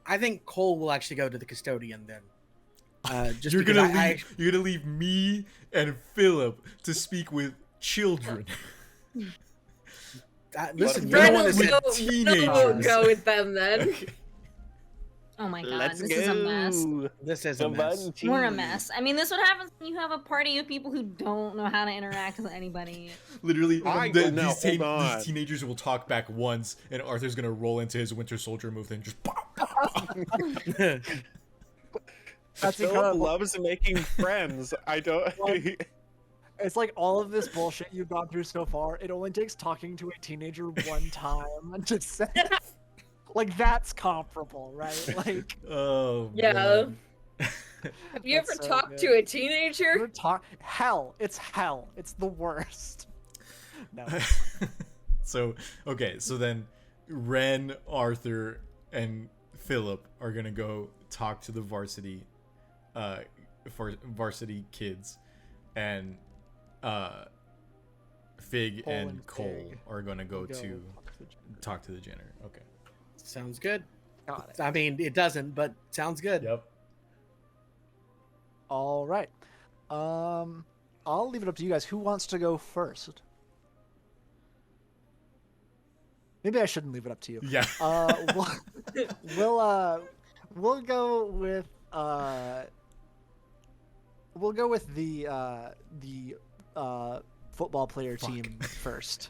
S4: I think Cole will actually go to the custodian then. Just
S2: You're
S4: because
S2: gonna you're gonna leave me and Philip to speak with children.
S4: listen,
S1: Ren
S4: you're the one
S1: will
S4: that
S1: go-
S4: said
S6: Ren will go with them then.
S5: Oh my god,
S1: Let's
S5: this
S1: go.
S5: is a mess.
S4: this is a mess.
S5: We're a mess. I mean, this would happen when you have a party of people who don't know how to interact with anybody.
S2: Literally,
S1: No,
S2: these
S1: hold on.
S2: teenagers will talk back once, and Arthur's gonna roll into his Winter Soldier move and just pop, pop, pop.
S3: That's
S1: Philip
S3: incredible.
S1: loves making friends. I don't.
S3: It's like all of this bullshit you've gone through so far. It only takes talking to a teenager one time and just say, like that's comparable, right? Like
S2: Oh
S6: Yeah.
S2: man.
S6: Have you ever
S3: That's so
S6: talked
S3: good.
S6: to a teenager?
S3: we're hell. It's hell. It's the worst. No.
S2: So okay, so then Ren, Arthur, and Philip are gonna go talk to the varsity kids, and Fig
S3: Cole
S2: and
S3: and
S2: Cole
S3: Fig
S2: are gonna go
S3: Go
S2: to
S3: talk to the janitor.
S2: talk to the janitor. Okay.
S4: Sounds good.
S3: Got it.
S4: I mean, it doesn't, but sounds good.
S2: Yep.
S3: All right. I'll leave it up to you guys. Who wants to go first? Maybe I shouldn't leave it up to you.
S2: Yeah.
S3: We'll go with the football player team first.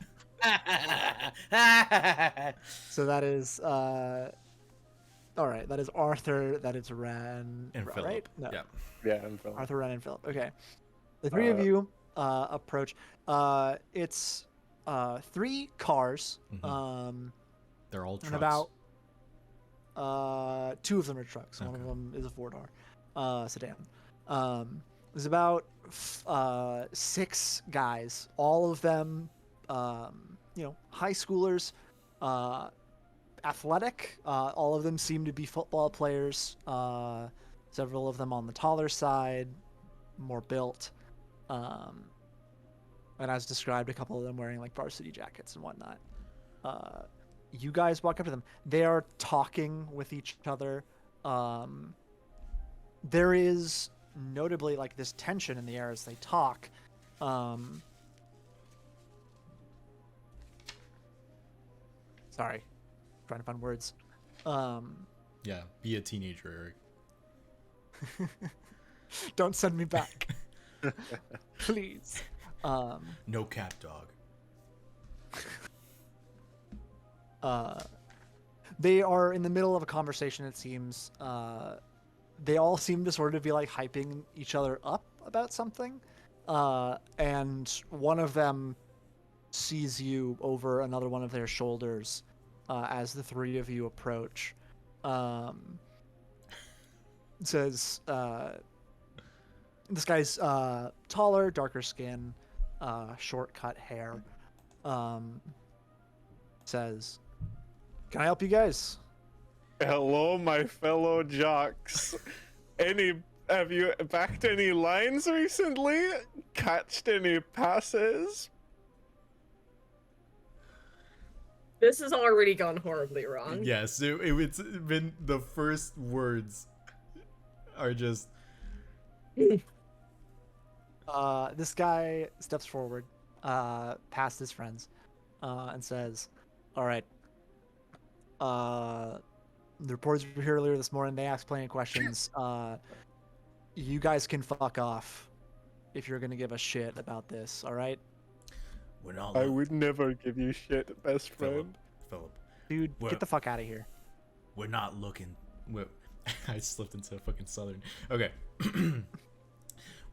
S3: So that is all right. That is Arthur. That is Ren.
S2: And
S3: right?
S2: Philip.
S3: No.
S2: Yeah.
S1: Yeah, I'm Philip.
S3: Arthur, Ren, and Philip. Okay. The three of you approach. It's 3 cars.
S2: Mhm. They're all trucks.
S3: And about 2 of them are trucks. One of
S2: Okay.
S3: them is a 4-door sedan. There's about 6 guys, all of them, high schoolers, athletic. All of them seem to be football players. Several of them on the taller side, more built. And as described, a couple of them wearing like varsity jackets and whatnot. You guys walk up to them. They are talking with each other. There is notably like this tension in the air as they talk. Sorry, trying to find words.
S2: Yeah. Be a teenager, Eric.
S3: Don't send me back, please.
S2: No cap, dog.
S3: They are in the middle of a conversation, it seems. They all seem to sort of be like hyping each other up about something. And one of them sees you over another one of their shoulders as the 3 of you approach. Says this guy's taller, darker skin, short cut hair. Says, "Can I help you guys?"
S1: Hello, my fellow jocks. Have you backed any lines recently? Catched any passes?
S6: This has already gone horribly wrong.
S2: Yes, it's been the first words are just.
S3: This guy steps forward, past his friends, and says, "All right. The reporters were here earlier this morning. They asked plenty of questions. You guys can fuck off if you're gonna give a shit about this. All right,
S2: We're not.
S1: I would never give you shit, best
S2: Philip.
S1: friend.
S2: Philip.
S3: dude,
S2: Well-
S3: get the fuck out of here."
S2: We're not looking. I slipped into fucking southern. Okay.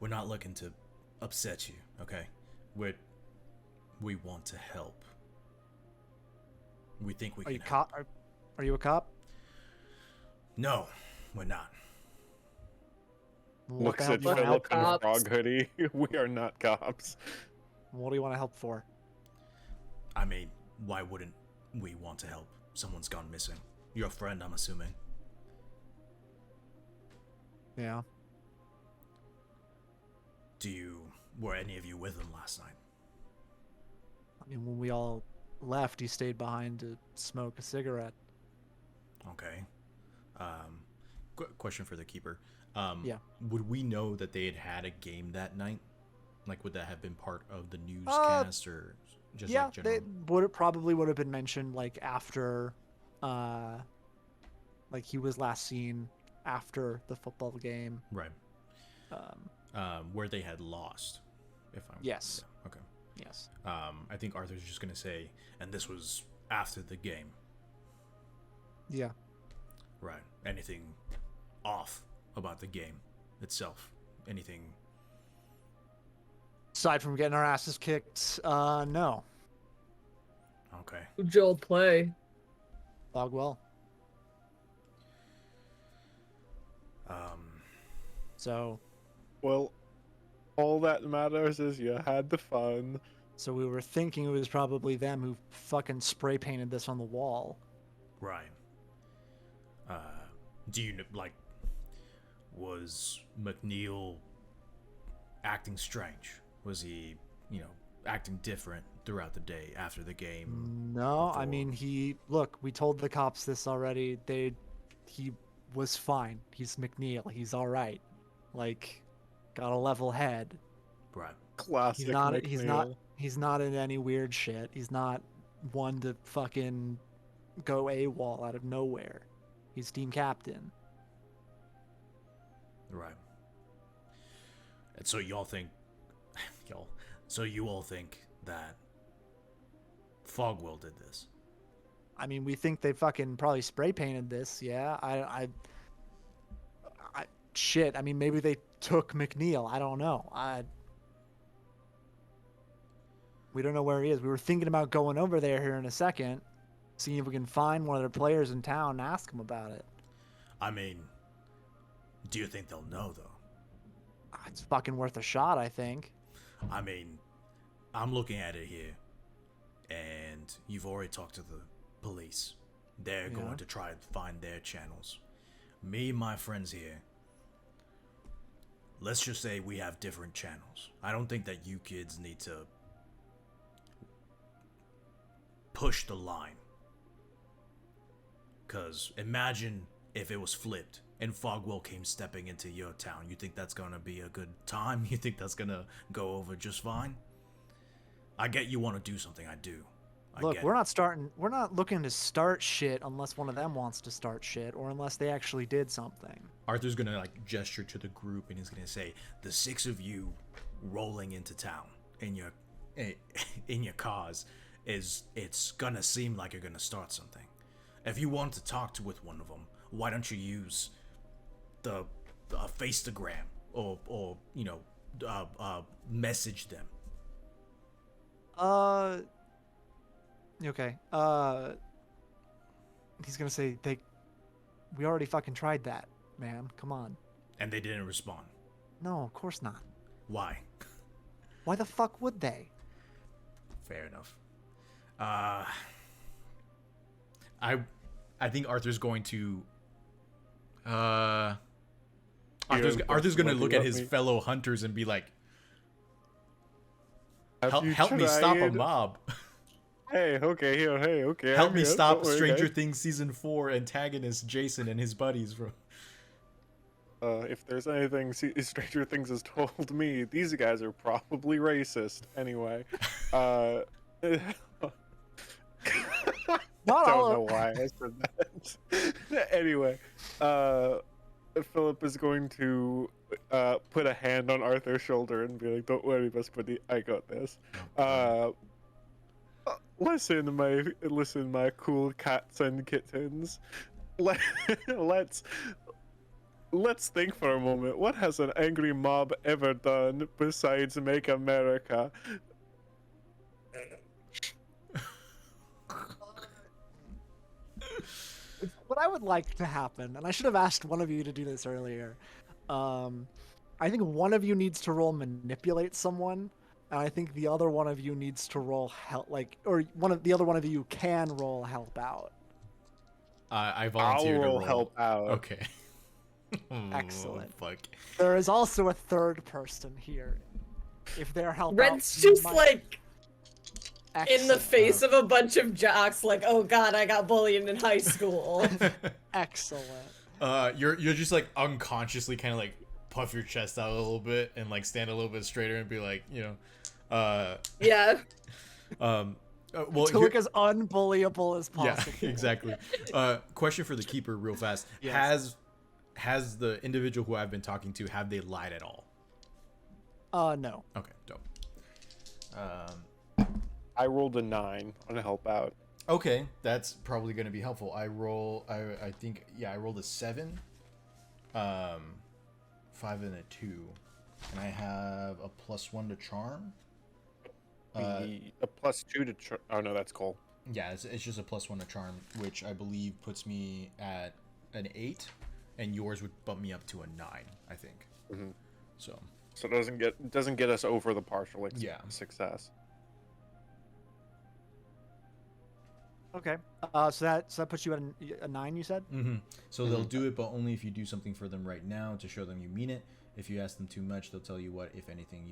S2: We're not looking to upset you. Okay. We want to help. We think we
S3: Are
S2: can.
S3: you
S2: help.
S3: cop? Are you a cop?
S2: No, we're not.
S3: What
S1: Looks
S3: the hell
S1: at
S3: do you wanna
S1: Philip
S3: help?
S1: in a
S6: Cops.
S1: frog hoodie. We are not cops.
S3: What do you want to help for?
S2: I mean, why wouldn't we want to help? Someone's gone missing. You're a friend, I'm assuming.
S3: Yeah.
S2: Were any of you with him last night?
S3: I mean, when we all left, he stayed behind to smoke a cigarette.
S2: Okay. Question for the keeper.
S3: Yeah.
S2: Would we know that they had a game that night? Like, would that have been part of the newscast or just
S3: Yeah,
S2: like general?
S3: they probably would have been mentioned like after, like he was last seen after the football game.
S2: Right.
S3: Um,
S2: Where they had lost. If I'm
S3: Yes.
S2: yeah, okay.
S3: yes.
S2: I think Arthur's just gonna say, and this was after the game.
S3: Yeah.
S2: Right. Anything off about the game itself? Anything?
S3: Aside from getting our asses kicked, no.
S2: Okay.
S6: Joel play.
S3: Bogwell.
S2: Um.
S3: So
S1: Well, all that matters is you had the fun.
S3: So we were thinking it was probably them who fucking spray painted this on the wall.
S2: Right. Do you like? Was McNeil acting strange? Was he, acting different throughout the day after the game?
S3: No, I
S2: before?
S3: mean we told the cops this already. He was fine. He's McNeil. He's all right. Like, got a level head.
S2: Right.
S1: Classic.
S3: He's not in any weird shit. He's not one to fucking go AWOL out of nowhere. He's team captain.
S2: Right. And so y'all think, so you all think that Fogwell did this?
S3: I mean, we think they fucking probably spray painted this. Yeah. Shit. I mean, maybe they took McNeil. I don't know. We don't know where he is. We were thinking about going over there here in a second, seeing if we can find one of the players in town and ask him about it.
S2: I mean, do you think they'll know though?
S3: It's fucking worth a shot, I think.
S2: I mean, I'm looking at it here, and you've already talked to the police. They're
S3: Yeah.
S2: going to try and find their channels. Me and my friends here, let's just say we have different channels. I don't think that you kids need to push the line. Because imagine if it was flipped and Fogwell came stepping into your town. You think that's going to be a good time? You think that's going to go over just fine? I get you want to do something. I do.
S3: Look, we're not looking to start shit unless one of them wants to start shit or unless they actually did something.
S2: Arthur's going to like gesture to the group and he's going to say, the 6 of you rolling into town in your cars it's going to seem like you're going to start something. If you want to talk with one of them, why don't you use the Faceagram or message them?
S3: Okay. He's gonna say We already fucking tried that, man. Come on.
S2: And they didn't respond.
S3: No, of course not.
S2: Why?
S3: Why the fuck would they?
S2: Fair enough. I think Arthur's going to. Arthur's going to look at his fellow hunters and be like, "Help me stop a mob.
S1: Hey, okay.
S2: Help me stop Stranger Things season 4 antagonist Jason and his buddies from."
S1: If there's anything Stranger Things has told me, these guys are probably racist. Anyway,
S3: Not
S1: I
S3: all
S1: don't know
S3: of-
S1: why I said that. Anyway, Philip is going to put a hand on Arthur's shoulder and be like, "Don't worry, best buddy, I got this." Listen, my cool cats and kittens. Let's think for a moment. What has an angry mob ever done besides make America?
S3: What I would like to happen, and I should have asked one of you to do this earlier. I think one of you needs to roll manipulate someone, and I think the other one of you needs to roll help, or the other one of you can roll help out.
S2: I volunteer
S1: I'll
S2: to
S1: roll help out.
S2: Okay.
S3: Excellent.
S2: Fuck.
S3: There is also a third person here. If they're help out,
S6: Red's
S3: you
S6: just
S3: might-
S6: like in the
S3: Excellent.
S6: face of a bunch of jocks, like, oh god, I got bullied in high school.
S3: Excellent.
S2: You're just like unconsciously kind of like puff your chest out a little bit and like stand a little bit straighter and be like,
S6: Yeah.
S2: well,
S3: To look as unbullyable as
S2: yeah,
S3: possible.
S2: exactly. Question for the keeper, real fast.
S3: Yes.
S2: Has the individual who I've been talking to, have they lied at all?
S3: No.
S2: Okay, dope.
S1: I rolled a 9 on help out.
S2: Okay, that's probably going to be helpful. I think I rolled a 7, 5 and a 2, and I have a +1 to charm.
S1: A +2 to oh no, that's Cole.
S2: Yeah, it's just a +1 to charm, which I believe puts me at an 8, and yours would bump me up to a 9, I think.
S1: Mm-hmm.
S2: So
S1: it doesn't get us over the partial success.
S3: Okay. So that puts you at a 9, you said?
S2: mm-hmm. So they'll do it, but only if you do something for them right now to show them you mean it. If you ask them too much, they'll tell you what, if anything,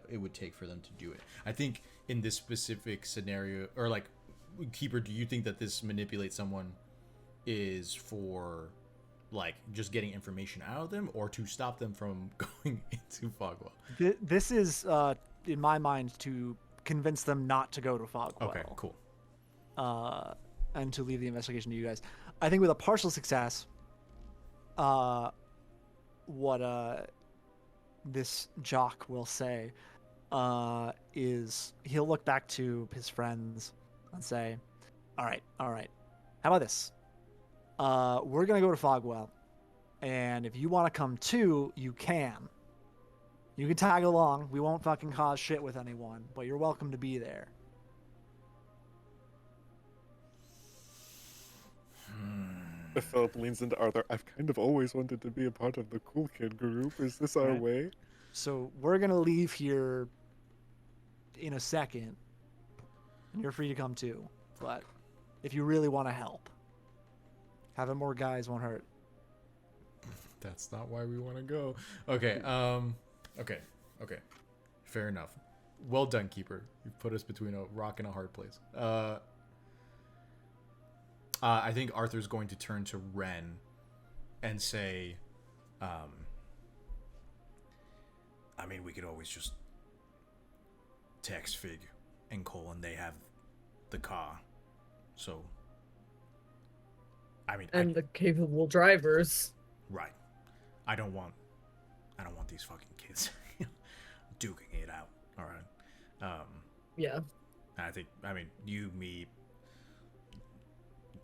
S2: it would take for them to do it. I think in this specific scenario, or like, Keeper, do you think that this manipulate someone is for like just getting information out of them, or to stop them from going into Fogwell?
S3: This is, in my mind, to convince them not to go to Fogwell.
S2: Okay, cool.
S3: And to leave the investigation to you guys. I think with a partial success, what this jock will say is he'll look back to his friends and say, all right, how about this? We're going to go to Fogwell, and if you want to come too, you can. You can tag along. We won't fucking cause shit with anyone, but you're welcome to be there.
S1: If Philip leans into Arthur, I've kind of always wanted to be a part of the cool kid group. Is this our
S3: Right.
S1: way?
S3: So we're going to leave here in a second, and you're free to come too. But if you really want to help, having more guys won't hurt.
S2: That's not why we want to go. Okay. Okay. Fair enough. Well done, Keeper. You've put us between a rock and a hard place. I think Arthur's going to turn to Ren and say, I mean, we could always just text Fig and Cole, and they have the car. So, I mean,
S6: And the capable drivers.
S2: right. I don't want these fucking kids duking it out. All right.
S6: Yeah.
S2: I mean, you, me,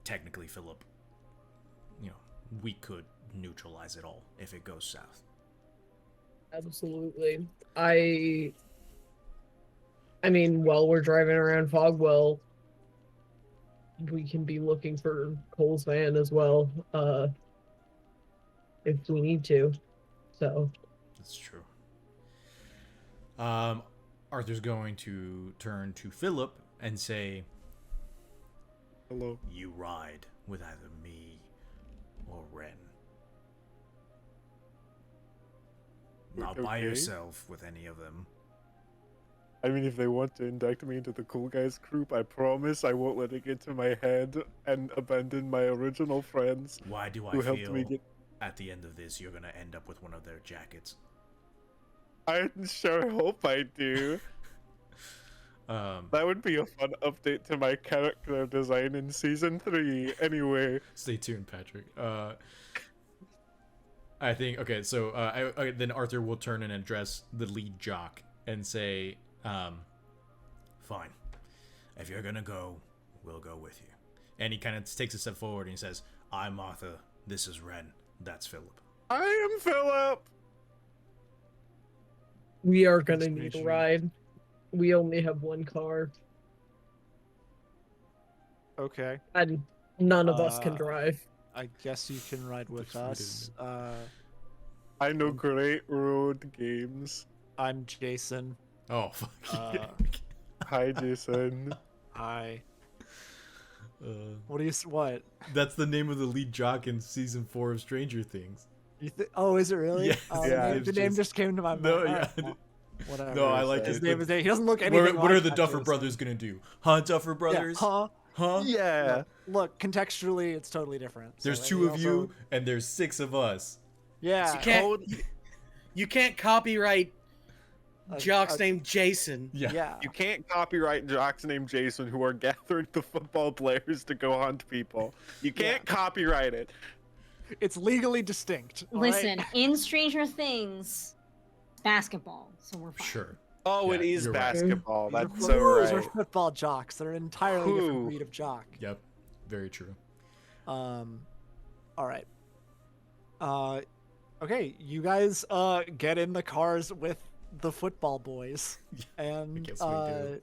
S2: technically Philip, we could neutralize it all if it goes south.
S6: Absolutely. I mean, while we're driving around Fogwell, we can be looking for Cole's van as well, if we need to. So
S2: That's true. Arthur's going to turn to Philip and say,
S1: Hello.
S2: "You ride with either me or Ren. Not by
S1: Okay.
S2: yourself with any of them."
S1: I mean, if they want to induct me into the cool guys group, I promise I won't let it get to my head and abandon my original friends
S2: Why do I
S1: who helped
S2: feel
S1: me get.
S2: at the end of this you're gonna end up with one of their jackets?
S1: I sure hope I do. That would be a fun update to my character design in season 3. Anyway,
S2: Stay tuned, Patrick. I think okay. So then Arthur will turn and address the lead jock and say, "Fine, if you're gonna go, we'll go with you." And he kind of takes a step forward and he says, "I'm Arthur. This is Ren. That's Philip."
S1: I am Philip.
S6: we are gonna
S3: Nice to
S6: need
S3: meet
S6: a
S3: you.
S6: ride. We only have one car,
S3: Okay.
S6: and none of us can
S3: Uh,
S6: drive.
S3: I guess you can ride with
S2: Defeated
S3: us.
S1: I know great road games.
S3: I'm Jason.
S2: Oh fuck.
S3: Uh,
S1: Hi, Jason.
S3: I.
S2: uh,
S3: What do you? What?
S2: that's the name of the lead jock in season 4 of Stranger Things.
S3: Oh, is it really?
S2: Yes,
S3: Oh,
S1: yeah,
S3: the
S2: it's
S3: name
S2: just-
S3: just came to my mind.
S2: No,
S3: All
S2: yeah.
S3: right, well, whatever.
S2: No, I like
S3: His
S2: it.
S3: name is. He doesn't look anything.
S2: What are
S3: like
S2: the
S3: that,
S2: Duffer
S3: Jason.
S2: brothers gonna do? Huh, Duffer brothers?
S3: Yeah. Huh?
S2: Huh?
S1: Yeah.
S3: No, look, contextually, it's totally different.
S2: There's
S3: So,
S2: 2
S3: he
S2: of
S3: also-
S2: you, and there's 6 of us.
S3: Yeah.
S4: You can't.
S1: Code-
S4: You can't copyright
S3: a-
S4: jocks
S3: a-
S4: named Jason.
S2: Yeah.
S3: Yeah.
S1: You can't copyright jocks named Jason who are gathering the football players to go hunt people. You can't copyright it.
S3: It's legally distinct. all right?
S5: Listen, in Stranger Things, basketball, so we're fine.
S2: Sure.
S1: Oh, it
S2: Yeah,
S1: is
S2: you're right.
S1: basketball.
S3: These are
S1: That's so
S3: those are
S1: right.
S3: football jocks. They're an entirely
S1: Who?
S3: different breed of jock.
S2: Yep. Very true.
S3: All right. Okay, you guys get in the cars with the football boys, and
S2: guess we do.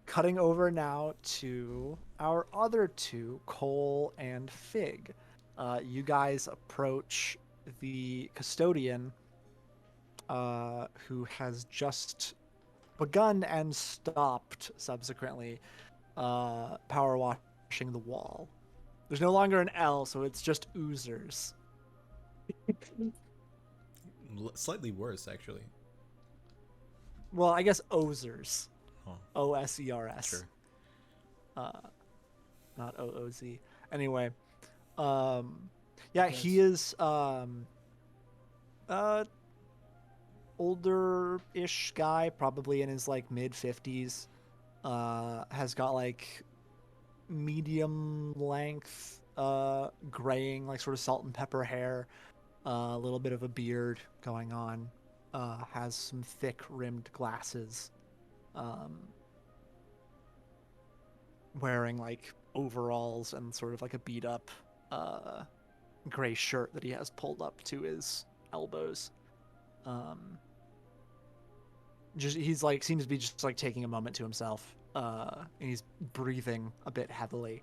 S3: cutting over now to our other 2, Cole and Fig. You guys approach the custodian, who has just begun and stopped subsequently power washing the wall. There's no longer an L, so it's just oozers.
S2: Slightly worse, actually.
S3: Well, I guess ozers.
S2: Oh.
S3: O-S-E-R-S.
S2: Sure.
S3: Not O-O-Z. Anyway, yeah, he is older-ish guy, probably in his like mid-50s. Has got like medium length graying, like sort of salt and pepper hair, a little bit of a beard going on, has some thick rimmed glasses, wearing like overalls and sort of like a beat up gray shirt that he has pulled up to his elbows. He's like seems to be just like taking a moment to himself, and he's breathing a bit heavily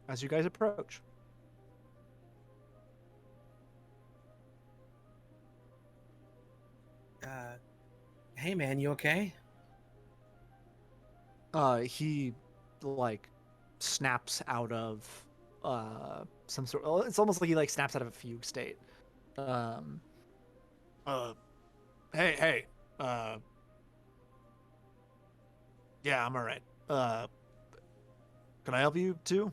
S3: as you guys approach.
S4: Hey man, you okay?
S3: He like snaps out of some sort. It's almost like he like snaps out of a fugue state. Hey, yeah, I'm all right. Can I help you too?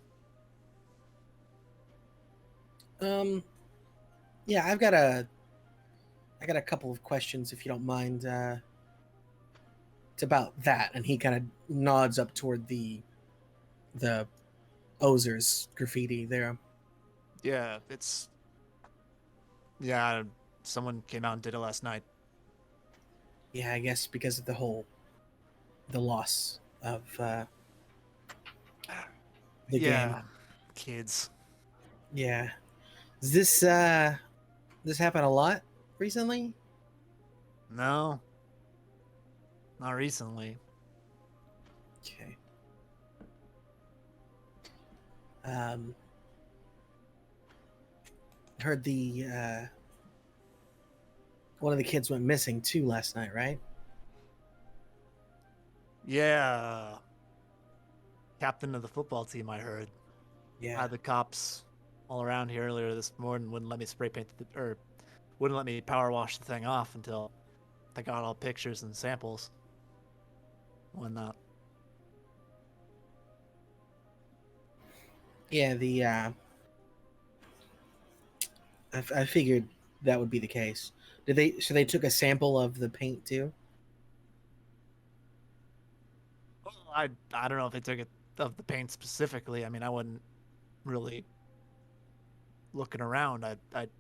S4: Yeah, I got a couple of questions if you don't mind. It's about that, and he kind of nods up toward the Ozers graffiti there.
S3: Yeah, someone came out and did it last night.
S4: Yeah, I guess because of the loss of the game.
S3: Kids.
S4: Yeah. Is this happen a lot recently?
S3: No, not recently.
S4: Okay. Um, heard the one of the kids went missing too last night, right?
S3: Yeah. Captain of the football team, I heard.
S4: Yeah.
S3: Had the cops all around here earlier this morning. Wouldn't let me spray paint or wouldn't let me power wash the thing off until they got all pictures and samples. Whatnot.
S4: Yeah. I figured that would be the case. Did they? So they took a sample of the paint too.
S3: Well, I don't know if they took it of the paint specifically. I mean, I wasn't really looking around. I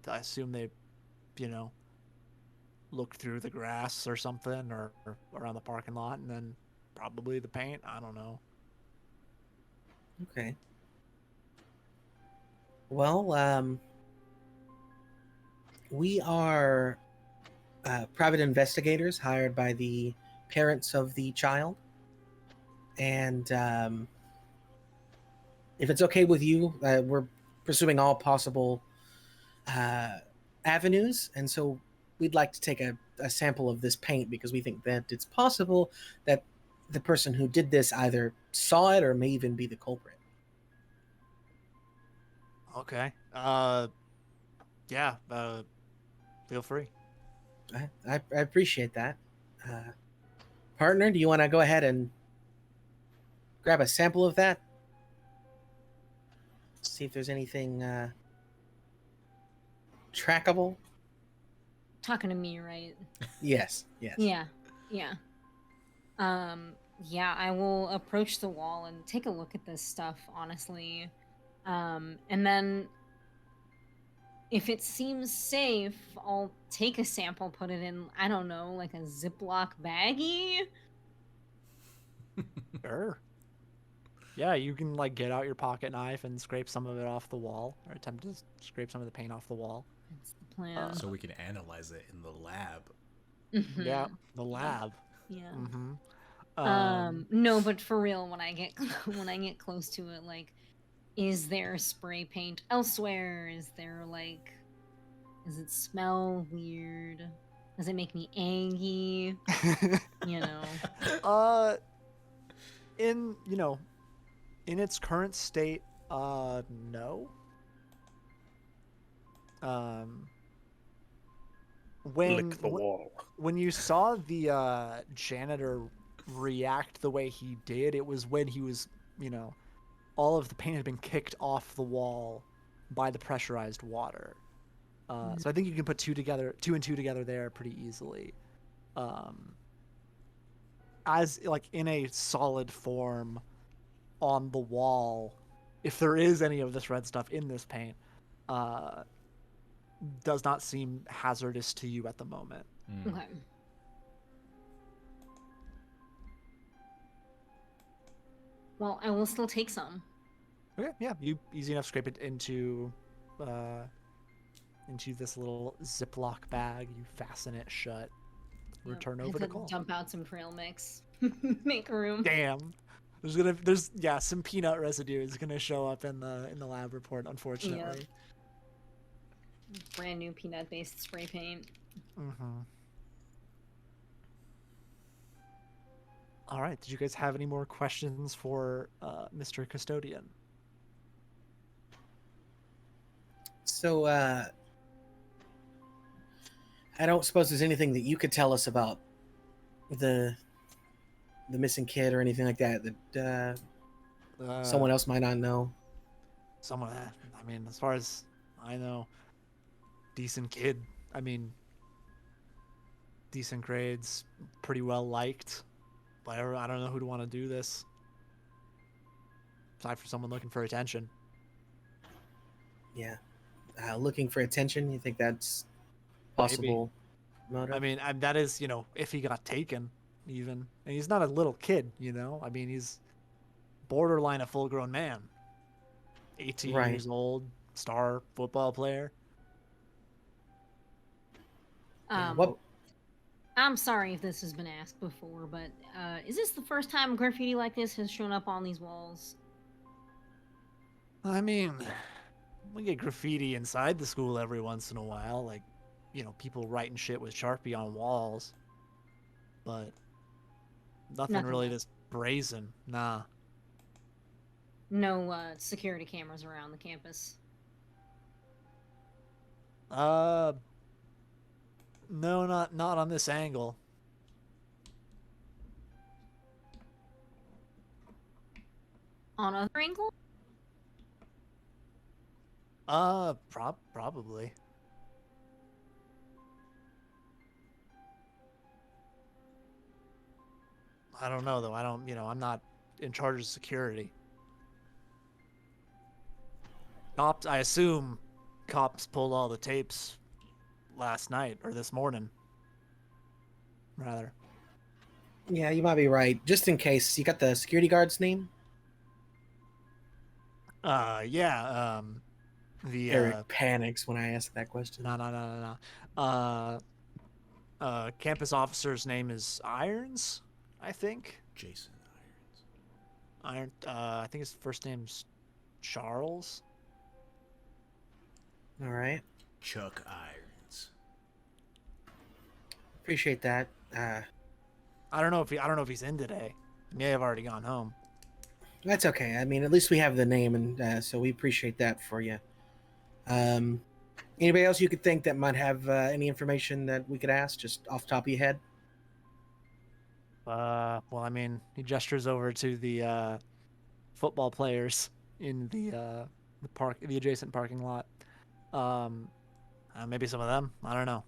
S3: assume they, you know, looked through the grass or something or around the parking lot and then probably the paint. I don't know.
S4: Okay. Well, we are private investigators hired by the parents of the child, and if it's okay with you, we're pursuing all possible avenues, and so we'd like to take a sample of this paint because we think that it's possible that the person who did this either saw it or may even be the culprit.
S3: Okay. Yeah. Feel free.
S4: I appreciate that. Partner, do you want to go ahead and grab a sample of that? See if there's anything trackable.
S5: Talking to me, right?
S4: Yes.
S5: Yeah. Yeah, I will approach the wall and take a look at this stuff, honestly. And then if it seems safe, I'll take a sample, put it in, I don't know, like a Ziploc baggie.
S3: Sure. Yeah, you can like get out your pocket knife and scrape some of it off the wall, or attempt to scrape some of the paint off the wall.
S5: That's the plan.
S2: So we can analyze it in the lab.
S5: Mhm.
S3: Yeah, the lab.
S5: Yeah.
S3: Mm-hmm.
S5: No, but for real, when I get when I get close to it, like, is there spray paint elsewhere? Is there like, does it smell weird? Does it make me angry? You know.
S3: In in its current state, no. When
S1: Lick the wall.
S3: when you saw the janitor react the way he did, it was when he was, all of the paint had been kicked off the wall by the pressurized water. So I think you can put two and two together there pretty easily. As like in a solid form on the wall, if there is any of this red stuff in this paint, does not seem hazardous to you at the moment.
S5: Okay. Well, I will still take some.
S3: Okay, yeah, you easy enough scrape it into this little Ziploc bag. You fasten it shut. Return over to call.
S5: Dump out some trail mix. Make room.
S3: Damn. Some peanut residue is gonna show up in the lab report, unfortunately.
S5: Yep. Brand new peanut based spray paint.
S3: Mm-hmm. All right. Did you guys have any more questions for Mr. Custodian?
S4: So, I don't suppose there's anything that you could tell us about the missing kid or anything like that that someone else might not know.
S3: Someone, I mean, as far as I know, decent kid. I mean, decent grades, pretty well liked. But I don't know who'd want to do this. Aside from someone looking for attention.
S4: Yeah. Looking for attention, you think that's possible motive?
S3: I mean, that is, if he got taken, even. And he's not a little kid, I mean, he's borderline a full-grown man. 18
S4: Right.
S3: years old, star football player.
S4: Yeah,
S5: I'm sorry if this has been asked before, but is this the first time graffiti like this has shown up on these walls?
S3: I mean, we get graffiti inside the school every once in a while, like, people writing shit with Sharpie on walls. But nothing really
S5: like-
S3: this brazen. Nah.
S5: No security cameras around the campus.
S3: No, not on this angle.
S5: On other angle?
S3: Probably. I don't know though. I'm not in charge of security. Cops, I assume cops pulled all the tapes last night or this morning. Rather.
S4: Yeah, you might be right. Just in case, you got the security guard's name?
S3: Yeah,
S4: Eric panics when I ask that question.
S3: No. Campus officer's name is Irons, I think.
S2: Jason
S3: Irons. I think his first name's Charles.
S4: All right.
S2: Chuck Irons.
S4: Appreciate that.
S3: I don't know if he's in today. He may have already gone home.
S4: That's okay. I mean, at least we have the name, and so we appreciate that for you. Anybody else you could think that might have any information that we could ask, just off the top of your head?
S3: Well, I mean, he gestures over to the football players in the park, the adjacent parking lot. Maybe some of them. I don't know.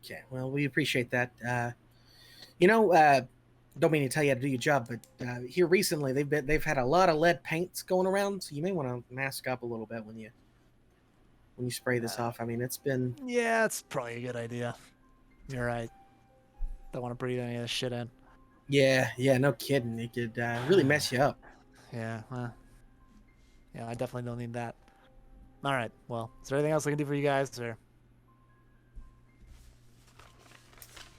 S4: Okay, well, we appreciate that. Don't mean to tell you how to do your job, but here recently they've had a lot of lead paints going around, so you may want to mask up a little bit when you spray this off. I mean, it's been...
S3: Yeah, it's probably a good idea. You're right. Don't want to breathe any of this shit in.
S4: Yeah, no kidding. It could really mess you up.
S3: Yeah, yeah, I definitely don't need that. All right, well, is there anything else I can do for you guys, or...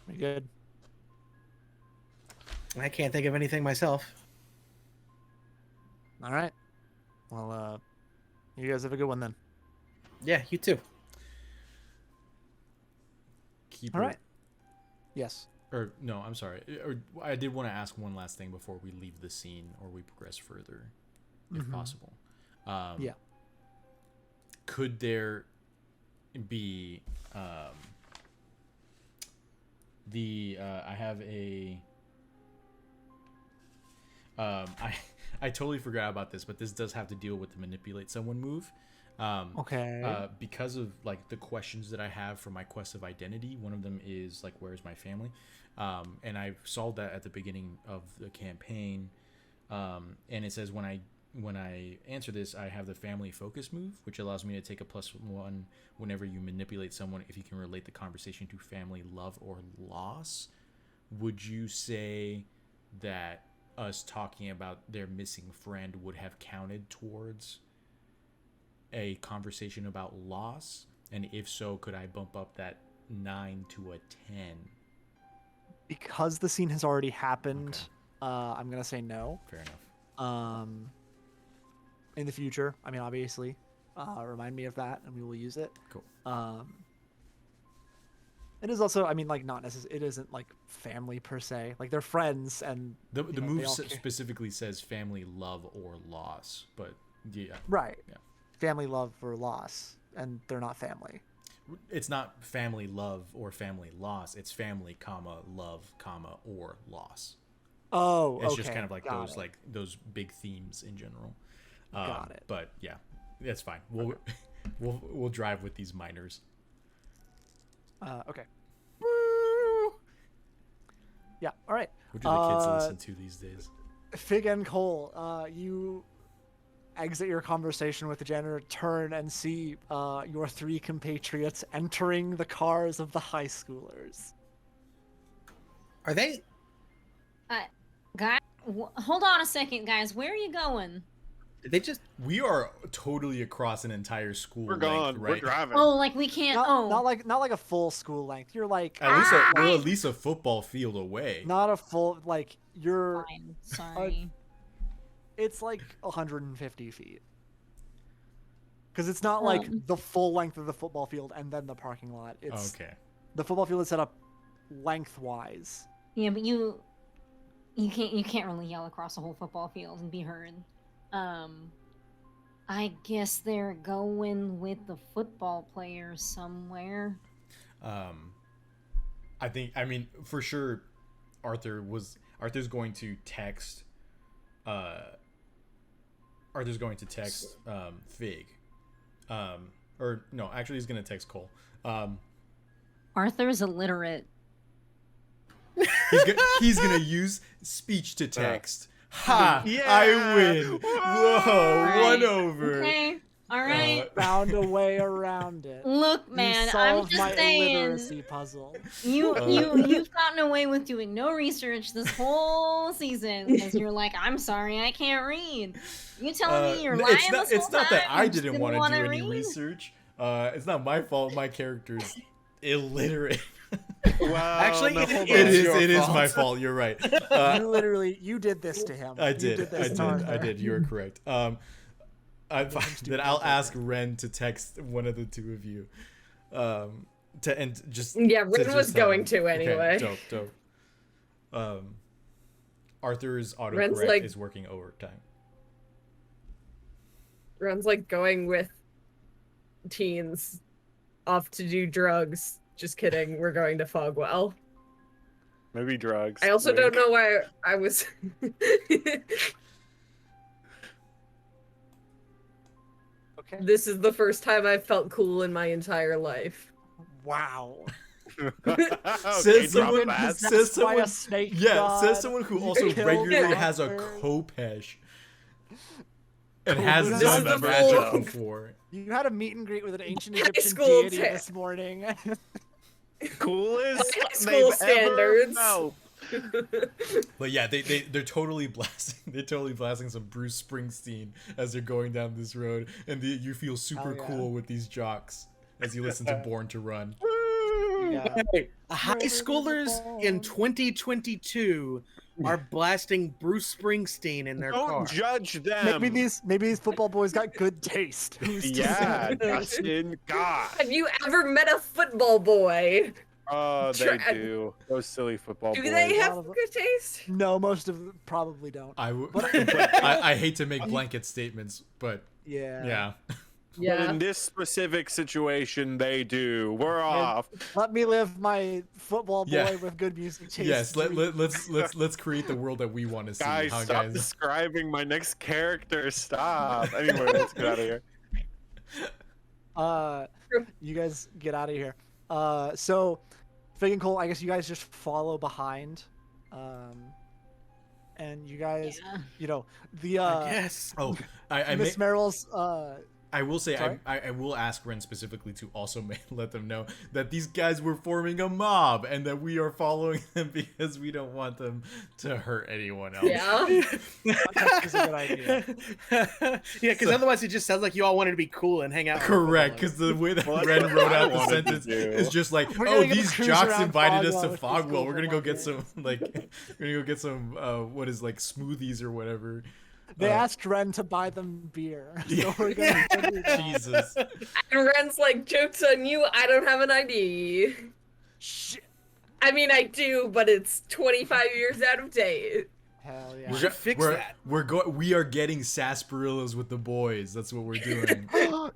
S3: We good?
S4: I can't think of anything myself.
S3: All right. Well, you guys have a good one then.
S4: Yeah, you too.
S2: Keeper.
S3: All right. Yes.
S2: Or no, I'm sorry. Or I did want to ask one last thing before we leave the scene or we progress further, if possible.
S3: Yeah.
S2: Could there be I have a I totally forgot about this, but this does have to deal with the manipulate someone move.
S3: Okay.
S2: Because of like the questions that I have for my quest of identity, one of them is like, where's my family? And I solved that at the beginning of the campaign. And it says when I answer this, I have the family focus move, which allows me to take a +1 whenever you manipulate someone if you can relate the conversation to family, love, or loss. Would you say that us talking about their missing friend would have counted towards a conversation about loss? And if so, could I bump up that 9 to a 10?
S3: Because the scene has already happened, I'm gonna say no.
S2: Fair enough.
S3: In the future, I mean, obviously, remind me of that, and we will use it.
S2: Cool.
S3: It is also, I mean, like, not necessarily. It isn't like family per se. Like, they're friends, and
S2: The move
S3: they all
S2: specifically says family, love, or loss, but yeah.
S3: right.
S2: Yeah.
S3: Family, love, or loss, and they're not family.
S2: It's not family, love, or family, loss. It's family, comma, love, comma, or loss.
S3: Oh,
S2: It's
S3: okay.
S2: just kind of like
S3: Got
S2: those
S3: it.
S2: like those big themes in general.
S3: Got it.
S2: But yeah, that's fine. We'll we'll drive with these minors.
S3: Okay. Woo! Yeah. All right.
S2: What do the kids listen to these days?
S3: Fig and Cole, you exit your conversation with the janitor, turn and see your three compatriots entering the cars of the high schoolers.
S4: Are they?
S5: Guys, hold on a second, guys. Where are you going?
S4: They just
S2: We are totally across an entire school.
S1: We're
S2: length,
S1: gone.
S2: right?
S1: We're driving.
S5: Oh, like we can't.
S3: Not like a full school length. You're like
S2: At least
S5: Ah!
S2: we're at least a football field away.
S3: not a full like you're.
S5: Fine. Sorry.
S3: It's like 150 feet. Because it's not like the full length of the football field and then the parking lot. It's
S2: Okay.
S3: the football field is set up lengthwise.
S5: Yeah, but you can't really yell across a whole football field and be heard. I guess they're going with the football players somewhere.
S2: I mean, for sure, Arthur's going to text. Arthur's going to text Fig. Or no, actually, he's gonna text Cole.
S5: Arthur's illiterate.
S2: He's gonna use speech to text. Ha!
S1: Yeah!
S2: I win. Whoa!
S5: Right.
S2: 1 over.
S5: Okay. All right.
S3: Found a way around it.
S5: Look, man,
S3: you
S5: I'm
S3: solved
S5: just
S3: my
S5: saying.
S3: illiteracy puzzle.
S5: You've gotten away with doing no research this whole season because you're like, I'm sorry, I can't read. You telling me you're lying
S2: It's not that I
S5: You just
S2: didn't want to do
S5: wanna
S2: any
S5: read?
S2: research. It's not my fault. My character's illiterate.
S1: Wow,
S4: Actually,
S1: no,
S4: it
S1: hold
S2: It
S1: on.
S2: is.
S4: your
S2: It is
S4: fault.
S2: my fault. You're right.
S3: You did this to him.
S2: I
S3: You
S2: did.
S3: this
S2: I
S3: to
S2: did.
S3: Arthur.
S2: I did. You are correct. Then I'll ask Ren to text one of the two of you.
S6: Yeah, Ren was going to
S2: Okay,
S6: anyway.
S2: dope. Arthur's
S6: Ren's
S2: autocorrect
S6: like-
S2: is working overtime.
S6: Ren's like going with teens off to do drugs. Just kidding. We're going to Fogwell.
S1: Maybe drugs.
S6: I also don't know why I was.
S3: Okay.
S6: This is the first time I've felt cool in my entire life.
S3: Wow.
S1: Okay,
S2: Says
S1: drop
S2: someone-
S1: that.
S2: says
S3: Possessed by
S2: someone-
S3: a snake
S2: Yeah,
S3: god.
S2: says someone who
S3: You
S2: also
S3: killed
S2: regularly
S3: Arthur.
S2: has a Kopesh. And
S3: Cool.
S2: has
S3: This
S2: done
S6: is the
S2: magic
S6: full-
S2: before.
S3: You had a meet and greet with an ancient
S6: High
S3: Egyptian
S6: school
S3: deity
S6: tech.
S3: this morning.
S1: Coolest
S6: High school
S1: they've
S6: standards.
S1: ever
S2: But yeah, they're totally blasting some Bruce Springsteen as they're going down this road, and you feel super
S3: Hell yeah.
S2: cool with these jocks as you listen to Born to Run.
S3: Yeah.
S4: high schoolers in 2022 are blasting Bruce Springsteen in their car.
S1: Don't judge them.
S3: Maybe these football boys got good taste. Who's to
S1: Yeah,
S3: say?
S1: Justin. God.
S6: Have you ever met a football boy?
S1: Oh, they
S6: Try-
S1: do. Those silly football
S6: Do
S1: boys.
S6: they have
S3: Lot of-
S6: good taste?
S3: No, most of them probably don't.
S2: I hate to make blanket statements, but
S3: Yeah.
S2: yeah.
S1: But
S6: Yeah.
S1: in this specific situation, they do. We're off.
S3: Let me live my football boy
S2: Yeah.
S3: with good music taste.
S2: Yes,
S3: dream.
S2: let's create the world that we want to see.
S1: Guys,
S2: huh,
S1: stop
S2: guys?
S1: describing my next character. Stop. Anyway, let's get out of here.
S3: You guys get out of here. So, Fig and Cole, I guess you guys just follow behind. And you guys,
S5: Yeah.
S3: you know, the
S4: Yes.
S2: Oh, I
S3: Miss Merrill's
S2: I will say
S3: Sorry?
S2: I will ask Ren specifically to also let them know that these guys were forming a mob and that we are following them because we don't want them to hurt anyone else.
S6: Yeah.
S3: context is a good idea.
S4: Yeah, because otherwise it just sounds like you all wanted to be cool and hang out. with
S2: Correct,
S4: football
S2: because the way that
S1: Well, that's
S2: Ren
S1: what
S2: wrote
S1: I
S2: out the
S1: wanted to
S2: sentence
S1: do.
S2: is just like,
S3: We're
S2: oh,
S3: gonna get
S2: these
S3: to cruise
S2: jocks
S3: around
S2: invited us
S3: Fogwell
S2: to
S3: with this
S2: Fogwell.
S3: cool
S2: We're gonna go get
S3: football
S2: some we're gonna go get some what is like smoothies or whatever.
S3: They asked Ren to buy them beer,
S2: Yeah.
S3: so we're gonna do that.
S2: Jesus.
S6: And Ren's like, joke's on you, I don't have an ID.
S3: Shit.
S6: I mean, I do, but it's 25 years out of date.
S3: Hell yeah.
S2: We're,
S4: should fix
S2: we're,
S4: that.
S2: we are getting sarsaparillas with the boys. That's what we're doing.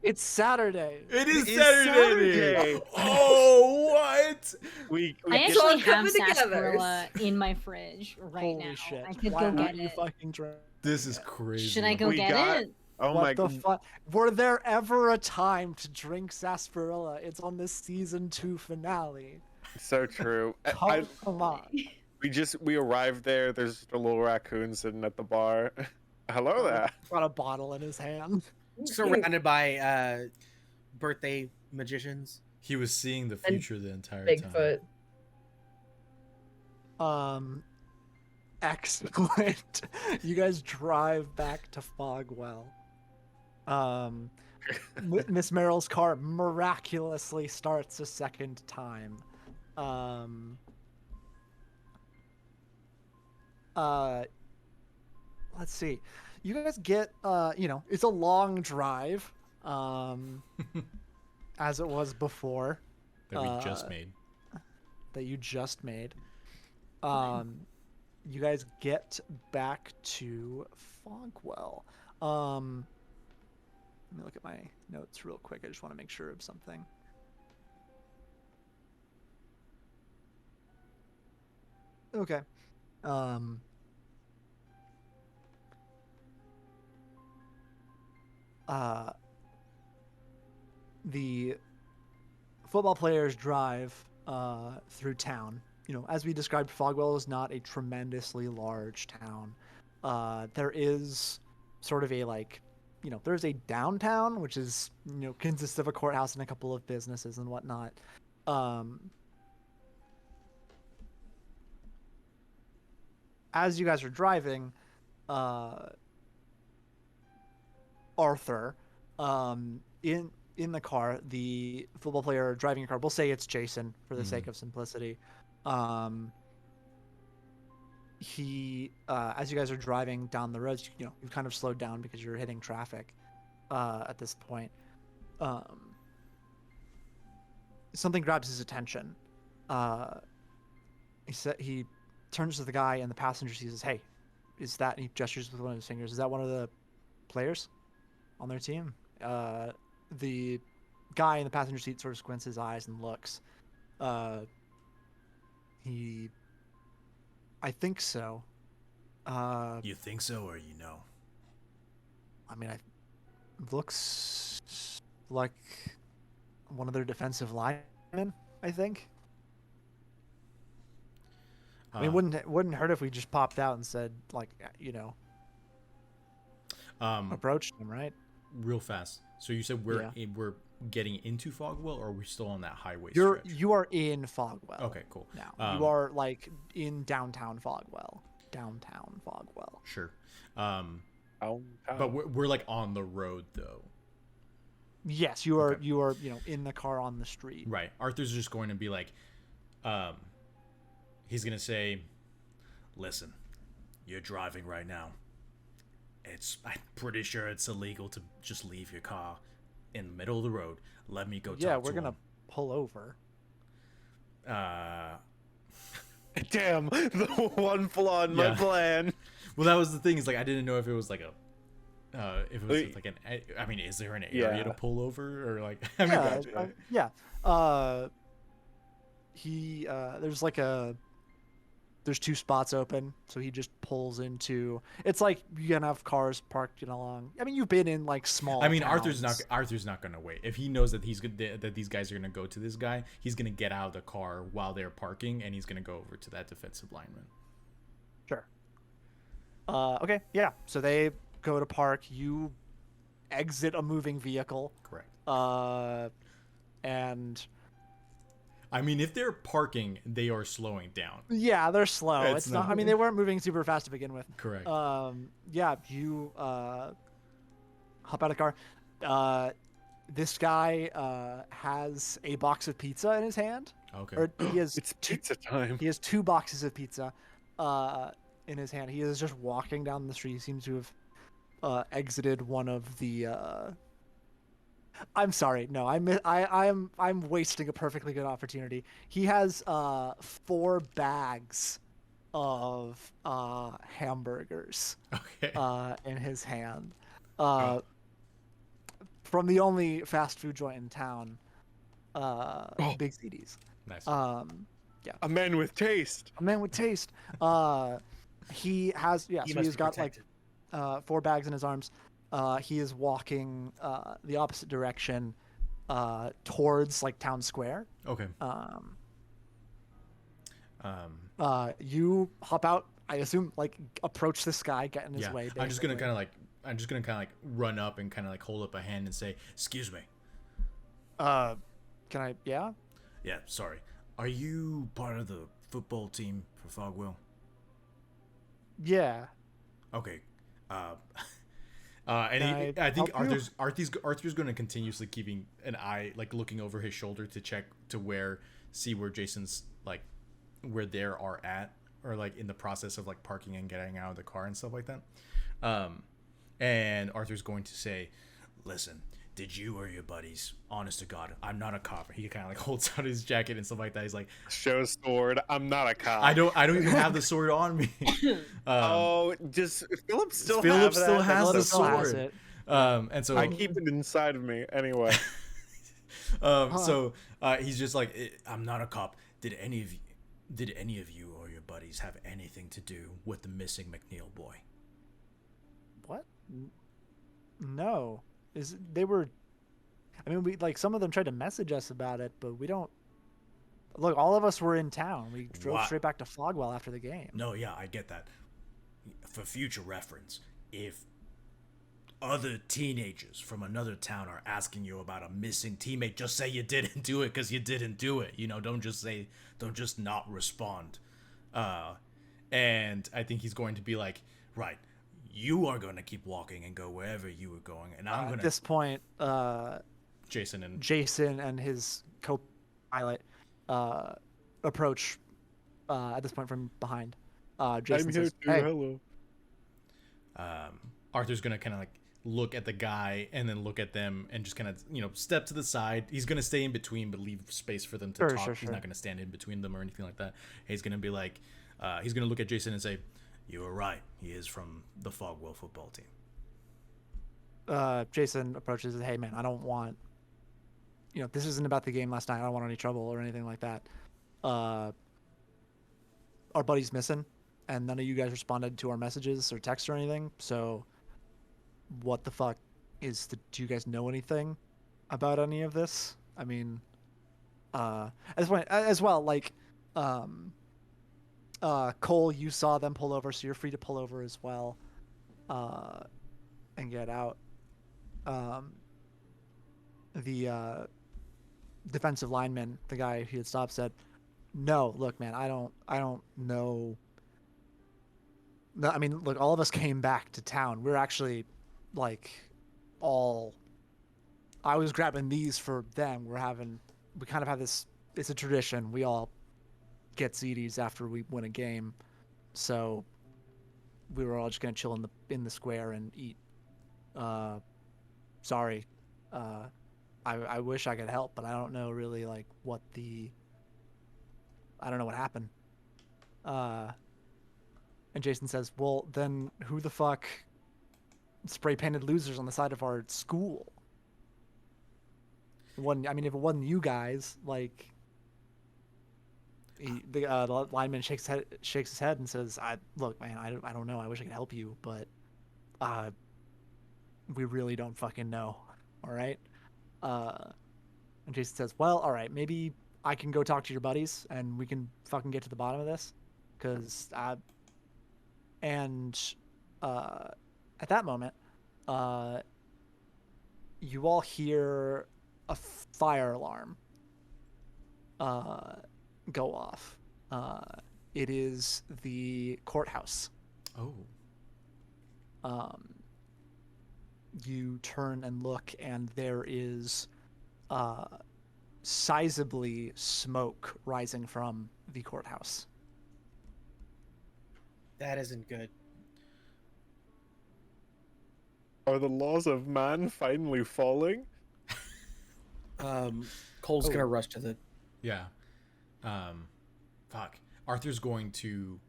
S3: It's Saturday.
S2: It is
S1: It's
S2: Saturday.
S1: Saturday.
S2: Oh, what?
S1: We
S5: I
S1: get-
S6: It's all
S5: actually have
S6: coming together.
S5: sarsaparilla in my fridge right
S3: Holy
S5: now.
S3: shit.
S5: I could
S3: Why
S5: go
S3: aren't
S5: get
S3: you
S5: it.
S3: fucking drunk?
S2: This is crazy.
S5: Should I go
S1: We
S5: get
S1: got-
S5: it?
S1: Oh
S3: What
S1: my
S3: the
S1: god.
S3: fuck? Were there ever a time to drink sarsaparilla? It's on the season 2 finale.
S1: So true.
S3: Come on.
S1: We arrived there. There's just a little raccoon sitting at the bar. Hello there.
S3: Got a bottle in his hand.
S4: Surrounded by birthday magicians.
S2: He was seeing the future the entire time.
S6: Bigfoot.
S3: Excellent. You guys drive back to Fogwell. Miss Merrill's car miraculously starts a second time. Let's see. You guys get it's a long drive, as it was before.
S2: That we just made.
S3: That you just made. You guys get back to Fogwell. Let me look at my notes real quick. I just want to make sure of something. Okay. The football players drive through town. As we described, Fogwell is not a tremendously large town. There is sort of a there's a downtown, which is consists of a courthouse and a couple of businesses and whatnot. As you guys are driving, Arthur, in the car, the football player driving a car, we'll say it's Jason for the sake of simplicity. He, as you guys are driving down the roads, you've kind of slowed down because you're hitting traffic at this point. Something grabs his attention. He turns to the guy in the passenger seat and says, "Hey, is that?" And he gestures with one of his fingers. "Is that one of the players on their team?" The guy in the passenger seat sort of squints his eyes and looks. I think so.
S2: You think so, or
S3: I mean, it looks like one of their defensive linemen, I think. I mean, wouldn't hurt if we just popped out and said, approached him, right?
S2: Real fast. So you said we're getting into Fogwell, or are we still on that highway
S3: You
S2: stretch?
S3: are in Fogwell.
S2: Okay, cool.
S3: Now you are in downtown Fogwell.
S2: Sure. But we're on the road though.
S3: Yes, you are. Okay. You are in the car on the street.
S2: Right. Arthur's just going to be he's gonna say, "Listen, you're driving right now. I'm pretty sure it's illegal to just leave your car in the middle of the road. Let me go talk to him."
S3: Yeah, we're gonna pull over.
S1: Damn, the one flaw in my plan.
S2: Well, that was the thing. Is I didn't know if it was is there an area to pull over or
S3: there's two spots open, so he just pulls into. It's you can have cars parked along. I mean, you've been in small.
S2: I mean,
S3: towns.
S2: Arthur's not gonna wait. If he knows that that these guys are gonna go to this guy, he's gonna get out of the car while they're parking, and he's gonna go over to that defensive lineman.
S3: Sure. Okay. Yeah. So they go to park. You exit a moving vehicle.
S2: Correct.
S3: And.
S2: I mean, if they're parking, they are slowing down.
S3: Yeah, they're slow. It's not. I mean, they weren't moving super fast to begin with.
S2: Correct.
S3: Yeah, you hop out of the car. This guy has a box of pizza in his hand.
S2: Okay.
S3: Or
S1: it's pizza time.
S3: He has 2 boxes of pizza in his hand. He is just walking down the street. He seems to have exited one of the. I'm sorry. No, I'm wasting a perfectly good opportunity. He has 4 bags of hamburgers in his hand. From the only fast food joint in town, Big CD's.
S2: Nice.
S3: Yeah.
S1: A man with taste.
S3: He has so he's got
S4: protected.
S3: 4 bags in his arms. He is walking the opposite direction towards town square.
S2: Okay.
S3: You hop out. I assume approach this guy, get in his way. Basically.
S2: I'm just gonna kind of run up and kind of hold up a hand and say, "Excuse me."
S3: Can I? Yeah.
S2: Yeah. Sorry. Are you part of the football team for Fogwell?
S3: Yeah.
S2: Okay. Uh,
S3: Can I
S2: I think
S3: help you?
S2: Arthur's going to continuously keeping an eye, like looking over his shoulder to check to see where Jason's like, where they are at, or like in the process of like parking and getting out of the car and stuff like that. And Arthur's going to say, "Listen, did you or your buddies? Honest to God, I'm not a cop." He kind of like holds out his jacket and stuff like that. He's like,
S1: Show sword. I'm not a cop.
S2: I don't even have the sword on me.
S1: Oh, just Philip still
S2: Philip
S1: have
S2: still
S1: that?
S2: has
S3: Philip
S2: the
S3: still has
S2: sword.
S3: it.
S2: And so
S1: I keep it inside of me anyway.
S2: so he's just like, I'm not a cop. Did any of you or your buddies have anything to do with the missing McNeil boy?
S3: What? No. They were. I mean, we like some of them tried to message us about it, but we don't. Look, all of us were in town. We drove
S2: What?
S3: straight back to Fogwell after the game.
S2: No, yeah, I get that. For future reference, if other teenagers from another town are asking you about a missing teammate, just say you didn't do it because you didn't do it. You know, don't just not respond. And I think he's going to be like, right, you are going to keep walking and go wherever you were going, and I'm going
S3: At
S2: to.
S3: this point,
S2: Jason and
S3: his co-pilot approach at this point from behind. Jason
S1: I'm here
S3: says,
S1: too.
S3: "Hey,
S1: Hello.
S2: Arthur's gonna kind of like look at the guy and then look at them and just kind of step to the side. He's gonna stay in between but leave space for them to talk. He's not gonna stand in between them or anything like that. He's gonna be like, he's gonna look at Jason and say, "You were right. He is from the Fogwell football team."
S3: Jason approaches and, "Hey man, I don't want, this isn't about the game last night. I don't want any trouble or anything like that. Our buddy's missing, and none of you guys responded to our messages or texts or anything. So, what the fuck do you guys know anything about any of this? I mean, as well, like, Cole, you saw them pull over, so you're free to pull over as well, and get out. The defensive lineman, the guy who had stopped, said, "No, look, man, I don't know. No, I mean, look, all of us came back to town. We're actually, like, I was grabbing these for them. We kind of have this. It's a tradition. We all get ZDs after we win a game, so we were all just gonna chill in the square and eat. Sorry, I wish I could help, but I don't know really like I don't know what happened." And Jason says, "Well, then who the fuck spray painted losers on the side of our school?" If it wasn't you guys, like, the lineman shakes his head and says, "Look, man, I don't know. I wish I could help you, but we really don't fucking know. All right." And Jason says, "Well, all right, maybe I can go talk to your buddies and we can fucking get to the bottom of this, because at that moment, you all hear a fire alarm go off. It is the courthouse.
S2: Oh.
S3: You turn and look, and there is sizably smoke rising from the courthouse.
S4: That isn't good.
S1: Are the laws of man finally falling?
S4: Cole's gonna rush to the.
S2: Yeah. Fuck. Arthur's going to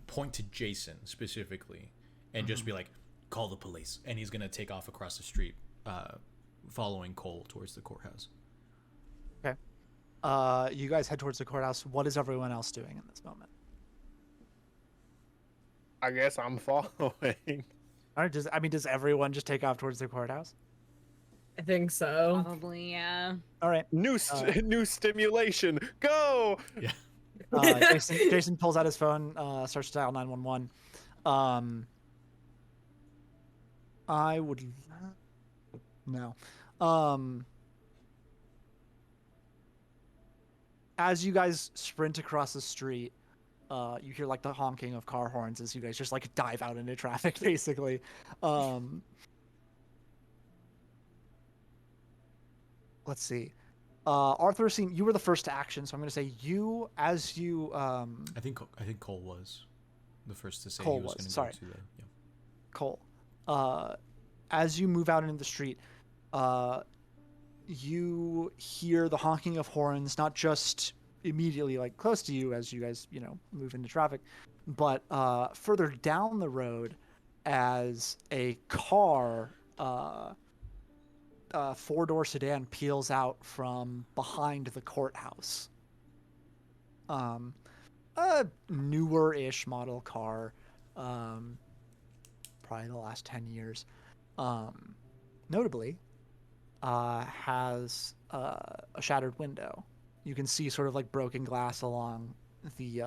S2: point to Jason specifically and just be like, "Call the police." And he's going to take off across the street, following Cole towards the courthouse.
S3: Okay. You guys head towards the courthouse. What is everyone else doing in this moment?
S1: I guess I'm following.
S3: All right, does everyone just take off towards the courthouse?
S6: I think so.
S5: Probably, yeah.
S3: All right.
S1: New stimulation. Go.
S2: Yeah.
S3: Jason pulls out his phone, starts to dial 911. I would no. As you guys sprint across the street, You hear like the honking of car horns as you guys just like dive out into traffic, basically. Let's see. Arthur, you were the first to action, so I'm going to say you, as you.
S2: I think Cole was the first to say
S3: Cole
S2: he was
S3: was,
S2: going to
S3: sorry.
S2: go to the. Yeah.
S3: Cole, as you move out into the street, you hear the honking of horns, not just immediately like close to you as you guys, move into traffic, but further down the road as a car, four-door sedan peels out from behind the courthouse. A newer-ish model car, probably the last 10 years. Notably, has a shattered window. You can see sort of like broken glass along the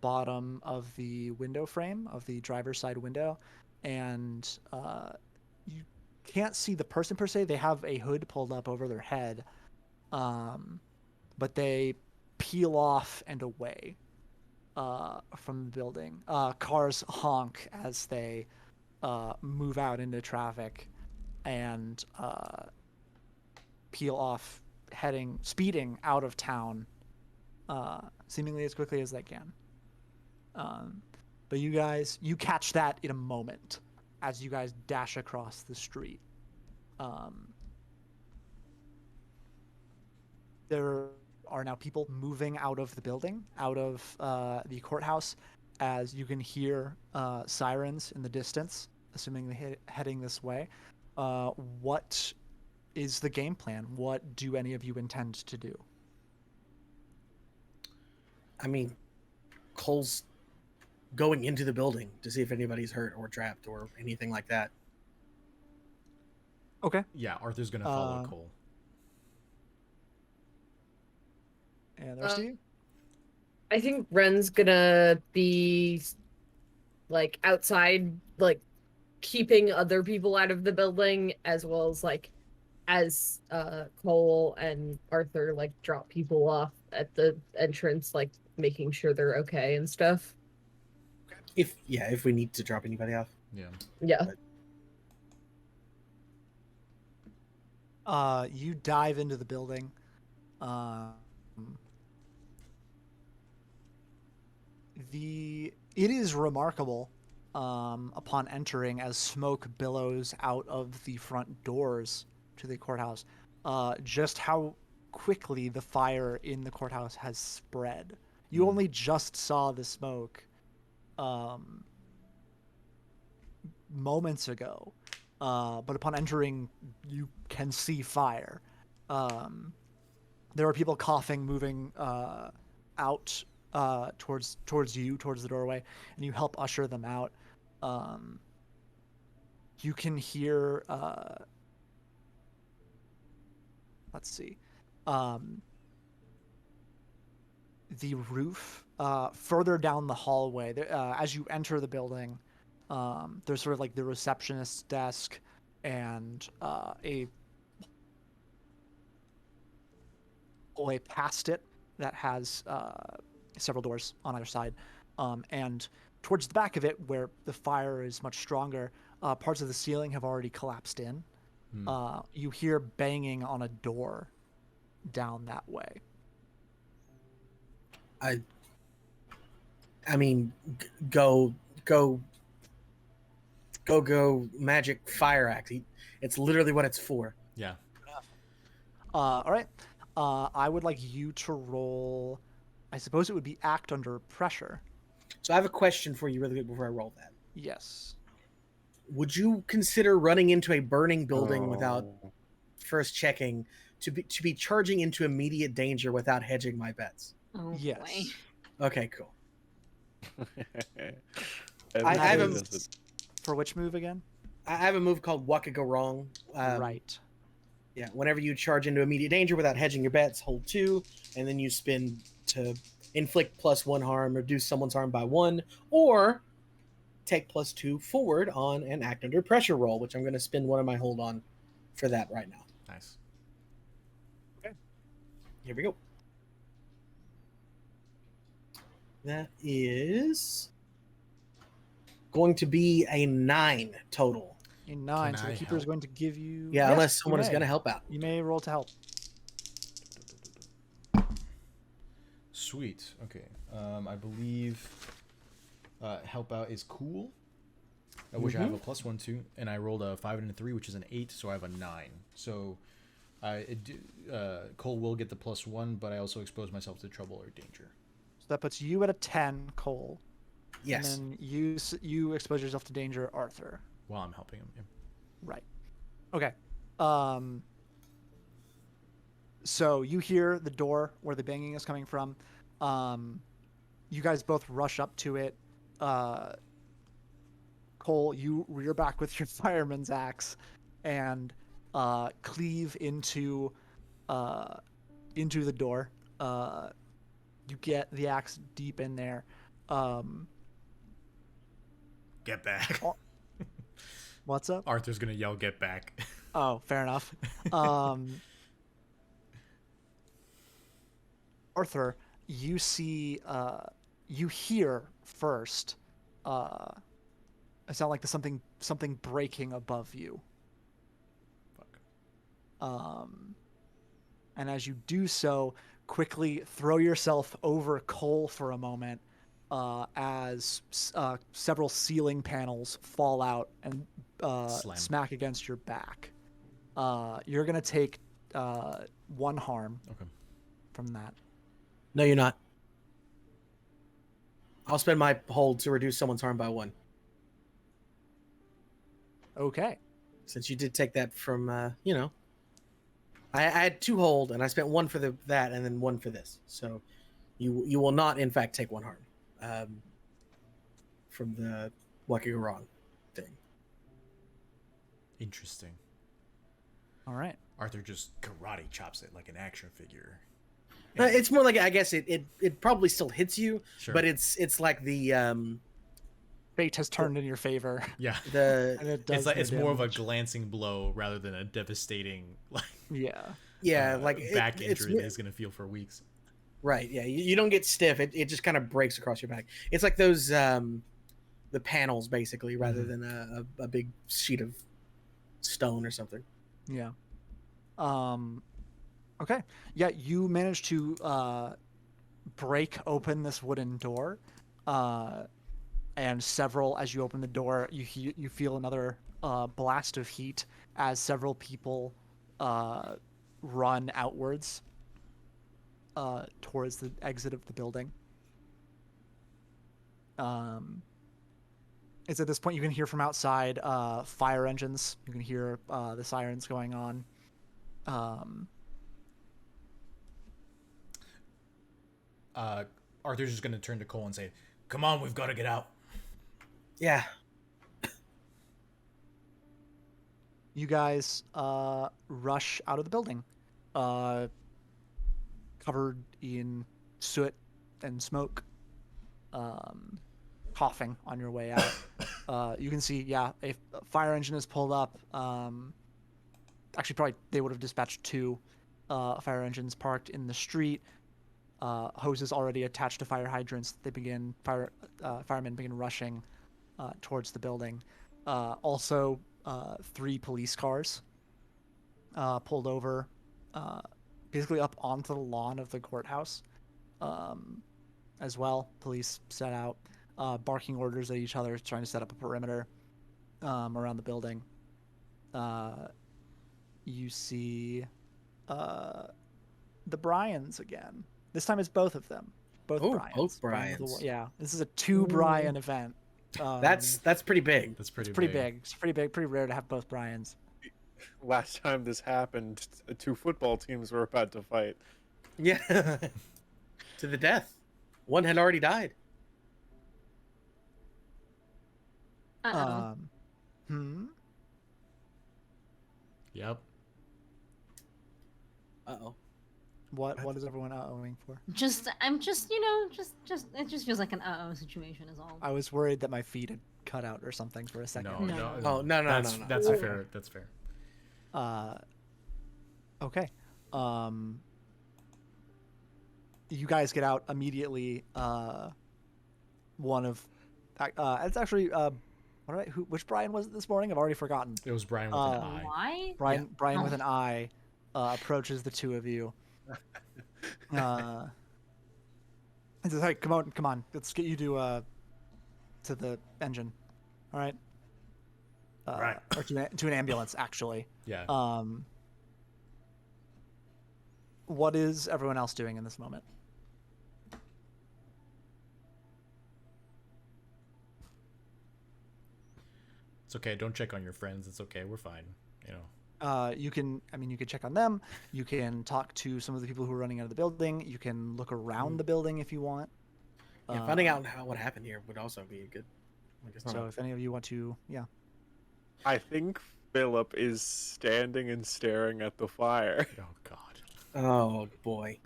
S3: bottom of the window frame of the driver's side window, and you can't see the person per se. They have a hood pulled up over their head, but they peel off and away from the building. Cars honk as they move out into traffic and peel off, speeding out of town, seemingly as quickly as they can. But you catch that in a moment as you guys dash across the street. There are now people moving out of the building, out of the courthouse, as you can hear sirens in the distance, assuming they're heading this way. What is the game plan? What do any of you intend to do?
S4: I mean, Cole's going into the building to see if anybody's hurt or trapped or anything like that.
S3: Okay.
S2: Yeah, Arthur's gonna follow Cole.
S3: And the rest of you?
S6: I think Ren's gonna be like outside, like keeping other people out of the building, as well as as Cole and Arthur like drop people off at the entrance, like making sure they're okay and stuff.
S4: If we need to drop anybody off.
S6: Yeah.
S3: You dive into the building. It is remarkable upon entering, as smoke billows out of the front doors to the courthouse, just how quickly the fire in the courthouse has spread. You only just saw the smoke moments ago, but upon entering, you can see fire. There are people coughing, moving out towards you, towards the doorway, and you help usher them out. You can hear let's see, the roof further down the hallway. As you enter the building, there's sort of like the receptionist's desk and a hallway past it that has several doors on either side, and towards the back of it, where the fire is much stronger, parts of the ceiling have already collapsed in. You hear banging on a door down that way.
S4: I mean, go magic fire axe. It's literally what it's for.
S2: Yeah.
S3: All right. I would like you to roll. I suppose it would be act under pressure.
S4: So I have a question for you really quick before I roll that.
S3: Yes.
S4: Would you consider running into a burning building without first checking to be charging into immediate danger without hedging my bets?
S5: Oh,
S3: yes.
S5: boy.
S4: Okay, cool.
S3: I have for which move again?
S4: I have a move called What Could Go Wrong.
S3: Right.
S4: Yeah, whenever you charge into immediate danger without hedging your bets, hold 2, and then you spin to inflict +1 harm, reduce someone's harm by 1, or take +2 forward on an act under pressure roll, which I'm going to spend 1 of my hold on for that right now.
S2: Nice.
S4: Okay. Here we go. That is going to be a 9 total.
S3: A 9.
S2: Can
S3: So the
S2: I
S3: keeper is
S2: help?
S3: going to give you.
S4: Yeah,
S3: Yes,
S4: unless
S3: you
S4: someone is
S3: may.
S4: going to help out.
S3: You may roll to help.
S2: Sweet. Okay. I believe help out is cool, which I have a +1 to, and I rolled a 5 and a 3, which is an 8, so I have a 9. So Cole will get the +1, but I also expose myself to trouble or danger.
S3: So that puts you at a 10, Cole.
S4: Yes.
S3: And then you expose yourself to danger, Arthur.
S2: While I'm helping him. Yeah.
S3: Right. Okay. So you hear the door where the banging is coming from. You guys both rush up to it. Cole, you rear back with your fireman's axe and cleave into the door. You get the axe deep in there.
S2: Get back.
S3: What's up?
S2: Arthur's gonna yell, "Get back!"
S3: Oh, fair enough. Arthur, you see, you hear first. It sounds like there's something breaking above you.
S2: Fuck.
S3: And as you do so, quickly throw yourself over Cole for a moment, as several ceiling panels fall out and
S2: Slam.
S3: smack against your back. You're gonna take 1 harm
S2: Okay.
S3: from that.
S4: No, you're not. I'll spend my hold to reduce someone's harm by 1.
S3: Okay.
S4: Since you did take that from, I had 2 hold, and I spent 1 for that, and then 1 for this. So, you will not, in fact, take 1 harm from the what could go wrong thing.
S2: Interesting.
S3: All right.
S2: Arthur just karate chops it like an action figure.
S4: It's more like, I guess it probably still hits you,
S2: Sure.
S4: but it's like the
S3: Fate has turned in your favor.
S2: Yeah.
S3: And it does
S2: It's
S3: the
S2: more of a
S3: damage.
S2: glancing blow rather than a devastating
S3: Yeah.
S4: like
S2: back
S4: it's
S2: injury that he's gonna feel for weeks.
S4: right. Yeah, you don't get stiff. It just kind of breaks across your back. It's like those the panels basically, rather than a big sheet of stone or something.
S3: Yeah. Okay. Yeah, you managed to break open this wooden door, and as you open the door, you feel another blast of heat as several people run outwards towards the exit of the building. It's at this point you can hear from outside fire engines. You can hear the sirens going on.
S2: Arthur's just gonna turn to Cole and say, "Come on, we've got to get out."
S4: Yeah.
S3: You guys rush out of the building, covered in soot and smoke, coughing on your way out. You can see, a fire engine is pulled up. Actually, probably they would have dispatched 2 fire engines parked in the street. Hoses already attached to fire hydrants. Firemen begin rushing towards the building. Also, 3 police cars pulled over, basically up onto the lawn of the courthouse. As well, police set out, barking orders at each other, trying to set up a perimeter around the building. You see the Bryans again. This time it's both of them. Both Bryans.
S4: Both Bryans.
S3: Yeah, this is a 2 Bryan event.
S4: That's pretty big.
S2: That's pretty
S3: big. It's pretty big. Pretty rare to have both Bryans.
S1: Last time this happened, 2 football teams were about to fight.
S4: Yeah. To the death. One had already died.
S5: Uh-oh.
S2: Yep.
S4: Uh-oh.
S3: What is everyone owing for?
S5: I'm just it just feels like an uh-oh situation is all.
S3: I was worried that my feed had cut out or something for a second.
S2: No.
S4: Oh, no.
S2: That's fair. That's fair.
S3: Okay. You guys get out immediately. one of, it's actually which Brian was it this morning? I've already forgotten.
S2: It was Brian with an eye.
S5: Why?
S3: Brian
S5: Oh.
S3: with an eye approaches the two of you. He says, "Hey, come on, let's get you to the engine, all right?
S2: Right.
S3: Or to an ambulance, actually.
S2: Yeah.
S3: What is everyone else doing in this moment?
S2: It's okay. Don't check on your friends. It's okay. We're fine. You know.
S3: You can check on them. You can talk to some of the people who are running out of the building. You can look around the building if you want.
S4: Yeah, finding out what happened here would also be good.
S3: So if any of you want to, yeah.
S1: I think Philip is standing and staring at the fire.
S2: Oh God.
S4: Oh boy.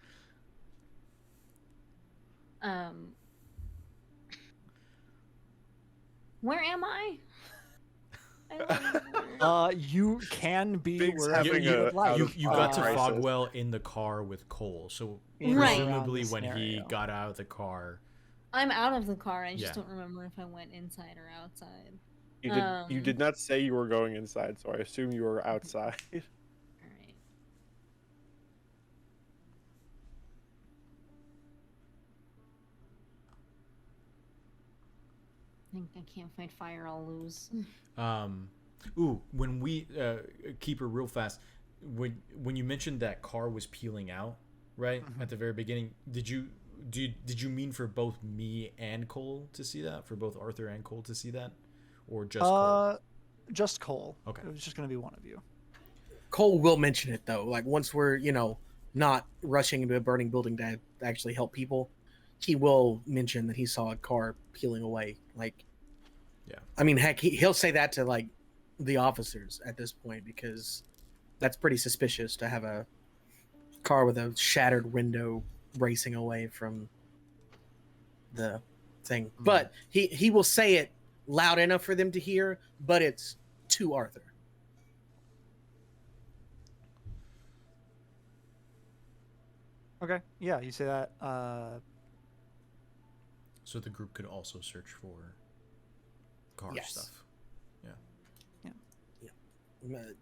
S5: Where am I?
S3: You can be
S1: Big's
S3: wherever
S1: having
S3: you
S1: a-
S3: would like.
S2: You got to
S1: crisis.
S2: Fogwell in the car with Cole, so
S3: In
S5: Right.
S3: and around
S2: presumably
S3: the
S2: when he
S3: scenario.
S2: got out of the car,
S5: I'm out of the car. I just
S2: Yeah.
S5: don't remember if I went inside or outside.
S1: You did not say you were going inside, so I assume you were outside.
S5: All right. I think I can't fight fire. I'll lose.
S2: when we keep it real fast, when you mentioned that car was peeling out, right at the very beginning, did you mean for both me and Cole to see that, for both Arthur and Cole to see that, or just Cole?
S3: Just Cole.
S2: Okay.
S3: It was just going to be one of you.
S4: Cole will mention it though. Like once we're not rushing into a burning building to actually help people, he will mention that he saw a car peeling away. Like,
S2: Yeah.
S4: I mean, heck, he'll say that to like the officers at this point because that's pretty suspicious to have a car with a shattered window racing away from the thing. But he will say it loud enough for them to hear, but it's to Arthur.
S3: Okay. Yeah, you say that.
S2: So the group could also search for car
S4: Yes.
S2: stuff.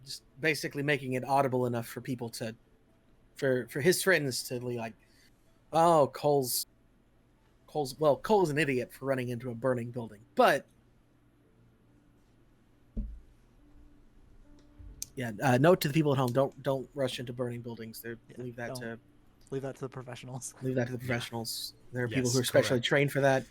S4: Just basically making it audible enough for people to, for his friends to be like, oh, Cole's an idiot for running into a burning building, but yeah, note to the people at home: don't rush into burning buildings. Leave that to
S3: the professionals.
S4: leave that to the professionals. There are people
S2: Yes,
S4: who are specially
S2: correct.
S4: trained for that.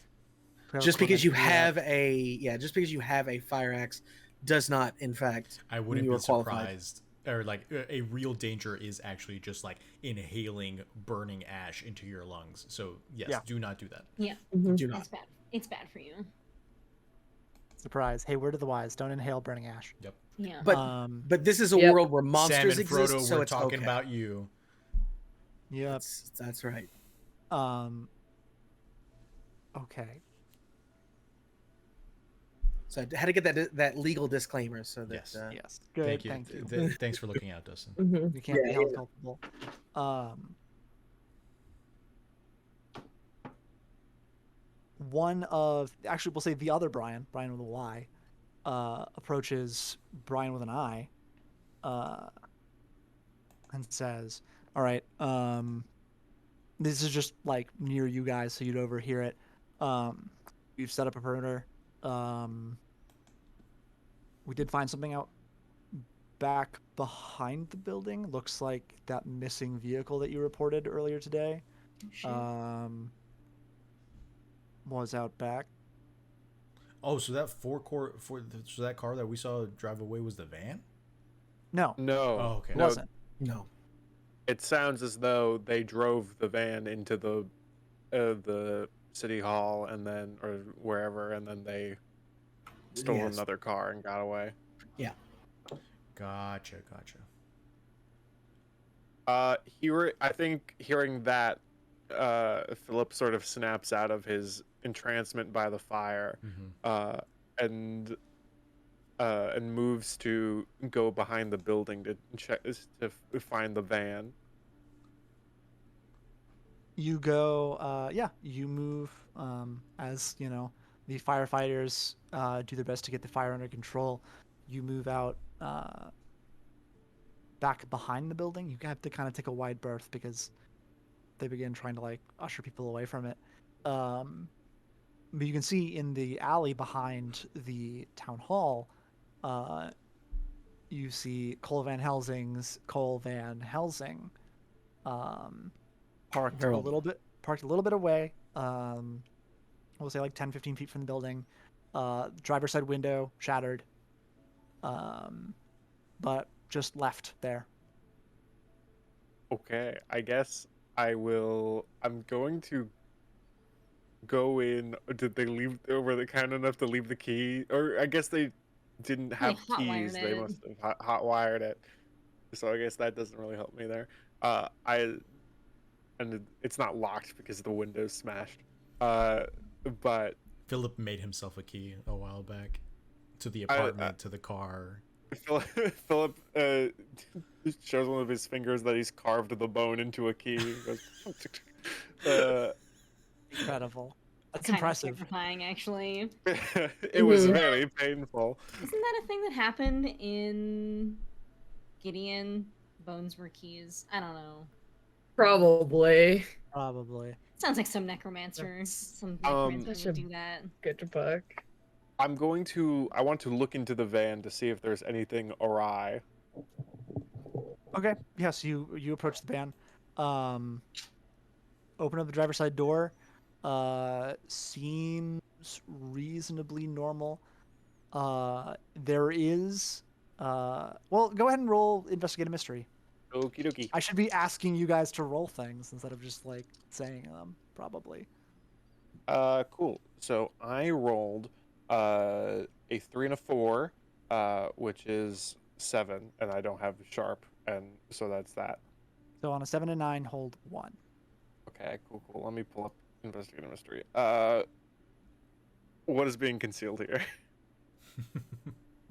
S3: Whoever
S4: Just because you
S3: coordinates
S4: have a fire axe does not, in fact,
S2: I
S4: mean
S2: wouldn't
S4: you
S2: be
S4: are qualified.
S2: surprised, or like a real danger is actually just like inhaling burning ash into your lungs. So yes,
S3: Yeah.
S2: do not do that.
S5: Yeah,
S4: Do not.
S5: it's bad. It's bad for you.
S3: Surprise! Hey, word of the wise: don't inhale burning ash.
S2: Yep.
S5: Yeah.
S4: But this is a
S6: Yep.
S4: world where
S2: Sam
S4: monsters
S2: and Frodo,
S4: exist, so
S2: we're
S4: it's
S2: talking
S4: okay.
S2: about you.
S3: Yep.
S4: That's right.
S3: Okay.
S4: So I had to get that legal disclaimer so that
S2: Yes.
S3: Yes. Good.
S2: Thank you.
S3: Thank you.
S2: Thanks for looking out, Dustin.
S6: Mhm.
S3: You can't be
S4: Yeah,
S3: held
S4: yeah.
S3: culpable. One of actually, we'll say the other Brian with a Y, approaches Brian with an I, and says, "All right, this is just like near you guys, so you'd overhear it. We've set up a perimeter. We did find something out back behind the building. Looks like that missing vehicle that you reported earlier today. Was out back.
S2: Oh, so that so that car that we saw drive away was the van?
S3: No,
S1: No.
S2: Oh, okay.
S3: it
S1: No,
S3: wasn't.
S4: No.
S1: it sounds as though they drove the van into the city hall and then or wherever, and then they stole
S4: Yes.
S1: another car and got away.
S2: Gotcha.
S1: I think hearing that, Philip sort of snaps out of his entrancement by the fire, and moves to go behind the building to check to find the van.
S3: You go, you move as the firefighters do their best to get the fire under control. You move out back behind the building. You have to kind of take a wide berth because they begin trying to like usher people away from it. But you can see in the alley behind the town hall, you see Cole Van Helsing's Cole Van Helsing, parked a little bit away. We'll say like 10, 15 feet from the building. Driver's side window shattered. But just left there.
S1: Okay, I guess I'm going to go in. Did they leave? Or were they kind enough to leave the key? Or I guess they didn't have keys. They must have hot wired it. So I guess that doesn't really help me there. It's not locked because the window's smashed. But
S2: Philip made himself a key a while back to the apartment, to the car.
S1: Philip shows one of his fingers that he's carved the bone into a key. He goes,
S3: Incredible. That's
S5: Kind
S3: impressive.
S5: of terrifying, actually.
S1: it was very painful.
S5: Isn't that a thing that happened in Gideon? Bones were keys. I don't know.
S6: Probably.
S5: Sounds like some necromancer. Some necromancer would do that.
S6: Good book.
S1: I want to look into the van to see if there's anything awry.
S3: Okay. Yes, you approach the van. Open up the driver's side door. Seems reasonably normal. There is well, go ahead and roll investigate a mystery.
S1: Okie dokie.
S3: I should be asking you guys to roll things instead of just like saying them, probably.
S1: Cool. So I rolled a 3 and a 4, which is 7, and I don't have sharp, and so that's that.
S3: So on a 7 and 9, hold 1.
S1: Okay, cool. Let me pull up investigate a mystery. What is being concealed here?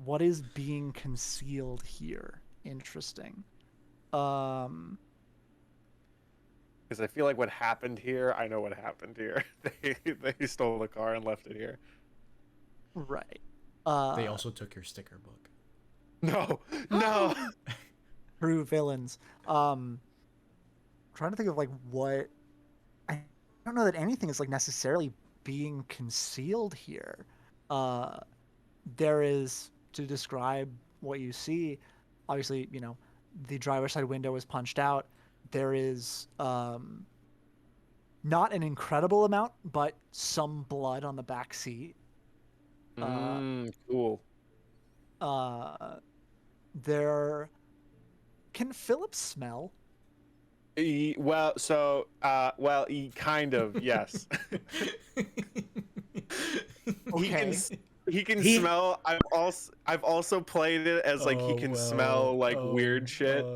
S3: What is being concealed here? Interesting.
S1: Because I feel like what happened here, I know what happened here. They stole the car and left it here.
S3: Right.
S2: They also took your sticker book.
S1: No.
S3: True villains. Trying to think of like what. I don't know that anything is like necessarily being concealed here. There is, to describe what you see, obviously, the driver's side window is punched out. There is not an incredible amount, but some blood on the back seat.
S1: Cool.
S3: There. Can Philip smell?
S1: Kind of, yes.
S3: Okay.
S1: He can smell. I've also played it as like he can smell like weird shit.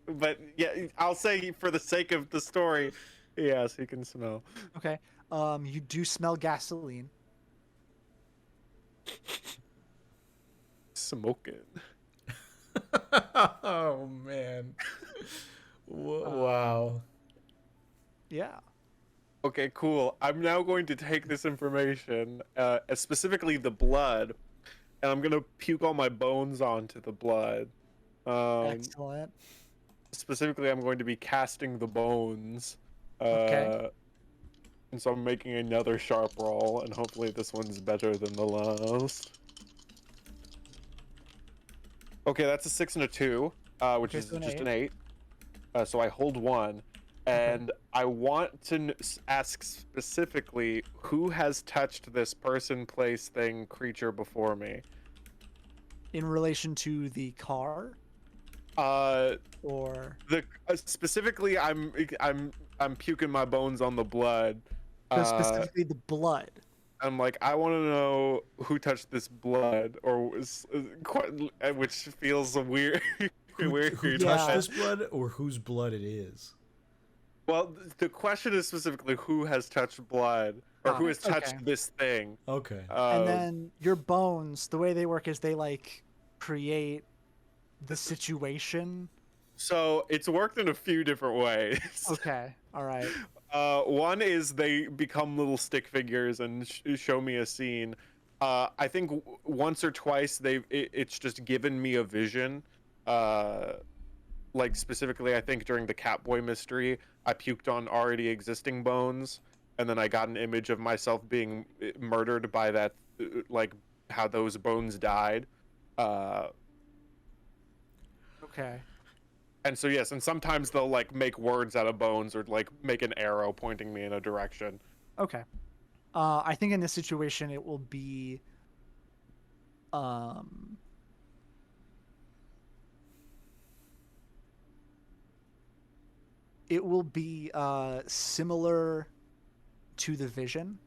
S1: But yeah, I'll say for the sake of the story, yes, he can smell.
S3: Okay. You do smell gasoline.
S1: Smoking.
S2: Oh man. Wow.
S3: Yeah.
S1: Okay, cool. I'm now going to take this information, specifically the blood, and I'm gonna puke all my bones onto the blood.
S3: Excellent.
S1: Specifically, I'm going to be casting the bones.
S3: Okay.
S1: And so I'm making another sharp roll, and hopefully this one's better than the last. Okay, that's a 6 and a 2, which is just an 8. So I hold 1. And I want to ask specifically who has touched this person, place, thing, creature before me.
S3: In relation to the car, or
S1: specifically, I'm puking my bones on the blood.
S3: specifically the blood.
S1: I'm like, I want to know who touched this blood, or which feels weird.
S2: Who touched this blood, or whose blood it is?
S1: Well, the question is specifically who has touched blood, or who has touched this thing.
S2: Okay.
S3: And then your bones, the way they work is they like create the situation
S1: So it's worked in a few different ways.
S3: Okay. All right.
S1: One is they become little stick figures and show me a scene. I think once or twice it's just given me a vision. Like specifically, I think during the Catboy mystery, I puked on already existing bones, and then I got an image of myself being murdered by that, like how those bones died. Uh,
S3: Okay.
S1: and so yes, and sometimes they'll like make words out of bones or like make an arrow pointing me in a direction.
S3: Okay. I think in this situation it will be um similar to the vision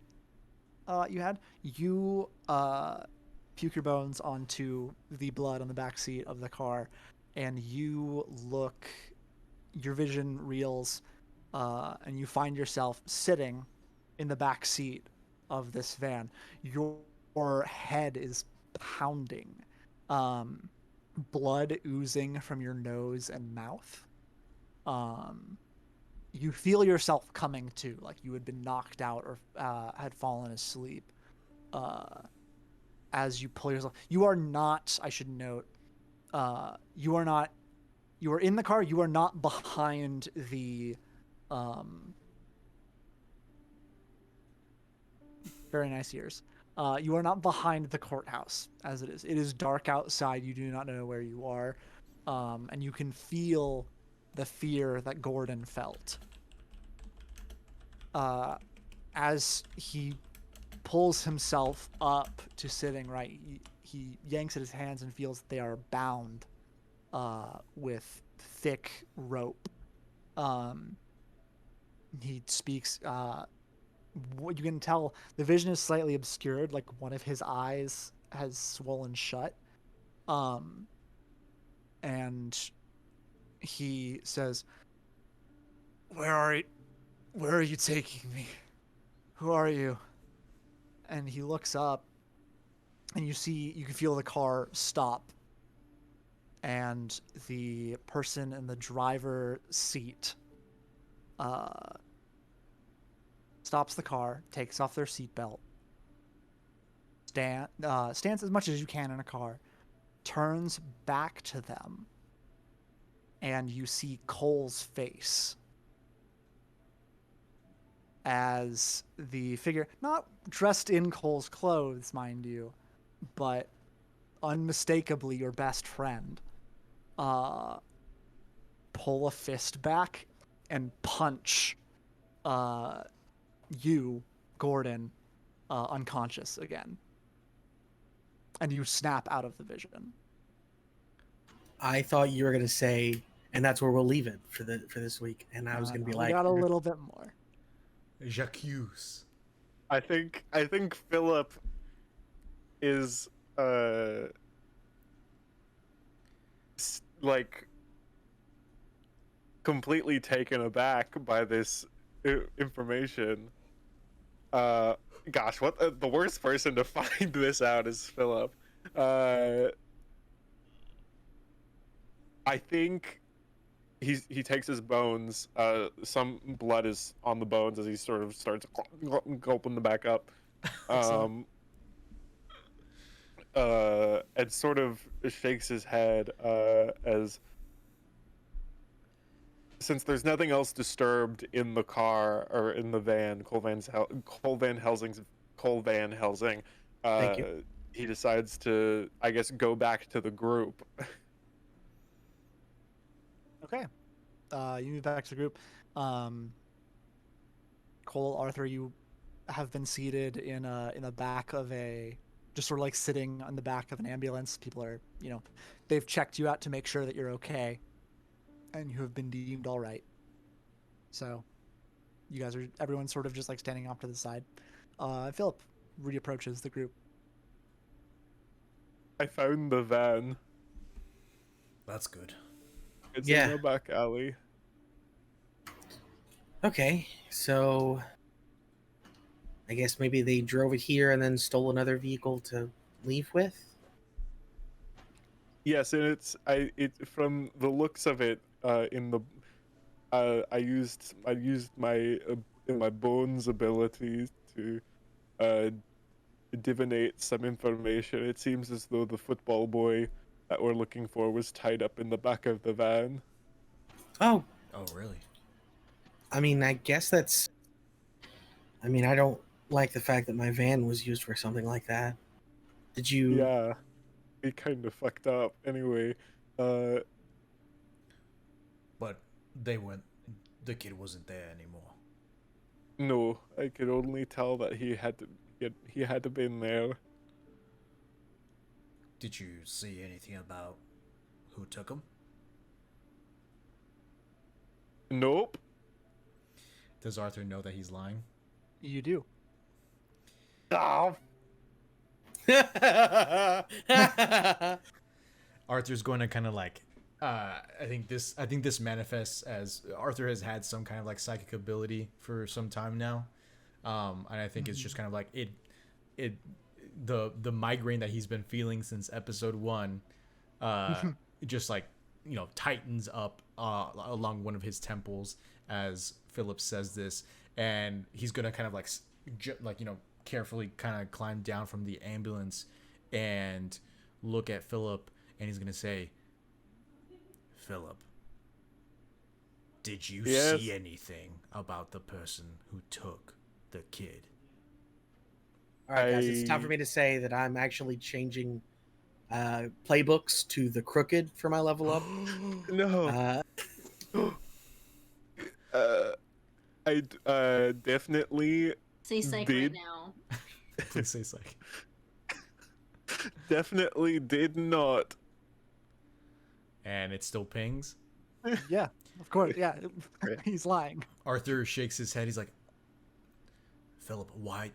S3: you had. You puke your bones onto the blood on the back seat of the car, and your vision reels, and you find yourself sitting in the back seat of this van. Your head is pounding, blood oozing from your nose and mouth. You feel yourself coming to, like you had been knocked out or had fallen asleep. As you pull yourself, you are not. I should note, you are not. You are in the car. You are not behind the. Very nice ears. You are not behind the courthouse as it is. It is dark outside. You do not know where you are, and you can feel the fear that Gordon felt. As he pulls himself up to sitting right, he yanks at his hands and feels that they are bound with thick rope. He speaks. What you can tell, the vision is slightly obscured, like one of his eyes has swollen shut. And he says, Where are you taking me? Who are you?" And he looks up, and you can feel the car stop, and the person in the driver's seat stops the car, takes off their seatbelt, stands as much as you can in a car, turns back to them, and you see Cole's face as the figure, not dressed in Cole's clothes, mind you, but unmistakably your best friend, pull a fist back and punch you, Gordon, unconscious again. And you snap out of the vision.
S4: I thought you were gonna say, and that's where we'll leave it for this week. And I was gonna be
S3: We
S4: like,
S3: got a little bit more.
S2: J'accuse.
S1: I think Philip is like completely taken aback by this information. Gosh, what the worst person to find this out is Philip. I think he takes his bones. Some blood is on the bones as he sort of starts gulping them back up. And sort of shakes his head as, since there's nothing else disturbed in the car or in the van, Cole Van Helsing,
S4: Thank you.
S1: he decides to, I guess, go back to the group.
S3: Okay. You move back to the group. Cole, Arthur, you have been seated in the back of just sort of like sitting on the back of an ambulance. People are, they've checked you out to make sure that you're okay, and you have been deemed all right. So, everyone's sort of just like standing off to the side. Philip reapproaches the group.
S1: I found the van.
S2: That's good.
S1: It's
S4: Yeah.
S1: in the back alley.
S4: Okay, so I guess maybe they drove it here and then stole another vehicle to leave with.
S1: Yes, and it from the looks of it, in the I used my bones ability to uh divinate some information. It seems as though the football boy that we're looking for was tied up in the back of the van.
S4: Oh,
S2: Oh, really?
S4: I mean, I guess that's. I mean, I don't like the fact that my van was used for something like that. Did you?
S1: Yeah, he kind of fucked up. Anyway, uh,
S2: But they went. The kid wasn't there anymore.
S1: no, I could only tell that he had to been there.
S2: Did you see anything about who took him?
S1: Nope.
S2: Does Arthur know that he's lying?
S3: You do.
S1: Oh,
S2: Arthur's going to kind of like I think this manifests as Arthur has had some kind of like psychic ability for some time now. And I think it's just kind of like the migraine that he's been feeling since episode 1 just like, you know, tightens up along one of his temples as Philip says this, and he's going to kind of like you know, carefully kind of climb down from the ambulance and look at Philip, and he's going to say, Philip, did you
S1: Yes.
S2: see anything about the person who took the kid?
S4: All right, guys, it's time for me to say that I'm actually changing playbooks to the crooked for my level up.
S1: no. I definitely
S5: Say psych right
S1: Did-
S5: now.
S2: Please say psych.
S1: definitely did not.
S2: And it still pings.
S3: Yeah, of course. Yeah,
S1: Right.
S3: he's lying.
S2: Arthur shakes his head. He's like, Philip, why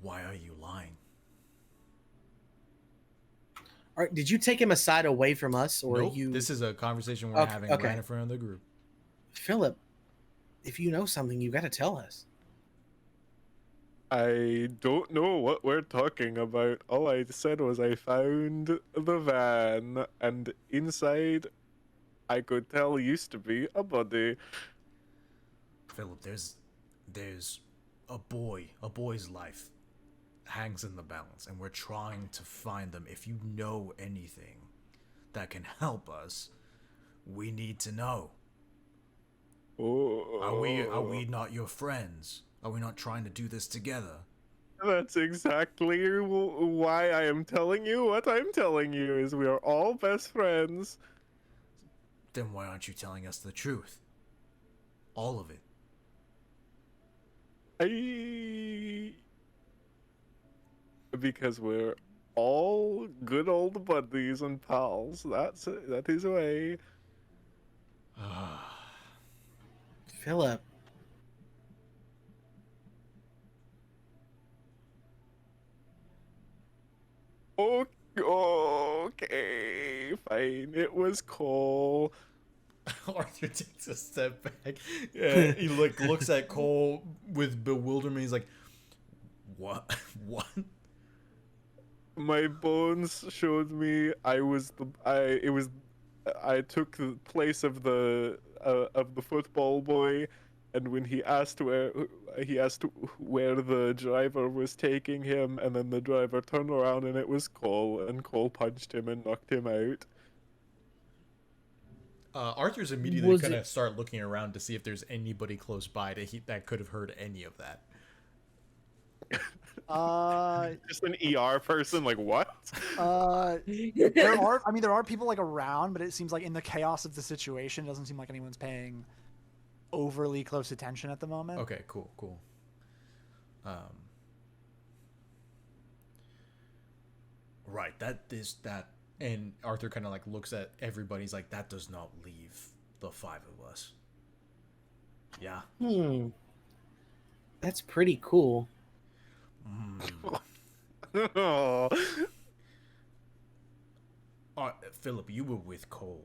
S2: are you lying?
S4: All right, did you take him aside away from us, or
S2: Nope,
S4: you?
S2: this is a conversation we're
S4: Okay,
S2: having
S4: okay.
S2: right in front of the group.
S4: Philip, if you know something, you got to tell us.
S1: I don't know what we're talking about. All I said was I found the van, and inside, I could tell used to be a body.
S2: Philip, there's a boy's life hangs in the balance, and we're trying to find them. If you know anything that can help us, we need to know.
S1: Oh,
S2: Are we not your friends? Are we not trying to do this together?
S1: That's exactly why I am telling you what I'm telling you. Is we are all best friends.
S2: Then why aren't you telling us the truth? All of it.
S1: Because we're all good old buddies and pals. That is why.
S4: Philip,
S1: Okay, fine. It was Cole.
S2: Arthur takes a step back. Yeah, he like looks at Cole with bewilderment. He's like, "What? What?"
S1: My bones showed me I took the place of the football boy, and when he asked where the driver was taking him, and then the driver turned around and it was Cole, and Cole punched him and knocked him out.
S2: Arthur's immediately
S4: Was
S2: gonna
S4: it-
S2: start looking around to see if there's anybody close by that could have heard any of that.
S1: Just an ER person, like what?
S3: There are, I mean, there are people like around, but it seems like in the chaos of the situation, it doesn't seem like anyone's paying overly close attention at the moment.
S2: Okay, cool. Right, that, and Arthur kind of like looks at everybody. He's like, that does not leave the 5 of us. Yeah.
S4: that's pretty cool.
S1: Oh.
S2: Philip, you were with Cole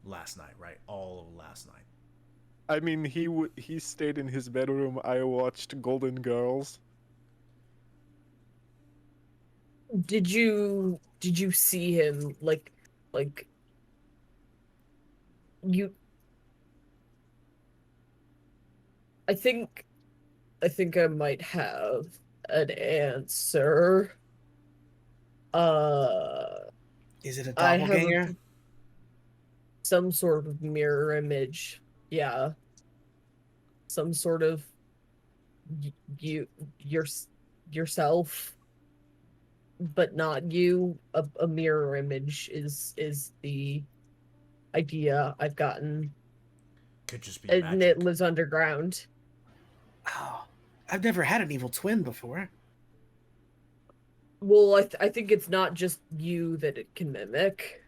S2: last night, right? All of last night.
S1: I mean, he stayed in his bedroom. I watched Golden Girls.
S6: Did you did you see him like you? I think I might have an answer.
S4: Is it a
S6: I have
S4: doppelganger?
S6: some sort of mirror image. Yeah. Some sort of you your yourself, but not you. A mirror image is the idea I've gotten.
S2: Could just be
S6: And it
S2: magic.
S6: lives underground.
S4: Oh, I've never had an evil twin before.
S6: Well, I think it's not just you that it can mimic.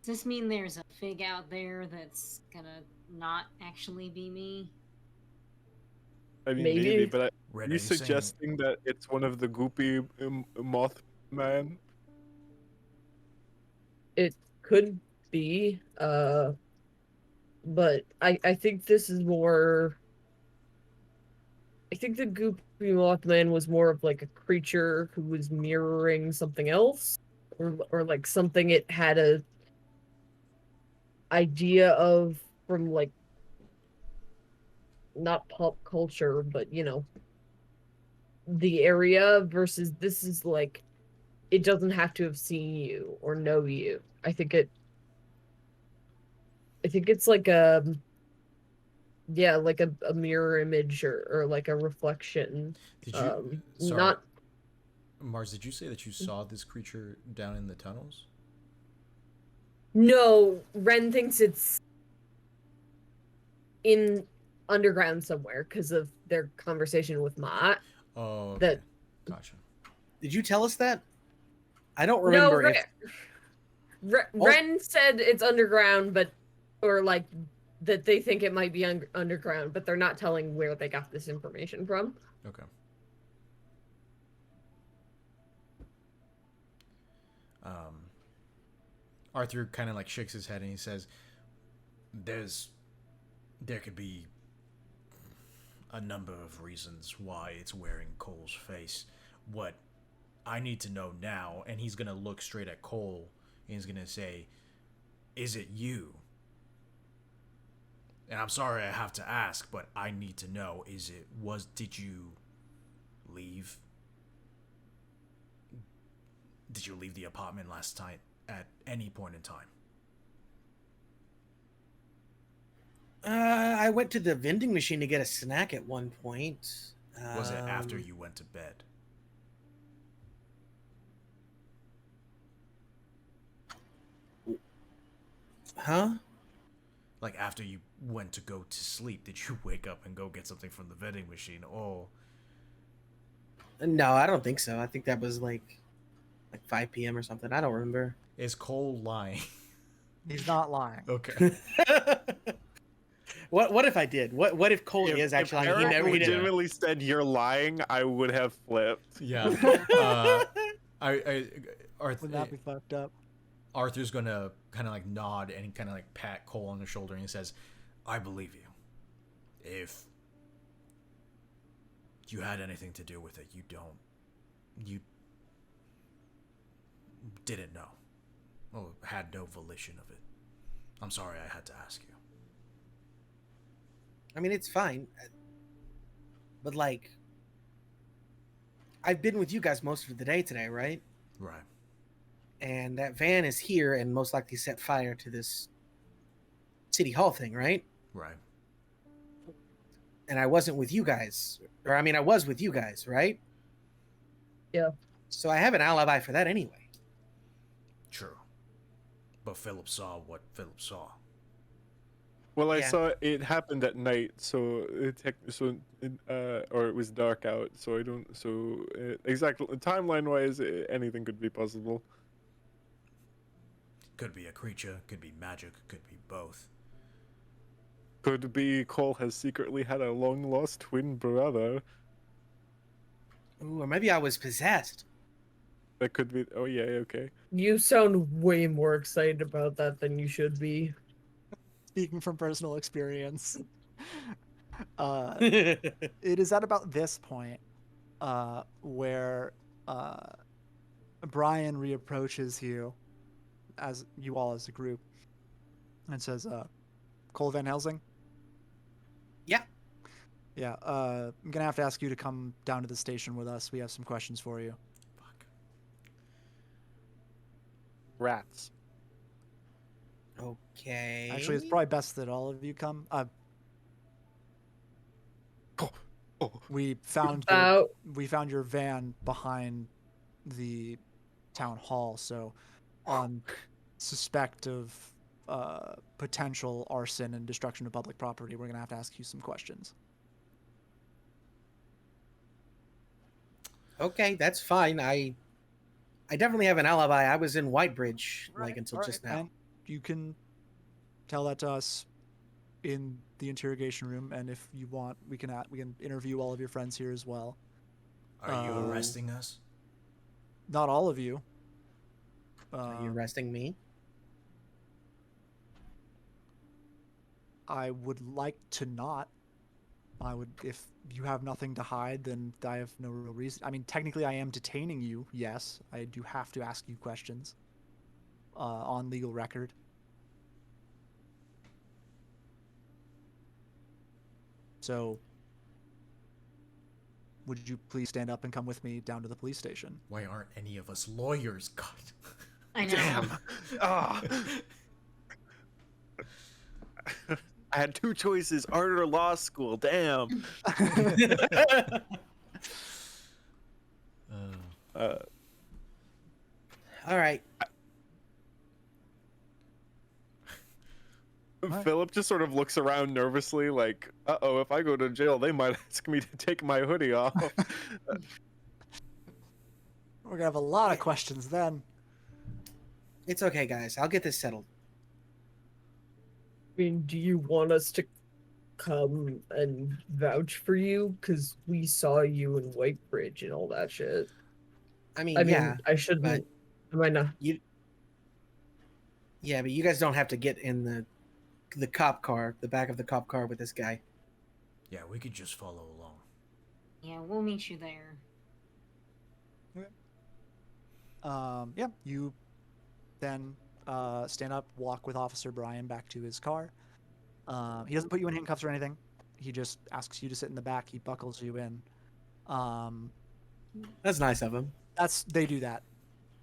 S5: Does this mean there's a fig out there that's gonna not actually be me?
S1: I mean,
S6: Maybe.
S1: maybe, but
S2: Ren,
S1: are
S2: are
S1: you
S2: you saying-
S1: suggesting that it's one of the goopy Mothman?
S6: It could be, but I think this is more. I think the Goopy Mothman was more of like a creature who was mirroring something else, or like something it had a idea of from like not pop culture, but the area versus this is like it doesn't have to have seen you or know you. I think it's like like a mirror image or like a reflection.
S2: Did you? Sorry,
S6: Not
S2: Mars. Did you say that you saw this creature down in the tunnels?
S6: No, Ren thinks it's in underground somewhere because of their conversation with Mott.
S2: Oh, okay.
S6: That
S2: Gotcha.
S4: Did you tell us that? I don't remember.
S6: No,
S4: if...
S6: Ren said it's underground, but or like that they think it might be underground, but they're not telling where they got this information from.
S2: Okay. Arthur kind of like shakes his head and he says, there could be a number of reasons why it's wearing Cole's face. What I need to know now," and he's gonna look straight at Cole and he's gonna say, "Is it you? And I'm sorry I have to ask, but I need to know, did you leave? Did you leave the apartment last night at any point in time?"
S4: I went to the vending machine to get a snack at one point.
S2: Was it after you went to bed?
S4: Huh?
S2: Like after you went to go to sleep, did you wake up and go get something from the vending machine? Oh,
S4: No, I don't think so. I think that was like 5 p.m. or something. I don't remember.
S2: is Cole lying?
S3: He's not lying.
S2: Okay.
S4: What if I did? What if Cole is actually
S1: if
S4: lying?
S1: Eric
S4: He didn't.
S1: legitimately said you're lying, I would have flipped.
S2: Yeah. Arthur,
S3: Would that be fucked up?
S2: Arthur's gonna kind of like nod and kind of like pat Cole on the shoulder and he says, "I believe you. If you had anything to do with it, you didn't know, or had no volition of it. I'm sorry I had to ask you."
S4: I mean, it's fine. But like, I've been with you guys most of the day today, right?
S2: Right.
S4: And that van is here and most likely set fire to this city hall thing, right?
S2: Right.
S4: And I wasn't with you guys. Or I mean, I was with you guys, right?
S6: Yeah.
S4: So I have an alibi for that anyway.
S2: True. But Philip saw what Philip saw.
S1: Well, I
S4: Yeah.
S1: saw it happened at night, or it was dark out, so I don't. So exactly timeline-wise, anything could be possible.
S2: Could be a creature, could be magic, could be both.
S1: Could be Cole has secretly had a long-lost twin brother.
S4: Ooh, or maybe I was possessed.
S1: That could be. Oh yeah, okay.
S6: You sound way more excited about that than you should be.
S3: Speaking from personal experience, it is at about this point where Brian reapproaches you, as you all as a group, and says, "Cole Van Helsing."
S4: Yeah.
S3: Yeah. I'm gonna have to ask you to come down to the station with us. We have some questions for you.
S2: Fuck.
S1: Rats.
S4: Okay.
S3: Actually, it's probably best that all of you come. We found your van behind the town hall, so on suspect of potential arson and destruction of public property, we're gonna have to ask you some questions.
S4: Okay, that's fine. I definitely have an alibi. I was in Whitebridge until just now.
S3: And you can tell that to us in the interrogation room, and if you want, we can interview all of your friends here as well.
S2: Are you arresting us?
S3: Not all of you.
S4: Are you arresting me?
S3: I would like to not. I would, if you have nothing to hide, then I have no real reason. I mean, technically, I am detaining you. Yes, I do have to ask you questions on legal record. So, would you please stand up and come with me down to the police station?
S2: Why aren't any of us lawyers? God.
S5: I know.
S1: Damn. Ah. I had two choices: art or law school. Damn.
S4: All right.
S1: Philip just sort of looks around nervously, like, "Uh-oh, if I go to jail, they might ask me to take my hoodie off."
S3: We're gonna have a lot of questions then.
S4: It's okay, guys. I'll get this settled.
S6: I mean, do you want us to come and vouch for you? Because we saw you in Whitebridge and all that shit.
S4: I mean,
S6: I shouldn't. Am I not?
S4: Yeah, but you guys don't have to get in the cop car, the back of the cop car with this guy.
S2: Yeah, we could just follow along.
S5: Yeah, we'll meet you there.
S3: Yeah, you then stand up, walk with Officer Brian back to his car. He doesn't put you in handcuffs or anything. He just asks you to sit in the back. He buckles you in.
S4: That's nice of him.
S3: They do that.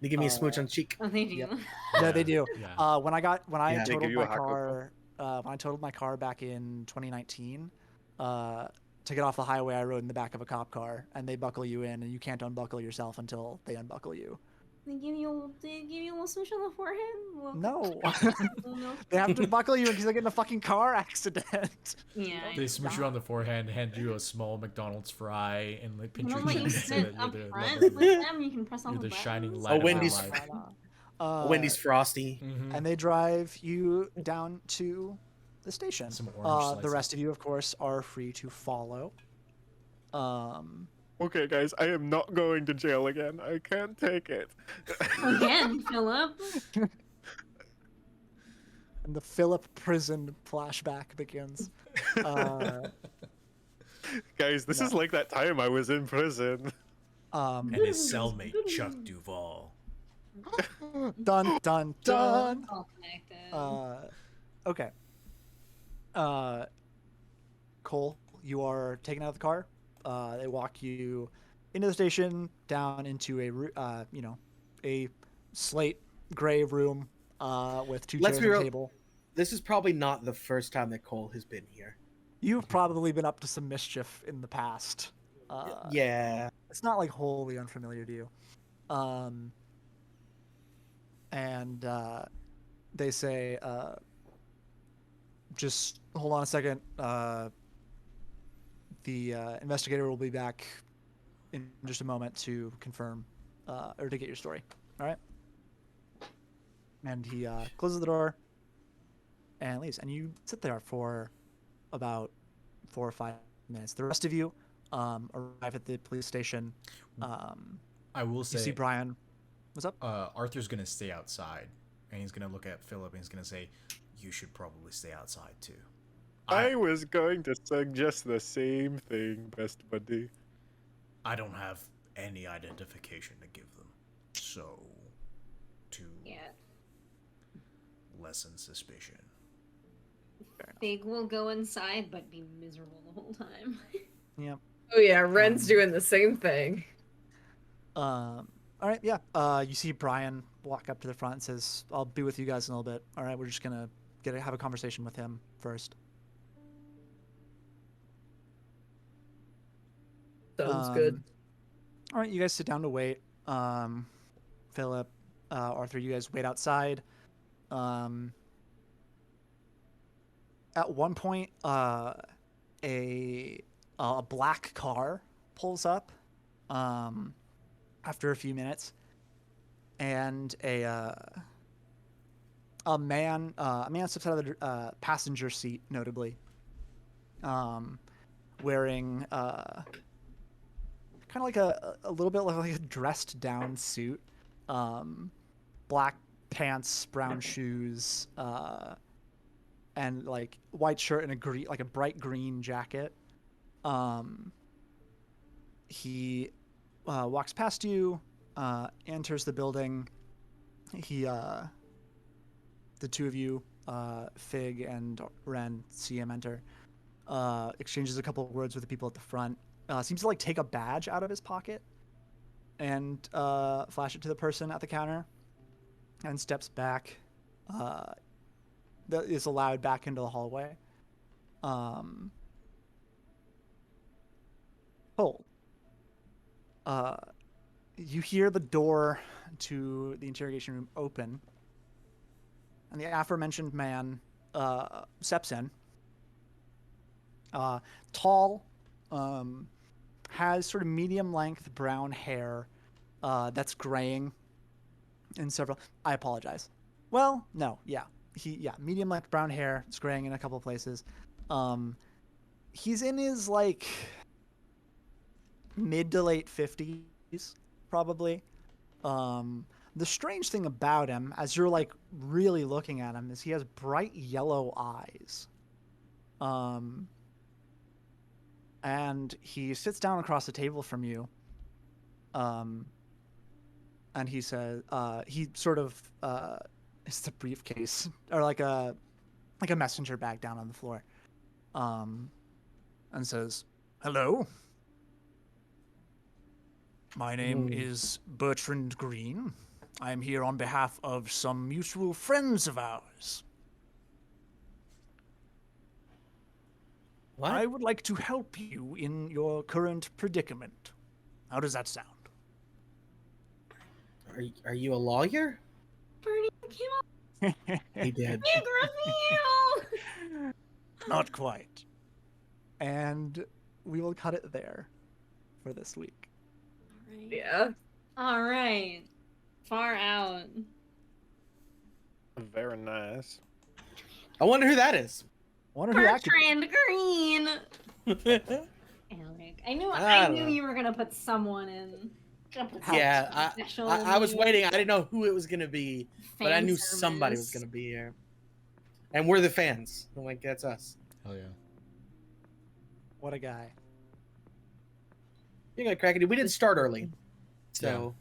S4: They give me a smooch on the cheek.
S5: Oh, they do.
S3: Yep. Yeah, they do.
S2: Yeah.
S3: When I
S1: They
S3: totaled
S1: give you
S3: my
S1: a hot
S3: car, when I totaled my car back in 2019, to get off the highway, I rode in the back of a cop car, and they buckle you in, and you can't unbuckle yourself until they unbuckle you.
S5: They give you a little smooch on the forehead? Well,
S3: No.
S5: no.
S3: They have to buckle you because they get in a fucking car accident.
S5: Yeah.
S2: They smooch you on the forehead, hand you a small McDonald's fry, and like pinch
S5: They
S2: your
S5: won't let you
S2: cheek so
S5: sit
S2: that
S5: up
S2: you're
S5: front
S2: the
S5: with them. You can press on
S2: you're
S5: the
S2: the shining
S5: buttons.
S2: light of
S4: Wendy's
S2: my life.
S4: Wendy's Frosty.
S2: Mhm.
S3: And they drive you down to the station.
S2: Some orange
S3: The
S2: slices.
S3: rest of you, of course, are free to follow.
S1: Okay, guys, I am not going to jail again. I can't take it.
S5: Again, Philip.
S3: And the Philip prison flashback begins.
S1: Guys, this is like that time I was in prison.
S2: And his cellmate, Chuck Duvall.
S3: Dun dun dun.
S5: All connected.
S3: Okay. Cole, you are taken out of the car. They walk you into the station, down into a slate gray room with two chairs and a table.
S4: This is probably not the first time that Cole has been here.
S3: You've probably been up to some mischief in the past.
S4: Yeah.
S3: It's not like wholly unfamiliar to you. And they say, just hold on a second. The investigator will be back in just a moment to confirm or to get your story. All right. And he closes the door and leaves. And you sit there for about 4 or 5 minutes. The rest of you arrive at the police station.
S2: I will say,
S3: You see Brian. What's up?
S2: Arthur's gonna stay outside, and he's gonna look at Philip, and he's gonna say, "You should probably stay outside too."
S1: I was going to suggest the same thing, best buddy.
S2: I don't have any identification to give them. So, to lessen suspicion.
S5: Fig will go inside, but be miserable the whole time.
S3: Yep.
S6: Oh yeah, Ren's doing the same thing.
S3: All right, yeah. You see Brian walk up to the front and says, "I'll be with you guys in a little bit." All right, we're just gonna have a conversation with him first.
S6: Sounds good.
S3: All right, you guys sit down to wait. Philip, Arthur, you guys wait outside. At one point, a black car pulls up. After a few minutes, and a man steps out of the passenger seat, notably, wearing kind of like a little bit like a dressed down suit, black pants, brown shoes, and like white shirt and a bright green jacket. He walks past you, enters the building. The two of you, Fig and Ren, see him enter. Exchanges a couple of words with the people at the front. Seems to like take a badge out of his pocket and flash it to the person at the counter, and steps back. That is allowed back into the hallway. You hear the door to the interrogation room open, and the aforementioned man steps in. Tall, has sort of medium-length brown hair that's graying in several... I apologize. Well, no, medium-length brown hair. It's graying in a couple of places. He's in his, like, mid to late 50s, probably. The strange thing about him, as you're, like, really looking at him, is he has bright yellow eyes. And he sits down across the table from you. And he says, he sort of, it's a briefcase, or like a messenger bag down on the floor. And says, "Hello. My name is Bertrand Green. I am here on behalf of some mutual friends of ours.
S4: What?
S3: I would like to help you in your current predicament. How does that sound?"
S4: Are you a lawyer?
S5: Bernie came up.
S4: He did.
S5: Reveal!
S3: Not quite. And we will cut it there for this week.
S6: Yeah.
S5: All right. Far out.
S1: Very nice.
S4: I wonder who that is.
S3: Wonder who acted.
S5: Bertrand Green. Eric, I knew you were gonna put someone in.
S4: Yeah, I was waiting. I didn't know who it was gonna be, but I knew somebody was gonna be here. And we're the fans. I'm like, that's us.
S2: Hell yeah.
S3: What a guy.
S4: You got crackety. We didn't start early, so.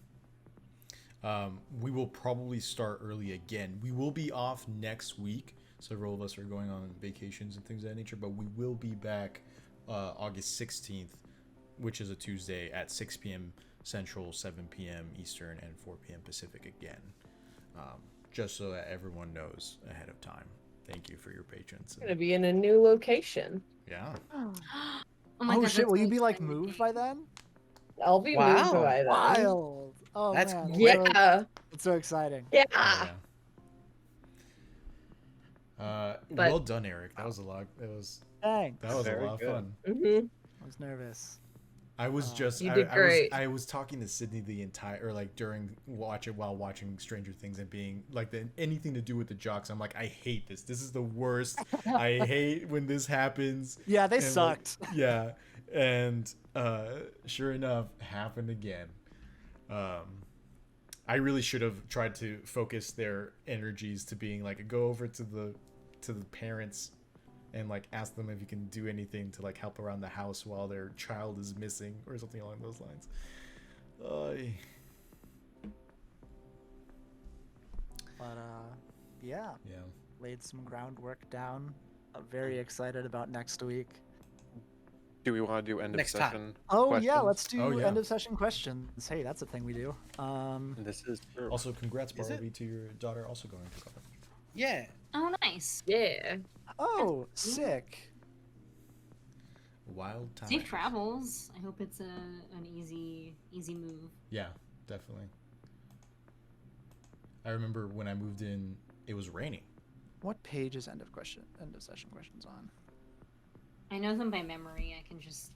S2: We will probably start early again. We will be off next week. Several of us are going on vacations and things of that nature, but we will be back August 16th, which is a Tuesday at 6 p.m. Central, 7 p.m. Eastern, and 4 p.m. Pacific again. Just so that everyone knows ahead of time. Thank you for your patience.
S6: Gonna be in a new location.
S2: Yeah.
S5: Oh my
S3: Oh
S5: God,
S3: shit, will you
S5: that's
S3: be like
S5: exciting.
S3: moved by then?
S6: I'll be
S4: Wow.
S6: moved by then.
S3: Wild. Oh
S4: That's
S3: man.
S4: great.
S6: Yeah.
S3: It's so exciting.
S6: Yeah.
S2: Well done, Eric. That was a lot.
S3: Thanks.
S2: That was
S1: Very
S2: a lot of
S1: good.
S2: fun.
S6: Mm-hmm.
S3: I was nervous.
S2: I was just
S6: You did great.
S2: I was talking to Sydney the entire, or like while watching Stranger Things and being like anything to do with the jocks. I'm like, I hate this. This is the worst. I hate when this happens.
S3: Yeah, they
S2: And, like,
S3: sucked.
S2: yeah, and sure enough, happened again. I really should have tried to focus their energies to being like, go over to the parents and like ask them if you can do anything to like help around the house while their child is missing or something along those lines. Ay.
S3: But yeah,
S2: Yeah.
S3: laid some groundwork down. I'm very excited about next week.
S1: Do we want to do end
S4: Next
S1: of
S4: time.
S1: session?
S3: Oh yeah,
S1: questions?
S3: let's do
S2: Oh, yeah.
S3: end of session questions. Hey, that's a thing we do.
S1: This is true.
S2: Also, congrats,
S4: Is it?
S2: Barbie, to your daughter also going to college.
S4: Yeah.
S5: Oh, nice.
S6: Yeah.
S3: Oh, sick.
S2: Wild time.
S5: Safe travels. I hope it's an easy move.
S2: Yeah, definitely. I remember when I moved in, it was raining.
S3: What page is end of session questions on?
S5: I know them by memory. I can just.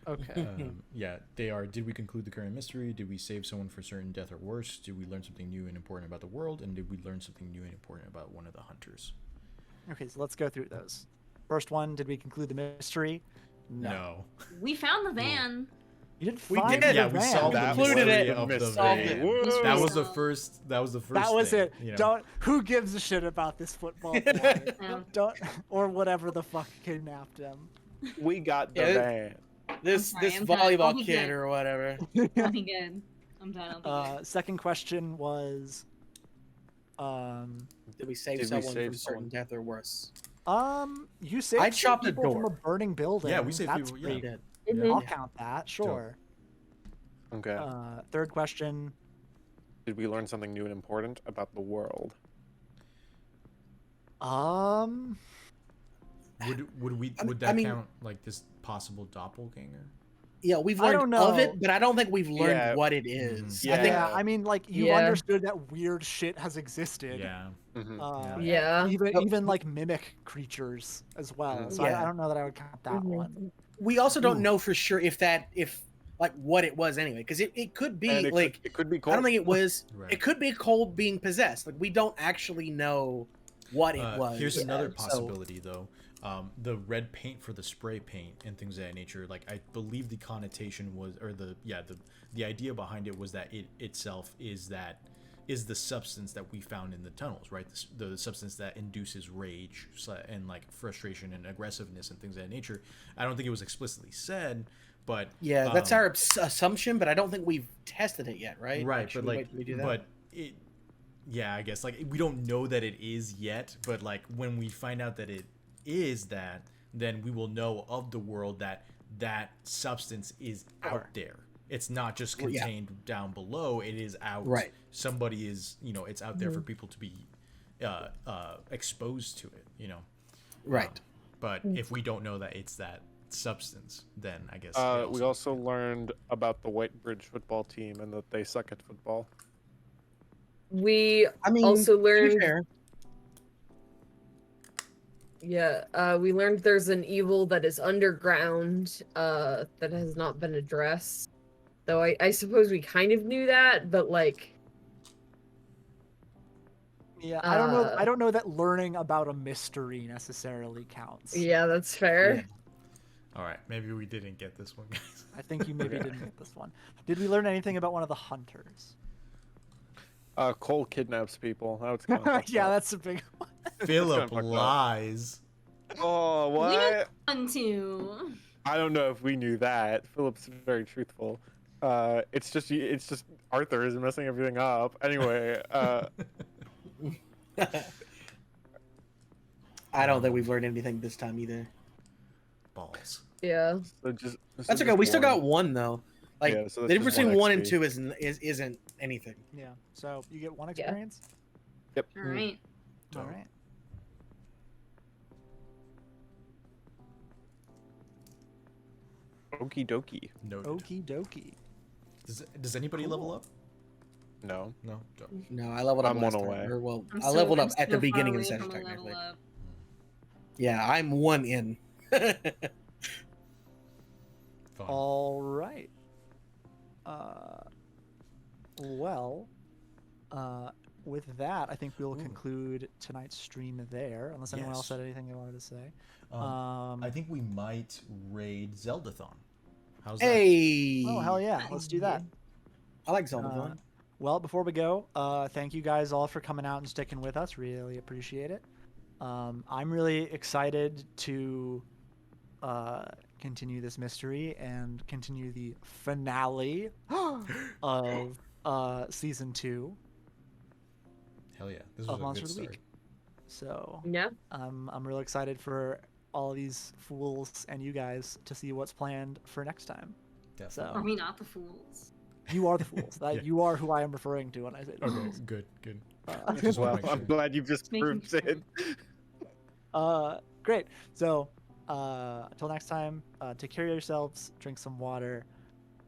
S3: Okay.
S2: Yeah, they are. Did we conclude the current mystery? Did we save someone for certain death or worse? Did we learn something new and important about the world? And did we learn something new and important about one of the hunters?
S3: Okay, so let's go through those. First one, did we conclude the mystery?
S2: No.
S5: We found the van.
S3: You didn't
S4: We
S3: find
S4: did.
S3: the
S2: Yeah, we
S3: van.
S2: solved
S1: That
S2: the
S4: Included
S2: mystery
S4: it.
S2: of the
S1: Solved
S2: van.
S1: it. Woo!
S2: That was the
S5: So-
S2: first. That was the first.
S3: That was
S2: thing,
S3: it.
S2: you know?
S3: Don't. Who gives a shit about this football boy?
S5: Um,
S3: Don't. Or whatever the fuck kidnapped him.
S1: We got the
S4: Yeah,
S1: van.
S4: This
S5: sorry,
S4: this
S5: I'm done. I'll
S4: volleyball
S5: be
S4: kid
S5: good.
S4: or whatever.
S5: I'll be good. I'm done. I'll be good.
S3: Second question was,
S4: Did we save
S1: Did we
S4: someone
S1: save
S4: from certain
S1: someone?
S4: death or worse?
S3: you saved
S4: I
S3: some
S4: chopped a
S3: people from
S4: door.
S3: a burning building.
S2: Yeah, we saved
S3: That's
S2: people, yeah.
S3: pretty
S4: Did.
S3: good.
S6: Mhm.
S3: I'll count that. Sure.
S1: Okay.
S3: Third question.
S1: Did we learn something new and important about the world?
S2: Would
S4: I
S2: that
S4: mean-
S2: count like this possible doppelganger?
S4: Yeah, we've
S3: I
S4: learned
S3: don't
S4: of
S3: know.
S4: it, but I don't think we've learned
S1: Yeah.
S4: what it is.
S2: Mhm.
S4: I think
S3: Yeah, I mean, like you
S6: Yeah.
S3: understood that weird shit has existed.
S2: Yeah.
S1: Mhm.
S6: Yeah.
S3: Even like mimic creatures as well. So
S4: Yeah.
S3: I don't know that I would count that
S6: Mhm.
S3: one.
S4: we also don't
S2: Ooh.
S4: know for sure if like what it was anyway, because it could be
S1: And
S4: like
S1: it could be
S4: I
S1: cold.
S4: don't think it was.
S2: Right.
S4: It could be Cole being possessed. Like we don't actually know what it was.
S2: Here's another
S4: so-
S2: possibility, though. The red paint for the spray paint and things of that nature. Like I believe the connotation was, or the idea behind it was that it itself is the substance that we found in the tunnels, right? The substance that induces rage and like frustration and aggressiveness and things of that nature. I don't think it was explicitly said, but
S4: Yeah, that's our assumption, but I don't think we've tested it yet, right?
S2: right.
S4: Should
S2: But
S4: we
S2: like,
S4: wait till we do that?
S2: but it, yeah, I guess like we don't know that it is yet, but like when we find out that it is that, then we will know of the world that substance is out there. It's not just
S4: Well, yeah.
S2: contained down below. It is out.
S4: Right.
S2: Somebody is, it's out there for people to be exposed to it.
S4: Right.
S2: But if we don't know that it's that substance, then I guess
S1: We also learned about the White Bridge football team and that they suck at football.
S6: We
S4: I mean,
S6: also
S4: to be
S6: learned.
S4: fair,
S6: Yeah, we learned there's an evil that is underground that has not been addressed. Though I suppose we kind of knew that, but like,
S3: Yeah, I don't know. I don't know that learning about a mystery necessarily counts.
S6: yeah, that's fair.
S4: Yeah.
S2: All right, maybe we didn't get this one, guys.
S3: I think you maybe didn't get this one. Did we learn anything about one of the hunters?
S1: Cole kidnaps people. That was kind of
S3: Yeah, that's a big one.
S2: Philip
S1: fucked up.
S2: lies.
S1: Oh,
S5: We knew
S1: what?
S5: one too.
S1: I don't know if we knew that. Philip's very truthful. It's just Arthur is messing everything up. Anyway,
S4: I don't think we've learned anything this time either.
S2: Balls.
S6: Yeah.
S1: so just this
S4: That's
S1: is
S4: okay.
S1: just
S4: We still
S1: one.
S4: got one though. Like
S1: Yeah, so
S4: the
S1: that's
S4: difference
S1: just
S4: between 1 and
S1: XP.
S4: 2 isn't anything.
S3: Yeah. So you get one
S6: Yeah.
S3: experience.
S1: Yep.
S5: All right.
S2: So-
S3: All right.
S1: Okie dokie.
S2: Noted.
S3: Okie dokie.
S2: Does anybody level up?
S1: No.
S2: No. Don't.
S4: No, I leveled up
S1: I'm
S4: last
S1: one
S4: time.
S1: away.
S4: Or, well,
S5: I'm
S4: I leveled
S5: I'm
S4: up at the
S5: so
S4: beginning
S5: far
S4: of the
S5: away
S4: session
S5: from a level
S4: technically.
S5: up.
S4: Yeah, I'm 1 in.
S2: Fun.
S3: All right. Well, with that, I think we'll conclude tonight's stream there. Unless anyone else
S2: Yes.
S3: had anything they wanted to say.
S2: I think we might raid Zeldathon. How's that?
S4: Hey.
S3: Oh hell yeah! Let's do that.
S4: I like Zelda.
S3: Well, before we go, thank you guys all for coming out and sticking with us. Really appreciate it. I'm really excited to continue this mystery and continue the finale of season 2
S2: Hell yeah, this was
S3: of
S2: a
S3: Monster
S2: good
S3: of the
S2: start.
S3: Week. So
S6: Yeah.
S3: I'm really excited for all of these fools and you guys to see what's planned for next time.
S2: Definitely.
S5: Are we not the fools?
S3: You are the fools.
S2: Yeah.
S3: You are who I am referring to when I say the
S2: Okay,
S3: fools.
S2: good, good.
S3: Just
S1: Well,
S2: make
S1: I'm
S2: sure.
S1: glad you just
S5: Making
S1: proved
S5: sure.
S1: it.
S3: Great. So until next time, take care of yourselves, drink some water,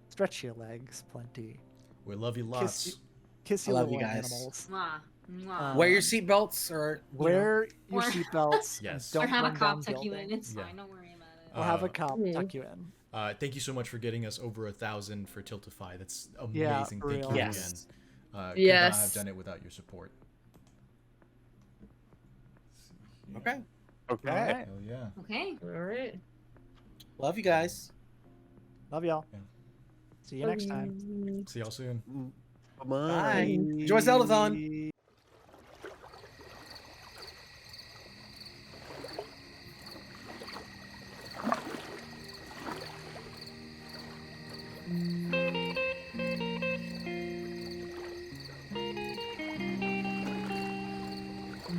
S3: stretch your legs plenty,
S2: We love you lots.
S3: kiss
S4: I
S3: your
S4: love
S3: little
S4: you guys.
S3: animals,
S5: Mwah. Mwah.
S4: Wear your seatbelts, or you know.
S3: wear your
S5: Or-
S3: seatbelts,
S2: Yes.
S3: and
S5: or
S3: don't
S5: have a
S3: bring
S5: cop
S3: down
S5: tuck you in.
S3: buildings.
S5: It's
S2: Yeah.
S5: fine. Don't worry about it.
S3: Or have a
S2: Uh,
S3: cop
S6: Mhm.
S3: tuck you in.
S2: Thank you so much for getting us over 1,000 for Tiltify. That's
S3: Yeah,
S2: amazing.
S3: for
S2: Thank
S3: real.
S2: you
S4: Yes.
S2: again. Could not
S6: Yes.
S2: have done it without your support.
S4: Okay.
S1: Okay.
S3: All right.
S2: Hell yeah.
S5: Okay.
S6: All right.
S4: Love you guys.
S3: Love y'all.
S2: Yeah.
S3: See you next time.
S2: See y'all soon.
S4: Bye. Enjoy Zeldathon.
S3: Mm.